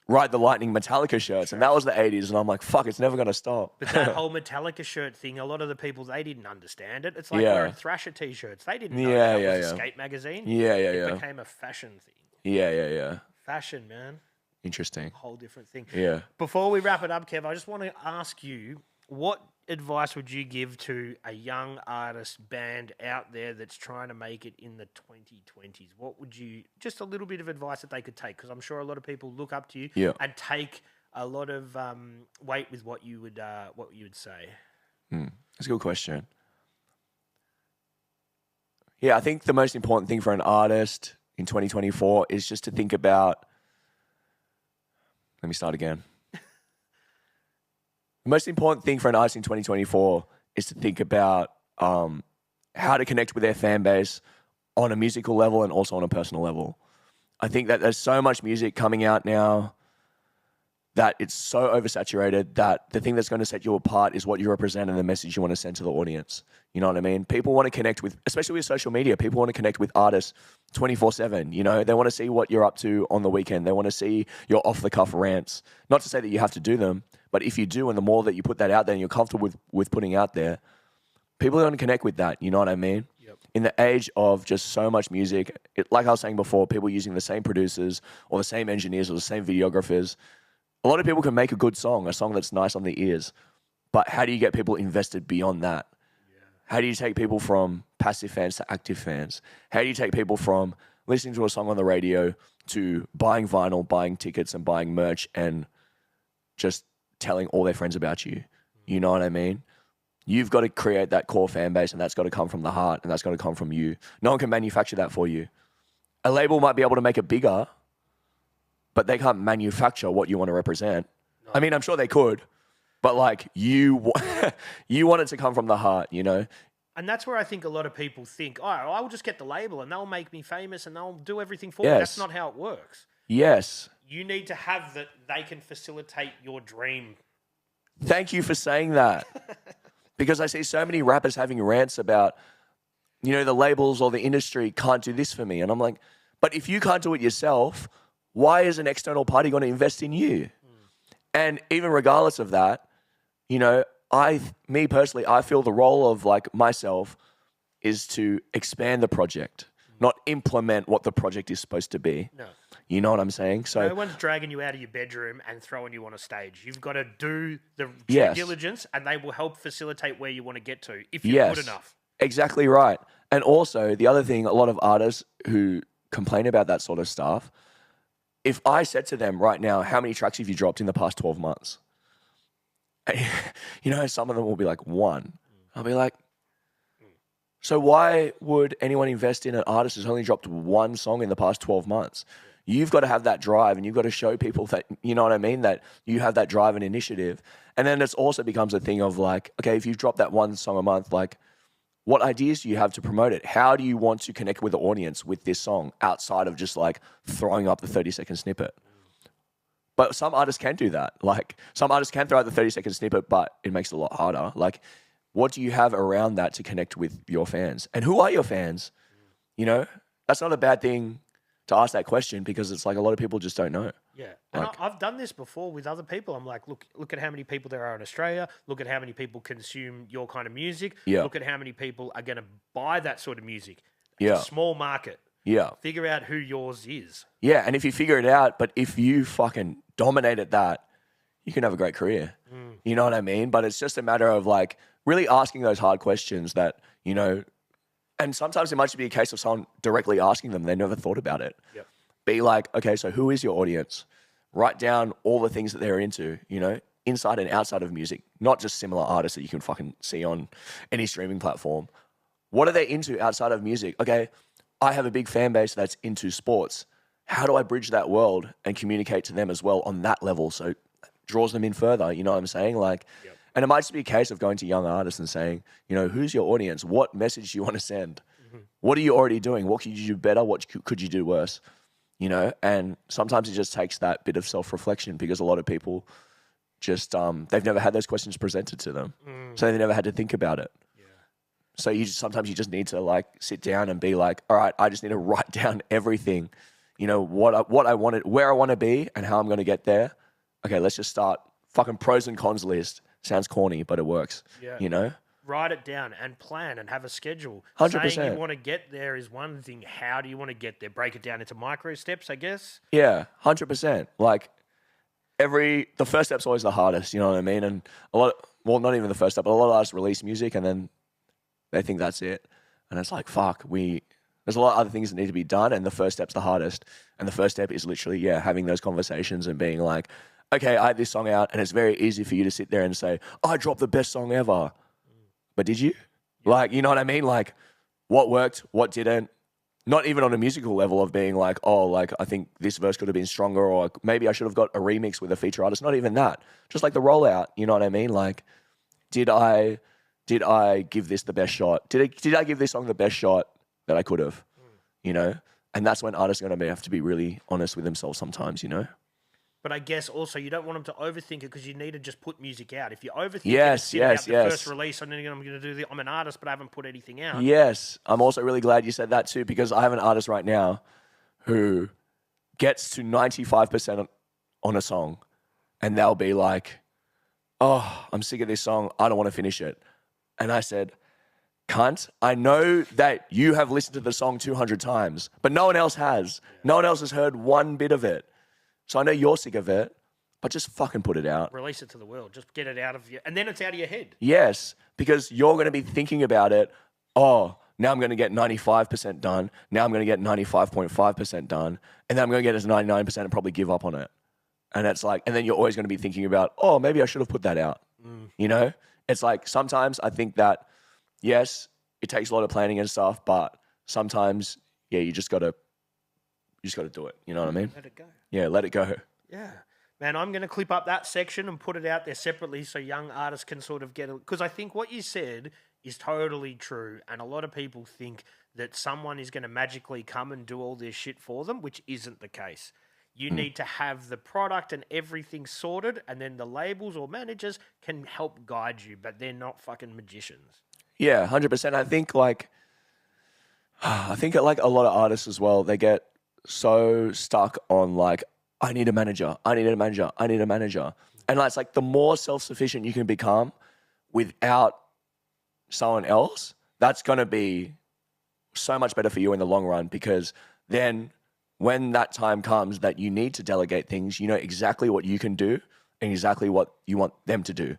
C: Ride the Lightning Metallica shirts, and that was the 80s, and I'm like, fuck, it's never going to stop.
B: But that whole Metallica shirt thing, a lot of the people, they didn't understand it. It's like wearing Thrasher T-shirts. They didn't know that was a skate magazine. It became a fashion thing.
C: Yeah.
B: Fashion, man.
C: Interesting.
B: Whole different thing.
C: Yeah.
B: Before we wrap it up, Kev, I just want to ask you, what advice would you give to a young artist band out there that's trying to make it in the 2020s? What would you, just a little bit of advice that they could take? Because I'm sure a lot of people look up to you and take a lot of weight with what you would say.
C: That's a good question. Yeah, I think the most important thing for an artist in 2024 is just to think about, let me start again. The most important thing for an artist in 2024 is to think about how to connect with their fan base on a musical level and also on a personal level. I think that there's so much music coming out now that it's so oversaturated that the thing that's going to set you apart is what you represent and the message you want to send to the audience. You know what I mean? People want to connect with, especially with social media, people want to connect with artists 24/7. You know, they want to see what you're up to on the weekend. They want to see your off-the-cuff rants. Not to say that you have to do them, but if you do, and the more that you put that out there and you're comfortable with putting out there, people are going to connect with that. You know what I mean? Yep. In the age of just so much music, like I was saying before, people using the same producers or the same engineers or the same videographers, a lot of people can make a good song, a song that's nice on the ears. But how do you get people invested beyond that? Yeah. How do you take people from passive fans to active fans? How do you take people from listening to a song on the radio to buying vinyl, buying tickets and buying merch and just telling all their friends about you? You know what I mean? You've got to create that core fan base, and that's got to come from the heart, and that's got to come from you. No one can manufacture that for you. A label might be able to make it bigger, but they can't manufacture what you want to represent. No. I mean, I'm sure they could, but like you want it to come from the heart, you know?
B: And that's where I think a lot of people think, oh, I'll just get the label and they'll make me famous and they'll do everything for me. That's not how it works.
C: Yes.
B: You need to have that they can facilitate your dream.
C: Thank you for saying that. Because I see so many rappers having rants about, you know, the labels or the industry can't do this for me. And I'm like, but if you can't do it yourself, why is an external party going to invest in you? And even regardless of that, you know, me personally, I feel the role of like myself is to expand the project, not implement what the project is supposed to be. No. You know what I'm saying? So
B: no one's dragging you out of your bedroom and throwing you on a stage. You've got to do the due diligence, and they will help facilitate where you want to get to if you're good enough.
C: Exactly right. And also, the other thing, a lot of artists who complain about that sort of stuff, if I said to them right now, how many tracks have you dropped in the past 12 months? You know, some of them will be like, 1. I'll be like, so why would anyone invest in an artist who's only dropped 1 song in the past 12 months? You've got to have that drive, and you've got to show people that, you know what I mean, that you have that drive and initiative. And then it also becomes a thing of like, okay, if you've dropped that 1 song a month, like, what ideas do you have to promote it? How do you want to connect with the audience with this song outside of just like throwing up the 30-second snippet? But some artists can do that. Like, some artists can throw out the 30-second snippet, but it makes it a lot harder. Like, what do you have around that to connect with your fans? And who are your fans? You know, that's not a bad thing to ask that question because it's like a lot of people just don't know.
B: Yeah, and
C: Like-
B: I've done this before with other people. I'm like, look at how many people there are in Australia. Look at how many people consume your kind of music.
C: Yeah.
B: Look at how many people are going to buy that sort of music. It's
C: Yeah.
B: a small market.
C: Yeah.
B: Figure out who yours is.
C: Yeah, and if you figure it out, but if you fucking dominate at that, you can have a great career. You know what I mean? But it's just a matter of like really asking those hard questions that, you know, and sometimes it might just be a case of someone directly asking them. They never thought about it.
B: Yep.
C: Be like, okay, so who is your audience? Write down all the things that they're into, you know, inside and outside of music, not just similar artists that you can fucking see on any streaming platform. What are they into outside of music? Okay, I have a big fan base that's into sports. How do I bridge that world and communicate to them as well on that level so it draws them in further? You know what I'm saying? Like,
B: Yep.
C: and it might just be a case of going to young artists and saying, you know, who's your audience? What message do you want to send? What are you already doing? What could you do better? What could you do worse? You know, and sometimes it just takes that bit of self-reflection because a lot of people just, they've never had those questions presented to them. So they've never had to think about it. So sometimes you just need to like sit down and be like, all right, I just need to write down everything, you know, what I wanted, where I want to be and how I'm going to get there. Okay, let's just start. Fucking pros and cons list. Sounds corny, but it works.
B: Yeah.
C: You know?
B: Write it down and plan and have a schedule.
C: 100%.
B: Saying you want to get there is one thing. How do you want to get there? Break it down into micro steps, I guess.
C: Yeah, 100%. Like the first step's always the hardest, you know what I mean? And not even the first step, but a lot of artists release music and then they think that's it. And it's like, fuck, there's a lot of other things that need to be done and the first step's the hardest. And the first step is literally, having those conversations and being like, okay, I had this song out and it's very easy for you to sit there and say, I dropped the best song ever. But did you? Like, you know what I mean? Like, what worked, what didn't? Not even on a musical level of being like, oh, like, I think this verse could have been stronger or maybe I should have got a remix with a feature artist. Not even that. Just like the rollout, you know what I mean? Like, did I give this the best shot? Did I give this song the best shot that I could have? You know? And that's when artists are going to have to be really honest with themselves sometimes, you know?
B: But I guess also you don't want them to overthink it because you need to just put music out. If you overthink
C: Yes,
B: it,
C: yes,
B: the
C: yes.
B: first release, and then I'm going to do I'm an artist, but I haven't put anything out.
C: Yes. I'm also really glad you said that too because I have an artist right now who gets to 95% on a song and they'll be like, oh, I'm sick of this song. I don't want to finish it. And I said, cunt, I know that you have listened to the song 200 times, but no one else has. No one else has heard one bit of it. So I know you're sick of it, but just fucking put it out.
B: Release it to the world. Just get it out of you. And then it's out of your head.
C: Yes, because you're going to be thinking about it. Oh, now I'm going to get 95% done. Now I'm going to get 95.5% done. And then I'm going to get it to 99% and probably give up on it. And it's like, and then you're always going to be thinking about, oh, maybe I should have put that out. You know? It's like sometimes I think that, yes, it takes a lot of planning and stuff, but sometimes, you just got to do it. You know what I mean?
B: Let it go.
C: Yeah, let it go.
B: Yeah. Man, I'm going to clip up that section and put it out there separately so young artists can sort of get it. Because I think what you said is totally true. And a lot of people think that someone is going to magically come and do all this shit for them, which isn't the case. You need to have the product and everything sorted, and then the labels or managers can help guide you, but they're not fucking magicians.
C: Yeah, 100%. I think like a lot of artists as well, they get so stuck on like, I need a manager. And it's like the more self-sufficient you can become without someone else, that's going to be so much better for you in the long run because then when that time comes that you need to delegate things, you know exactly what you can do and exactly what you want them to do.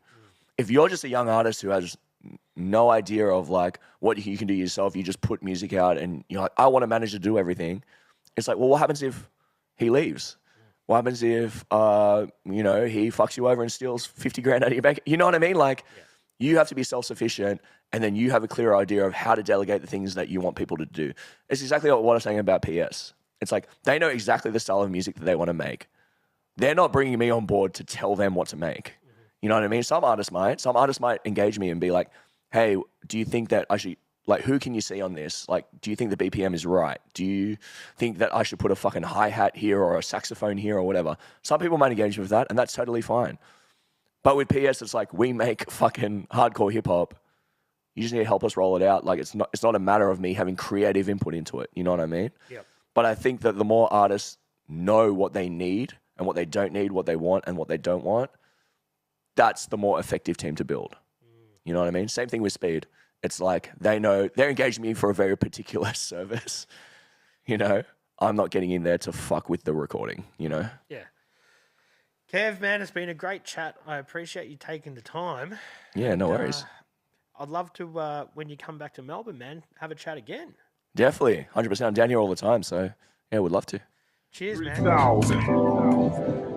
C: If you're just a young artist who has no idea of like what you can do yourself, you just put music out and you're like, I want a manager to do everything. It's like, well, what happens if he leaves? What happens if, he fucks you over and steals 50 grand out of your bank? You know what I mean? Like, you have to be self-sufficient and then you have a clear idea of how to delegate the things that you want people to do. It's exactly what I was saying about PS. It's like, they know exactly the style of music that they want to make. They're not bringing me on board to tell them what to make. You know what I mean? Some artists might engage me and be like, hey, do you think that I should, like, who can you see on this? Like, do you think the BPM is right? Do you think that I should put a fucking hi-hat here or a saxophone here or whatever? Some people might engage with that and that's totally fine. But with PS, it's like, we make fucking hardcore hip hop. You just need to help us roll it out. Like, it's not a matter of me having creative input into it. You know what I mean?
B: Yep.
C: But I think that the more artists know what they need and what they don't need, what they want and what they don't want, that's the more effective team to build. You know what I mean? Same thing with Speed. It's like they know they're engaging me for a very particular service. You know, I'm not getting in there to fuck with the recording, you know?
B: Yeah. Kev, man, it's been a great chat. I appreciate you taking the time.
C: Yeah, no worries.
B: I'd love to, when you come back to Melbourne, man, have a chat again.
C: Definitely, 100%. I'm down here all the time, so yeah, would love to.
B: Cheers, man.
A: 3,000.